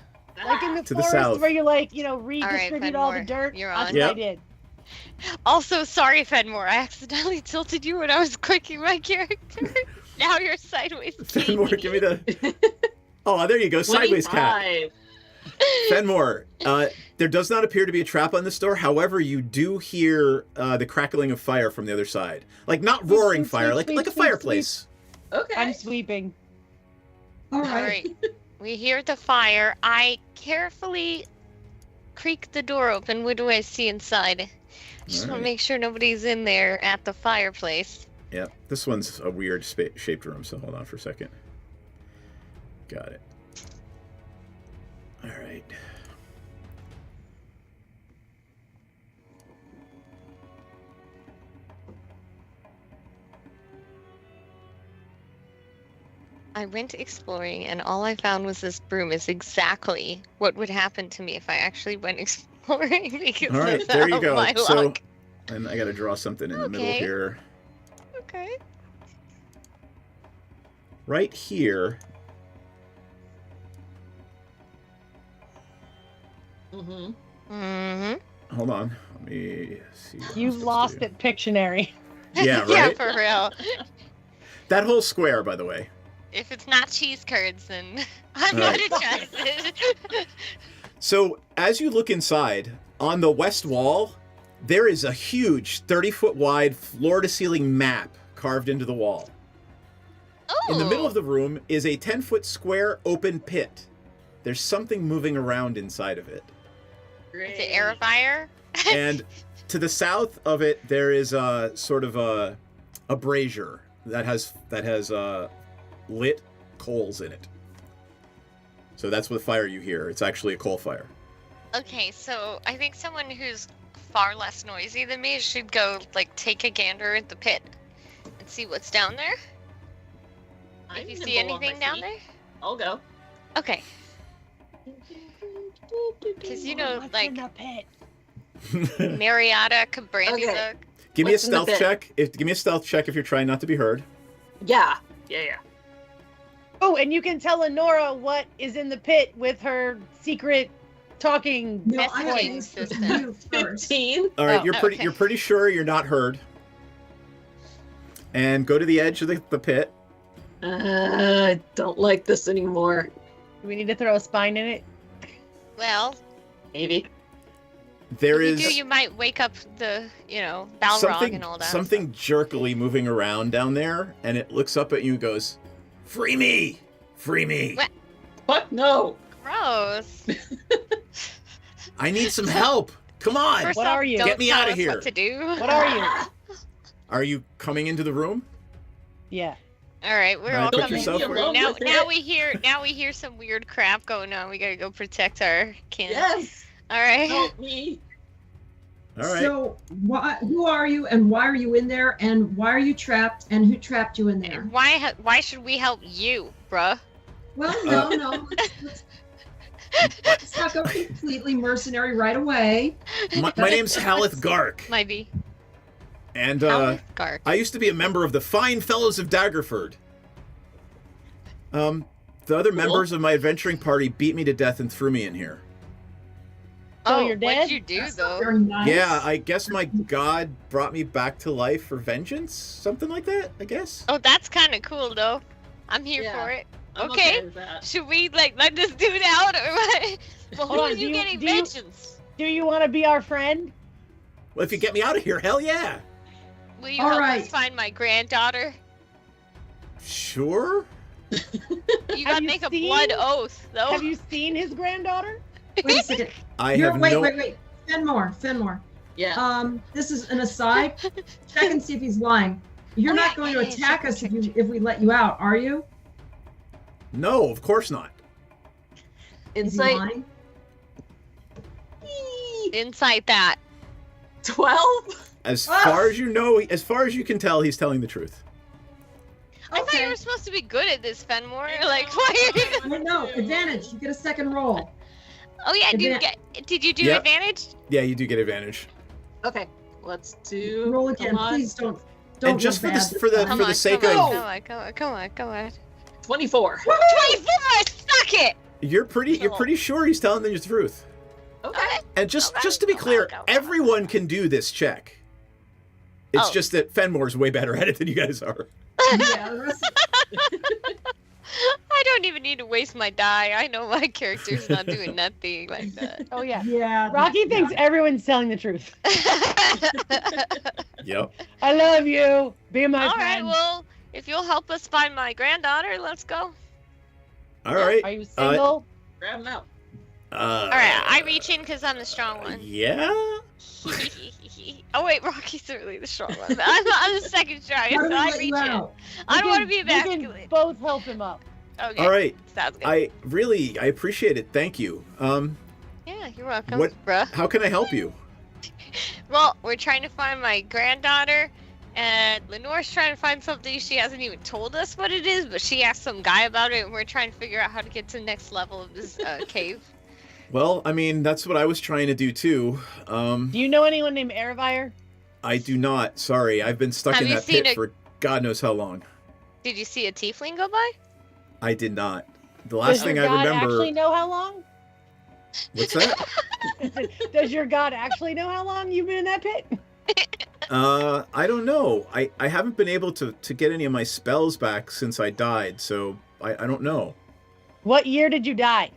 Like in the To the forest south. where you redistribute all the Fenmore, dirt. you're That's on. what I Yep. did. Also, sorry, Fenmore. I accidentally tilted you when I was clicking my character. Now you're sideways. Fenmore, give me the. Oh, there you go. Sideways cat. 25. Fenmore, there does not appear to be a trap on this door. However, you do hear the crackling of fire from the other side. Like, not roaring Sweep, fire, sweep, like a sweep, fireplace. Okay. I'm sweeping. All All right. right. We hear the fire. I carefully creak the door open. What do I see inside? I just want Alright. to make sure nobody's in there at the fireplace. Yep. This one's a weird shaped room, so hold on for a second. Got it. All right. I went exploring, and all I found was this broom is exactly what would happen to me if I actually went exploring. Because All right, of there you go. my So, luck. and I got to draw something in the middle Okay. here. Okay. Right here. Hold on. Let me see. what I'm You've supposed to lost do. it, Pictionary. Yeah, right? Yeah, for real. That whole square, by the way. If it's not cheese curds, then I'm All not right. interested. So, as you look inside, on the west wall, there is a huge 30-foot wide, floor-to-ceiling map carved into the wall. In the middle of the room is a 10-foot square open pit. There's something moving around inside of it. Is it air fire? And to the south of it, there is a sort of a brazier that has lit coals in it. So that's what fire you hear. It's actually a coal fire. Okay, so I think someone who's far less noisy than me should go, like, take a gander at the pit and see what's down there. If you see anything down there? I'll go. Okay. Because, you know, like, Marietta Cabrandy Okay. book. Give me a What's in the stealth pit? check. Give me a stealth check if you're trying not to be heard. Yeah. Oh, and you can tell Honora what is in the pit with her secret talking Messaging voice. system. 15. All right, Oh, you're pretty sure you're not heard. And go to the edge of the pit. I don't like this anymore. Do we need to throw a spine in it? Well, Maybe. There if is you do, you might wake up the, you know, Balrog something and all that. something jerkily moving around down there, and it looks up at you and goes, "Free me! Free me! What? Fuck no. Gross. I need some help! Come on! First What off, are you? don't Get me tell outta us here. What to do? What are you? Are you coming into the room?" Yeah. All right, we're All right, all put coming. yourself in. where- Now we hear some weird crap going on. We gotta go protect our kin. Yes. All right. Help me. All right. So, who are you, and why are you in there, and why are you trapped, and who trapped you in there? Why should we help you, bruh? Well, no. Let's not go completely mercenary right away. My name's Haleth Gark, Might be. and Haleth Gark. I used to be a member of the Fine Fellows of Daggerford. The other members of my adventuring party beat me to death and threw me in here. So Oh, you're dead? what'd you do That's though? not very nice. Yeah, I guess my god brought me back to life for vengeance, something like that. I guess. Oh, that's kind of cool though. I'm here Yeah, for it. I'm Okay. with that. Should we like let this dude out or what? Well, Hold who on, are do you you- getting do you- vengeance? Do you want to be our friend? Well, if you get me out of here, hell yeah. Will you All help right. us find my granddaughter? Sure. You Have gotta you make a seen- blood oath though. Have you seen his granddaughter? Wait a second. I have wait, no. wait. Fenmore. Yeah. This is an aside. Check and see if he's lying. You're Oh, not yeah, going yeah, to yeah, attack check, us check, if we let you out, are you? No, of course not. Is he Insight lying? Inside that. 12. As far as you know, as far as you can tell, he's telling the truth. I thought you were supposed to be good at this, Fenmore. Like, why are you? No, advantage. You get a second roll. Oh yeah, did you do Yep. advantage? Yeah, you do get advantage. Okay. Let's do. Roll again, come on. please. Don't. And just for roll the bad. for the Come for on, the sake come of, on, come on. 24. 24! Suck it! you're pretty sure he's telling the truth. Okay. And just to be clear, everyone can do this check. It's Oh. just that Fenmore's way better at it than you guys are. Yeah, the rest I don't even need to waste my die. I know my character's not doing nothing like that. Oh yeah. yeah. Rocky thinks everyone's telling the truth. Yep. I love you. Be my All right, friend. well, if you'll help us find my granddaughter, let's go. All right. Are you single? Grab him out. All right, I reach in because I'm the strong one. Yeah. Oh wait, Rocky's really the strong one. I'm the second strongest, so I reach in. I don't want to be emasculated. Both help him up. Okay. All right. Sounds good. I appreciate it. Thank you. Yeah, you're welcome, bruh. How can I help you? Well, we're trying to find my granddaughter, and Lenore's trying to find something. She hasn't even told us what it is, but she asked some guy about it, and we're trying to figure out how to get to the next level of this cave. Well, I mean, that's what I was trying to do too. Do you know anyone named Eravire? I do not. Sorry, I've been stuck in that pit for God knows how long. Did you see a tiefling go by? I did not. The last thing I remember. Does your god actually know how long? What's that? Does your god actually know how long you've been in that pit? I don't know. I haven't been able to get any of my spells back since I died, so I don't know. What year did you die?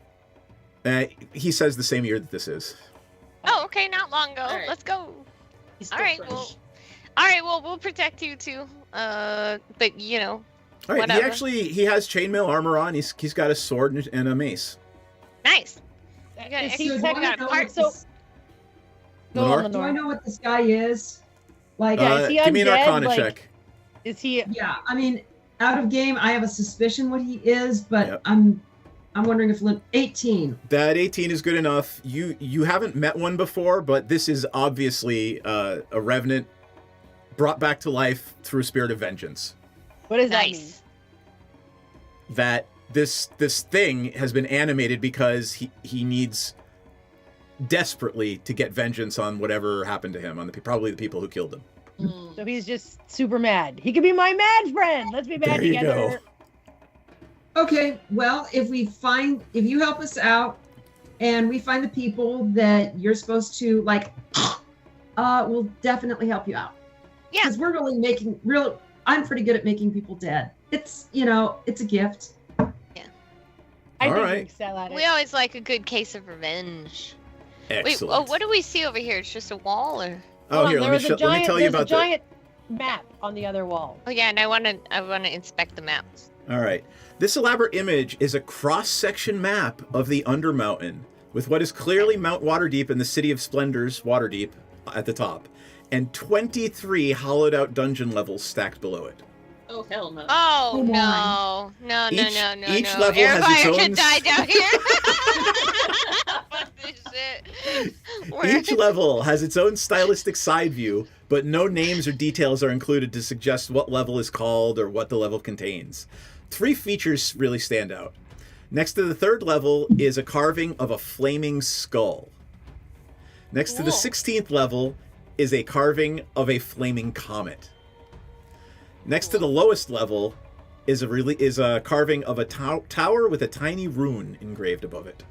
He says the same year that this is. Oh, okay, not long ago. Right. Let's go. He's All right, fresh. well, we'll protect you too. But you know. All right, whatever. he has chainmail armor on. He's got a sword and a mace. Nice. Is got he a technically part. so? Go on, Lenore? Do I Lenore. know what this guy is? Like, Yeah, is he Give me an undead? Arcana Like, check. Is he? yeah, I mean, out of game, I have a suspicion what he is, but Yep. I'm wondering if 18. That 18 is good enough. You haven't met one before, but this is obviously a revenant brought back to life through a spirit of vengeance. What does that mean? Nice. That this thing has been animated because he needs desperately to get vengeance on whatever happened to him, on probably the people who killed him. So he's just super mad. He could be my mad friend. Let's be mad There you together. go. Okay, well, if you help us out and we find the people that you're supposed to, like, we'll definitely help you out. Yeah. Because we're really I'm pretty good at making people dead. It's, it's a gift. I All think we right. excel at it. We always like a good case of revenge. Wait, Excellent. what do we see over here? It's just a wall, or? Oh, Hold on, here, there let me, was a let me tell you there's about a giant map on the other wall. Oh yeah, and I wanna inspect the maps. All right. This elaborate image is a cross-section map of the Undermountain, with what is clearly Mount Waterdeep and the City of Splendors, Waterdeep, at the top, and 23 hollowed-out dungeon levels stacked below it. Oh hell no. Oh Come no, no, Each- no. each level has its Everybody own could die down here. Fuck this shit. Each level has its own stylistic side view, but no names or details are included to suggest what level is called or what the level contains. 3 features really stand out. Next to the 3rd level is a carving of a flaming skull. Next to the Cool. 16th level is a carving of a flaming comet. Next to the lowest level is a carving of a tower with a tiny rune engraved above it.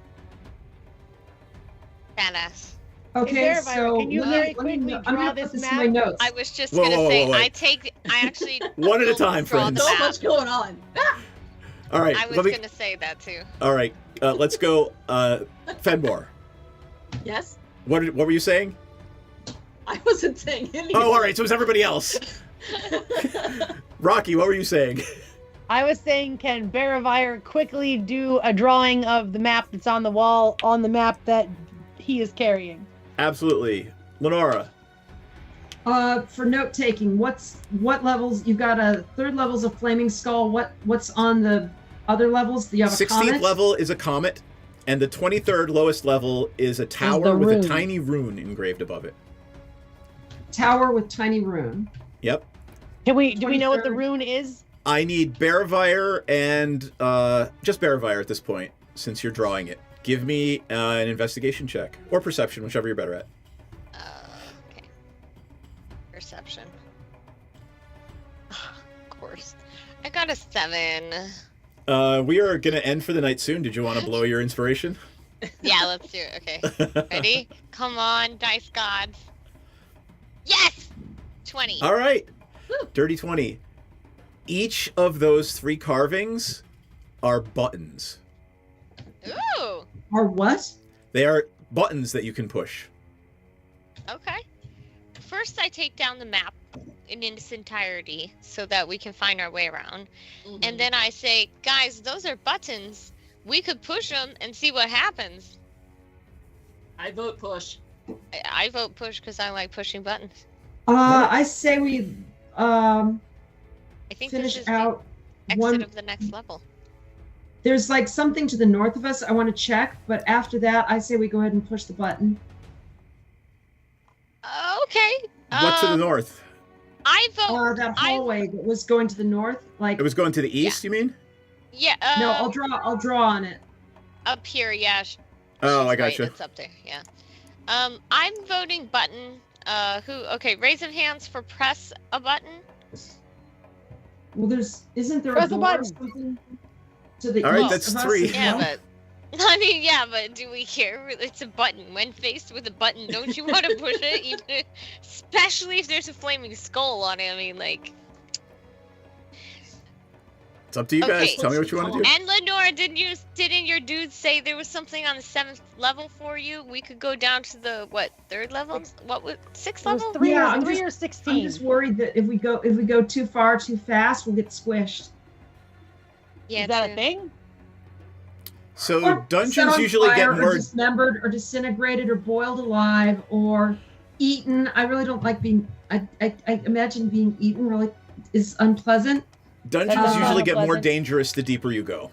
Badass. Okay, Hey, so can you let very me quickly know- I'm draw gonna this put this map? in my notes. I was just Whoa, gonna whoa, say, whoa, wait. I actually One at a time, draw friends. the So map. much going on. All right, I was let me. gonna say that too. All right, let's go. Fenmore, Yes? what were you saying? I wasn't saying anything. Oh, all right. So it's everybody else. Rocky, what were you saying? I was saying, can Baravire quickly do a drawing of the map that's on the wall on the map that he is carrying? Absolutely, Lenora. For note taking, what levels? You've got a 3rd levels of Flaming Skull. What's on the other levels? Do you have a 16th comet? level is a comet, and the 23rd lowest level is a tower with rune. a tiny rune engraved above it. Tower with tiny rune. Yep. Do we know what the 23rd. rune is? I need Baravire and just Baravire at this point, since you're drawing it. Give me an investigation check or perception, whichever you're better at. Okay. Perception. Of course. I got a 7. We are gonna end for the night soon. Did you want to blow your inspiration? Yeah, let's do it. Okay. Ready? Come on, dice gods. Yes! 20. All right. Dirty 20. Each of those 3 carvings are buttons. Ooh. Or what? They are buttons that you can push. Okay. First, I take down the map in its entirety so that we can find our way around. Mhm. And then I say, guys, those are buttons. We could push them and see what happens. I vote push. I vote push because I like pushing buttons. I say we I think finish this is out the exit one. of the next level. There's like something to the north of us I want to check, but after that, I say we go ahead and push the button. Okay. What to the north? I vote. That hallway that was going to the north, like It was going to the east, you mean? Yeah. no, I'll draw on it. Up here, yeah. Oh, I Right, gotcha. it's up there, yeah. I'm voting button. Okay, raise of hands for press a button. Well, isn't there Press a the door button. or something to the All right, east that's of us 3. as Yeah, well? but I mean, yeah, but do we care? It's a button. When faced with a button, don't you want to push it? Even, especially if there's a flaming skull on it. I mean, like. It's up to you guys. Okay. Tell me what you want to do. And Lenore, didn't your dude say there was something on the 7th level for you? We could go down to the 3rd level? What was 6th It was level? 3 Yeah, or I'm 3 just- or 16. I'm just worried that if we go too far too fast, we'll get squished. Yeah, Is that true. a thing? So Or set dungeons on usually fire, get or more. dismembered, or disintegrated, or boiled alive, or eaten. I really don't like being. I imagine being eaten really is unpleasant. Dungeons That's usually not get more pleasant. dangerous the deeper you go.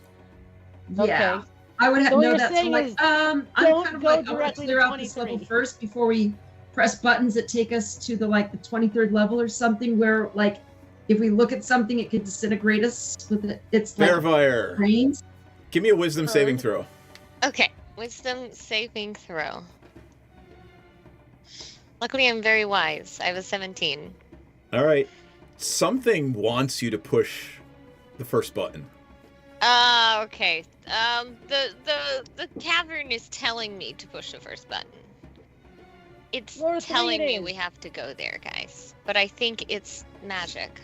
Yeah, Okay. I would have So what know you're that. So saying like, is I'm don't kind of go like I want to directly to clear out this level 23. first before we press buttons that take us to the 23rd level or something where like if we look at something it could disintegrate us with it. It's like Fairfire. brains. Give me a wisdom saving throw. Okay, wisdom saving throw. Luckily, I'm very wise. I was 17. All right. Something wants you to push the first button. Okay. The cavern is telling me to push the first button. It's Floor 3 telling it me is. we have to go there, guys. But I think it's magic.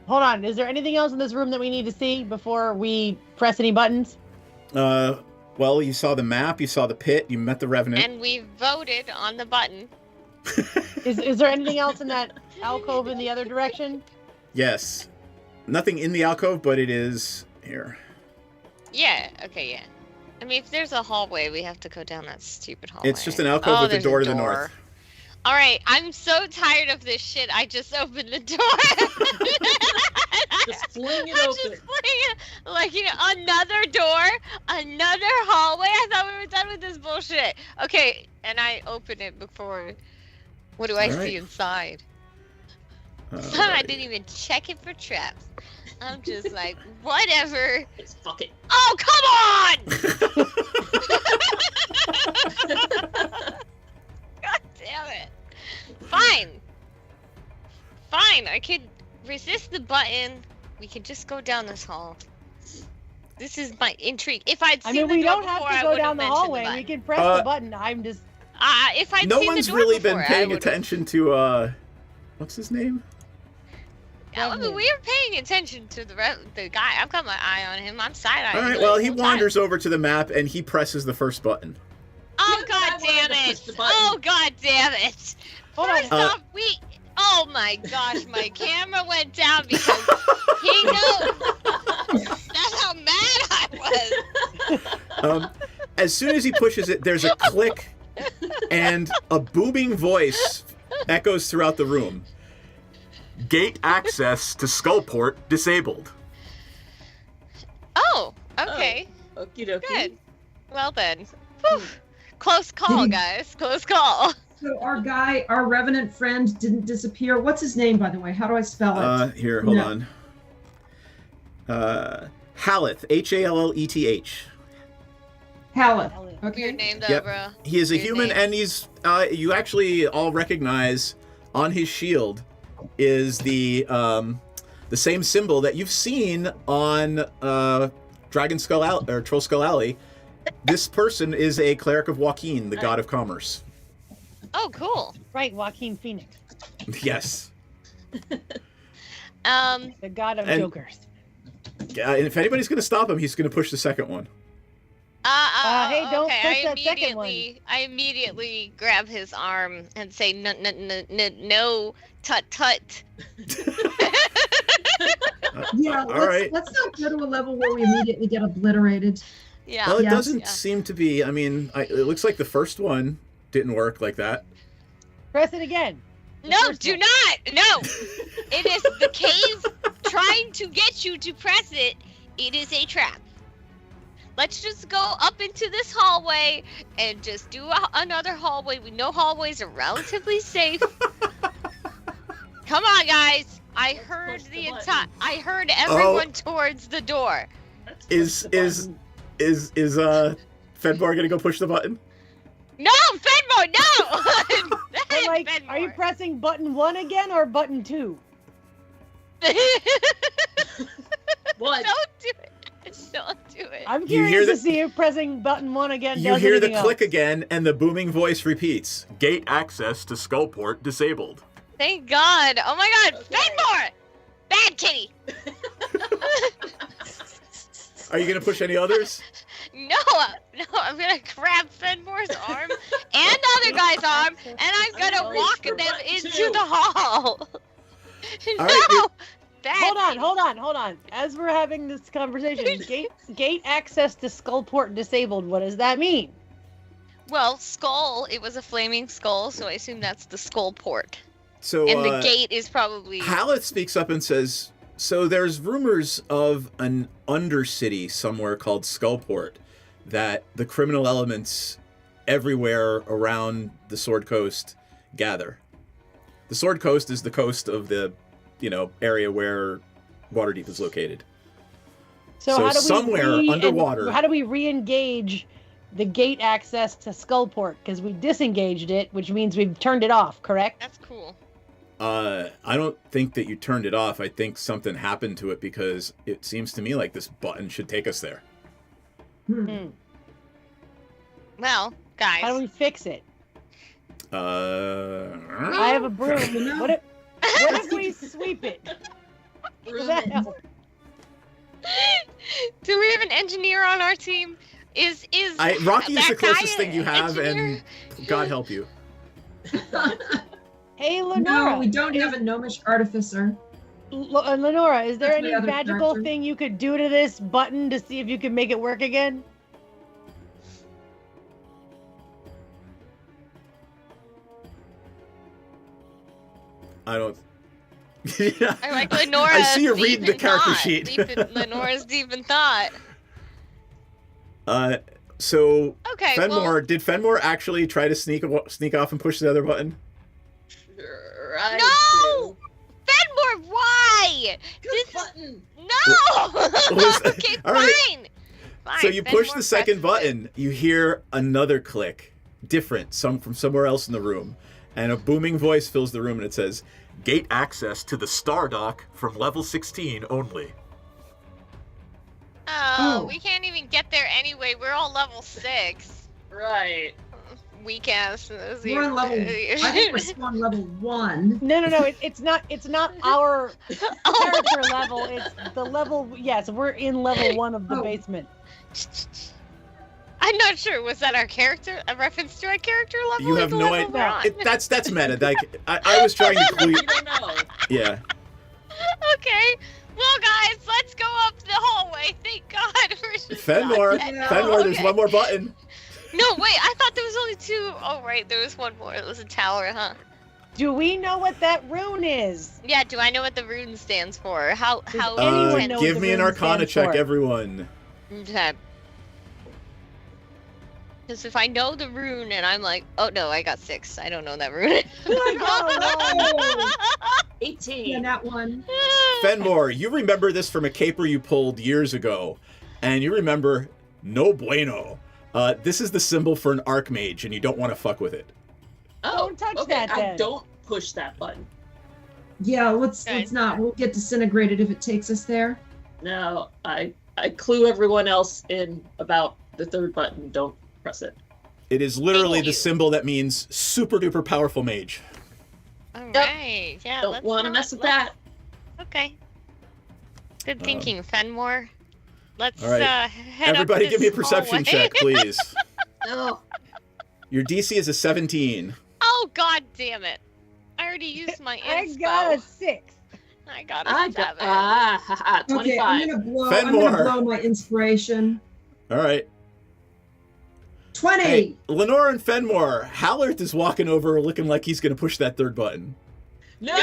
Hold on. Is there anything else in this room that we need to see before we press any buttons? Well, you saw the map, you saw the pit, you met the revenant. And we voted on the button. Is there anything else in that alcove in the other direction? Yes. Nothing in the alcove, but it is here. Yeah, okay, yeah. I mean, if there's a hallway, we have to go down that stupid hallway. It's just an alcove with a there's door to the north. All right, I'm so tired of this shit. I just opened the door. Just fling it I open. just fling it, like, another door, another hallway. I thought we were done with this bullshit. Okay, and I open it before. What do I All right. see inside? I Alrighty. didn't even check it for traps. I'm just like, whatever. Just fuck it. Oh, come on! God damn it. Fine. Fine, I could resist the button. We could just go down this hall. This is my intrigue. If I'd I seen mean, the we door don't have before, to I go would down have the mentioned hallway. button. We can press the button. I'm just. If I'd No seen one's the door really before, been I paying would've- attention to, what's his name? I mean, we were paying attention to the guy. I've got my eye on him. I'm side-eyeing All him right, the well, he whole time. wanders over to the map and he presses the first button. Oh, god damn it! Oh, god damn it! First off, oh my gosh, my camera went down because he knows. That's how mad I was. As soon as he pushes it, there's a click and a booming voice echoes throughout the room. Gate access to Skullport disabled. Oh, okay. Okie dokie. Good. Well then. Whew. Close call, guys. Close call. So our revenant friend didn't disappear. What's his name, by the way? How do I spell it? Here, hold on. Halleth, Halleth. Halleth. Weird name though, Yep. bro. He is a Weird human, name. and he's you actually all recognize on his shield is the same symbol that you've seen on Dragon Skull Alley, or Troll Skull Alley. This person is a cleric of Joaquin, the god of commerce. Oh, cool. Right, Joaquin Phoenix. Yes. The god of And- jokers. And if anybody's going to stop him, he's going to push the second one. Hey, don't okay. push that second one. I immediately grab his arm and say, no, tut tut. Yeah, all right. let's not go to a level where we immediately get obliterated. Yeah. Well, it Yes. doesn't seem to be. I mean, it looks like the first one didn't work like that. Press it again. No, do not. No. It is the cave trying to get you to press it. It is a trap. Let's just go up into this hallway and just do another hallway. We know hallways are relatively safe. Come on, guys. I heard I heard everyone towards the door. Is Fenmore gonna go push the button? No, Fenmore, no! But, like, are you pressing button 1 again or button 2? What? Don't do it. Don't do it. I'm curious to see if pressing button 1 again does You hear the anything click else. again, and the booming voice repeats. Gate access to Skullport disabled. Thank God. Oh my God. Fenmore! Bad kitty. Are you gonna push any others? No, I'm gonna grab Fenmore's arm and the other guy's arm, and I'm gonna walk them into the hall. All No! right, Bad Hold on. As we're having this conversation, gate access to Skullport disabled. What does that mean? Well, skull, it was a flaming skull, so I assume that's the skull port. So, And the gate is probably... Hallett speaks up and says, so there's rumors of an undercity somewhere called Skullport that the criminal elements everywhere around the Sword Coast gather. The Sword Coast is the coast of the, area where Waterdeep is located. So how do we somewhere underwater. How do we re-engage the gate access to Skullport? Because we disengaged it, which means we've turned it off, correct? That's cool. I don't think that you turned it off. I think something happened to it because it seems to me like this button should take us there. Well, guys. How do we fix it? I have a broom. What if we sweep it? Does that help? Do we have an engineer on our team? Rocky is that the closest guy thing you have, engineer? and God help you. Hey, Lenora. No, we don't have a gnomish artificer. Lenora, is there That's my any other magical character. thing you could do to this button to see if you can make it work again? I don't. I like Lenora. I see you deep reading the in character thought. sheet. Lenora's deep in thought. So Okay, Fenmore, well- did Fenmore actually try to sneak off and push the other button? No! Fenmore, why? This button. No! Okay, all right. fine. Fine. So you push Fenmore the second presses it. button, you hear another click, different, from somewhere else in the room, and a booming voice fills the room, and it says, "Gate access to the Star Dock from level 16 only." Oh, we can't even get there anyway. We're all level 6. Right. Weak asses. We're on level. I think we're still on level 1. No. It's not our character level. It's the level. Yes, we're in level 1 of the basement. I'm not sure. Was that our character? A reference to our character level? You or have the no level we're idea. on? That's meta. Like, I was trying to clue you. You don't know. Yeah. Okay. Well, guys, let's go up the hallway. Thank God. We're just Fenmore, not dead. Fenmore, there's Okay. one more button. No, wait. I thought there was only 2. Oh, right. There was one more. It was a tower, huh? Do we know what that rune is? Yeah. Do I know what the rune stands for? How? anyone know what Give the me an rune Arcana stands check, for? everyone. Okay. Because if I know the rune and I'm like, oh no, I got 6. I don't know that rune. 18. Yeah, that one. Fenmore, you remember this from a caper you pulled years ago, and you remember no bueno. This is the symbol for an archmage, and you don't want to fuck with it. Oh, Don't touch okay. that, I then. don't push that button. Yeah, let's not. We'll get disintegrated if it takes us there. No, I clue everyone else in about the third button. Don't press it. It is literally the symbol that means super duper powerful mage. All right. Yeah. Don't want to mess with that. Okay. Good thinking, Fenmore. Let's All right. head Everybody up give me a this perception hallway. check, please. No. Your DC is a 17. Oh God damn it! I already used my I inspo. got a 6. I got a I 7. got 25. Okay, I'm gonna blow Fenmore. my inspiration. All right. 20. Hey, Lenore and Fenmore, Hallert is walking over looking like he's going to push that third button. No! No!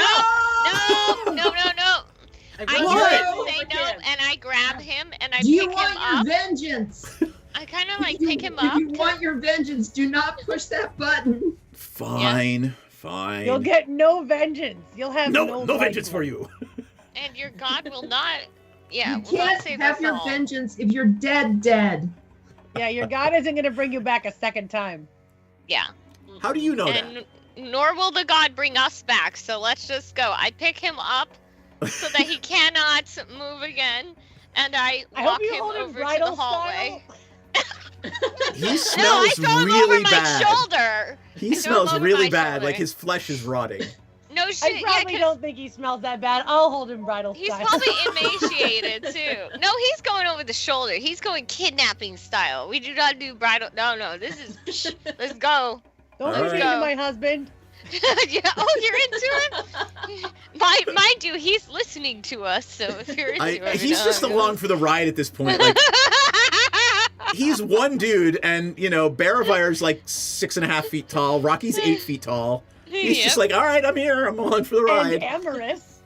I just say no, and I grab him, and I Do pick you him want up. your vengeance? I kind of like pick him up. If you want your vengeance, do not push that button. Fine, fine. You'll get no vengeance. You'll have no life vengeance left. for you. And your god will not. Yeah, You will not can't save have us your all. vengeance if you're dead. Yeah, your god isn't going to bring you back a second time. Yeah. How do you know that? And nor will the god bring us back. So let's just go. I pick him up so that he cannot move again, and I I walk hope you him hold him over to bridal the hallway. He No, I smells throw him really over bad. my shoulder. He I throw him smells over really my bad, shoulder. like his flesh is rotting. No shit. I probably don't think he smells that bad. I'll hold him bridal He's style. probably emaciated too. No, he's going over the shoulder. He's going kidnapping style. We do not do bridal. No. This is. Let's go. Don't All listen right. to my husband. Yeah. Oh, you're into him. Mind you, he's listening to us. So if you're into him, He's just along for the ride at this point. Like, he's one dude, and Baravire's like 6.5 feet tall. Rocky's 8 feet tall. He's just like, all right, I'm here. I'm along for the ride. And amorous.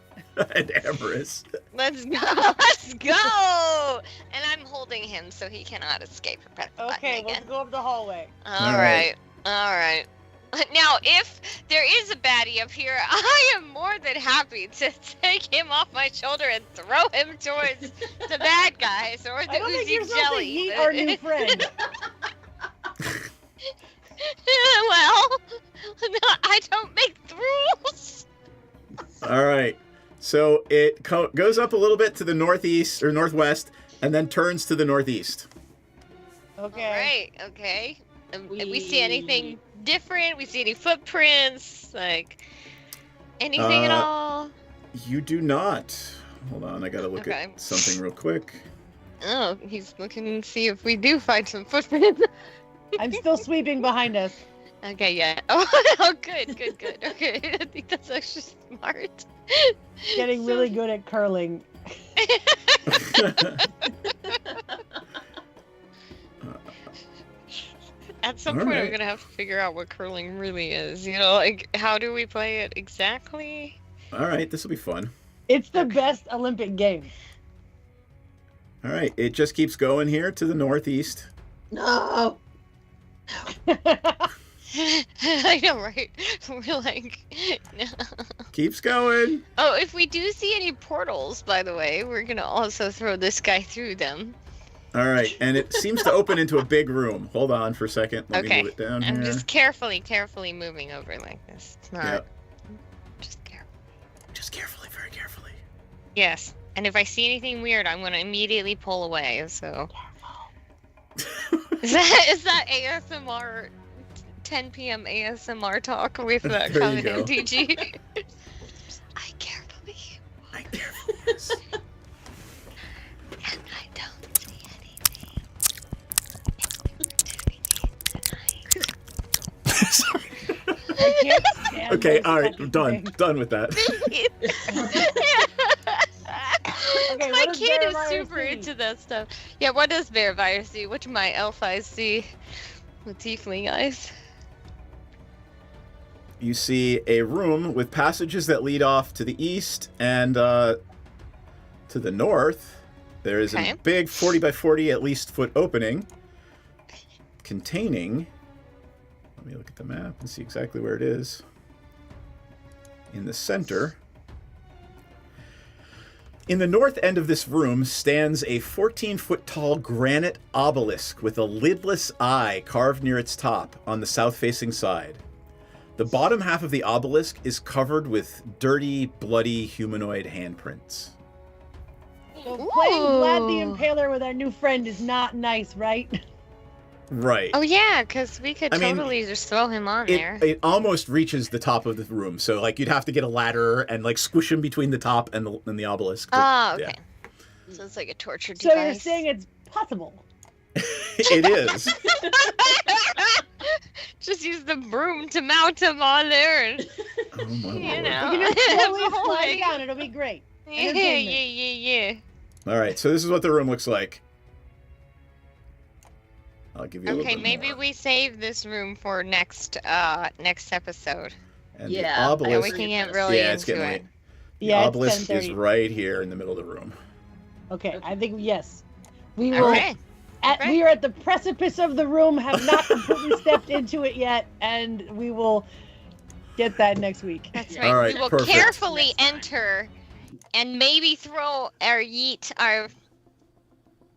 And amorous. Let's go. Let's go. And I'm holding him so he cannot escape. Okay, let's go up the hallway. All right. Now, if there is a baddie up here, I am more than happy to take him off my shoulder and throw him towards the bad guys or the I don't think you're oozy supposed jelly. to eat our new friend. Well, no, I don't make the rules. All right. So it goes up a little bit to the northeast or northwest, and then turns to the northeast. Okay. All right. Okay. If we see anything different, we see any footprints, like anything at all. You do not. Hold on, I gotta look Okay. at something real quick. Oh, he's looking to see if we do find some footprints. I'm still sweeping behind us. Okay, yeah. Oh, good. Okay, I think that's actually smart. Getting really good at curling. At some All point, I'm right. gonna have to figure out what curling really is. Like how do we play it exactly? All right, this will be fun. It's the best Olympic game. All right, it just keeps going here to the northeast. No. I know, right? We're like, no. Keeps going. Oh, if we do see any portals, by the way, we're gonna also throw this guy through them. All right, and it seems to open into a big room. Hold on for a second. Let me Okay, move it down I'm here. just carefully moving over like this. It's not. Yep. Just carefully, very carefully. Yes, and if I see anything weird, I'm gonna immediately pull away. So. Is that ASMR? 10 p.m. ASMR talk with There you Common go. MTG. I carefully. Yes. And I don't see anything. Sorry. I can't stand Okay, this all right, fucking done. thing. Done with that. Okay, My what does kid is Bearfire super see? into that stuff. Yeah, what does Bearfire see? What do my elf eyes see? With tiefling eyes? You see a room with passages that lead off to the east and to the north. There is Okay. a big 40 by 40 at least foot opening containing. Let me look at the map and see exactly where it is. In the center. In the north end of this room stands a 14-foot tall granite obelisk with a lidless eye carved near its top on the south-facing side. The bottom half of the obelisk is covered with dirty, bloody humanoid handprints. So playing Vlad the Impaler with our new friend is not nice, right? Right. Oh yeah, because we could I mean, totally just throw him on there. It almost reaches the top of the room, so like you'd have to get a ladder and like squish him between the top and the obelisk. But, Oh, okay. yeah. So it's like a torture So device. you're saying it's possible? It is. Just use the broom to mount him on there, and Oh my you lord. know. You can just slowly the whole slide thing. down. It'll be great. Yeah, Entertainment. yeah. All right, so this is what the room looks like. I'll give you a little Okay, bit maybe more. we save this room for next episode. And Yeah, the And obelisk. we can get really Yeah, it's into getting it. late. The Yeah, it's obelisk is 10:30. right here in the middle of the room. Okay, I think yes. We will. Okay. We are at the precipice of the room, have not completely stepped into it yet, and we will get that next week. That's All right, we will perfect. carefully enter and maybe throw or yeet our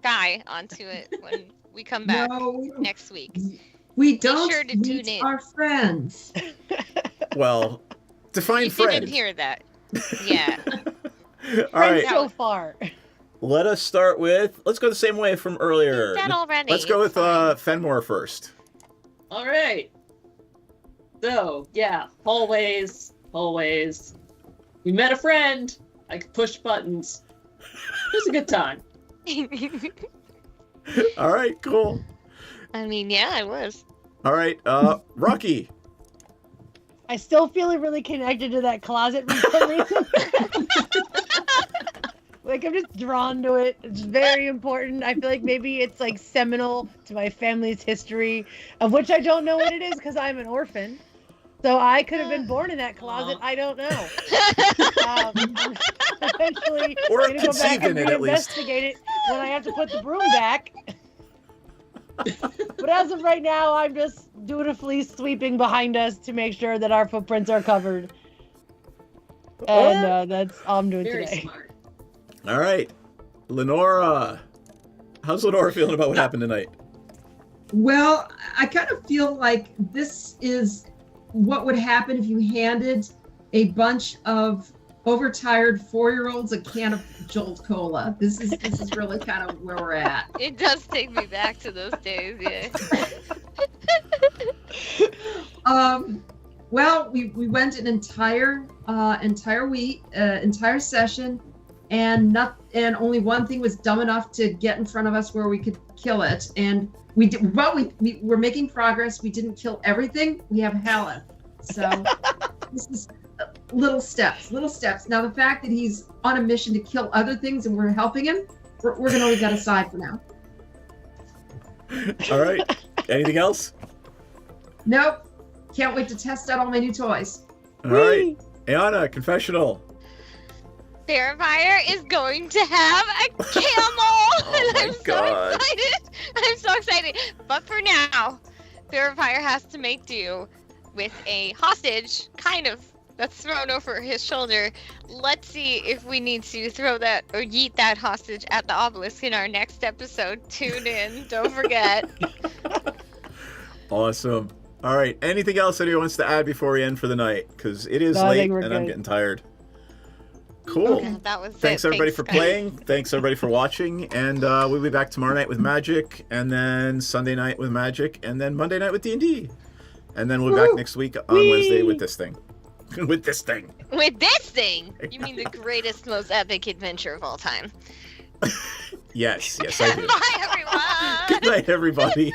guy onto it when we come back No, next week. we don't sure to meet tune in. our friends. Well, define You friend. didn't hear that. Yeah. All right, So far. let us start with. Let's go the same way from earlier. Did that already. Let's go It's with fine. Fenmore first. All right. So, yeah, hallways. We met a friend. I could push buttons. It was a good time. All right, cool. I mean, yeah, I was. All right, Rocky. I still feel really connected to that closet for some reason. Like, I'm just drawn to it. It's very important. I feel like maybe it's like seminal to my family's history, of which I don't know what it is because I'm an orphan. So I could have been born in that closet. I don't know. I'm eventually Or going to go back conceived and in it, at least. reinvestigate it when I have to put the broom back. But as of right now, I'm just dutifully sweeping behind us to make sure that our footprints are covered. And that's all I'm doing Very today. smart. All right, Lenora. How's Lenora feeling about what happened tonight? Well, I kind of feel like this is what would happen if you handed a bunch of overtired 4-year-olds a can of Jolt Cola. This is really kind of where we're at. It does take me back to those days, yeah. Well, we went an entire session, and only one thing was dumb enough to get in front of us where we could kill it. And we did, but we were making progress. We didn't kill everything. We have Helen, so this is little steps. Now the fact that he's on a mission to kill other things and we're helping him, we're gonna leave that aside for now. All right. Anything else? Nope. Can't wait to test out all my new toys. All right. Ayana, confessional. Verifier is going to have a camel! And I'm God. so excited! I'm so excited! But for now, Verifier has to make do with a hostage, kind of, that's thrown over his shoulder. Let's see if we need to throw that or yeet that hostage at the obelisk in our next episode. Tune in, don't forget. Awesome. All right. Anything else anyone wants to add before we end for the night? Because it is No, I late think and we're I'm good. getting tired. Cool. Yeah, that was Thanks it. everybody Thanks, for guys. playing. Thanks everybody for watching. And we'll be back tomorrow night with Magic, and then Sunday night with Magic, and then Monday night with D&D. And then we'll be back next week on Wednesday with this thing. With this thing. With this thing, you mean the greatest, most epic adventure of all time. Yes, I do. Bye, everyone! Good night, everybody.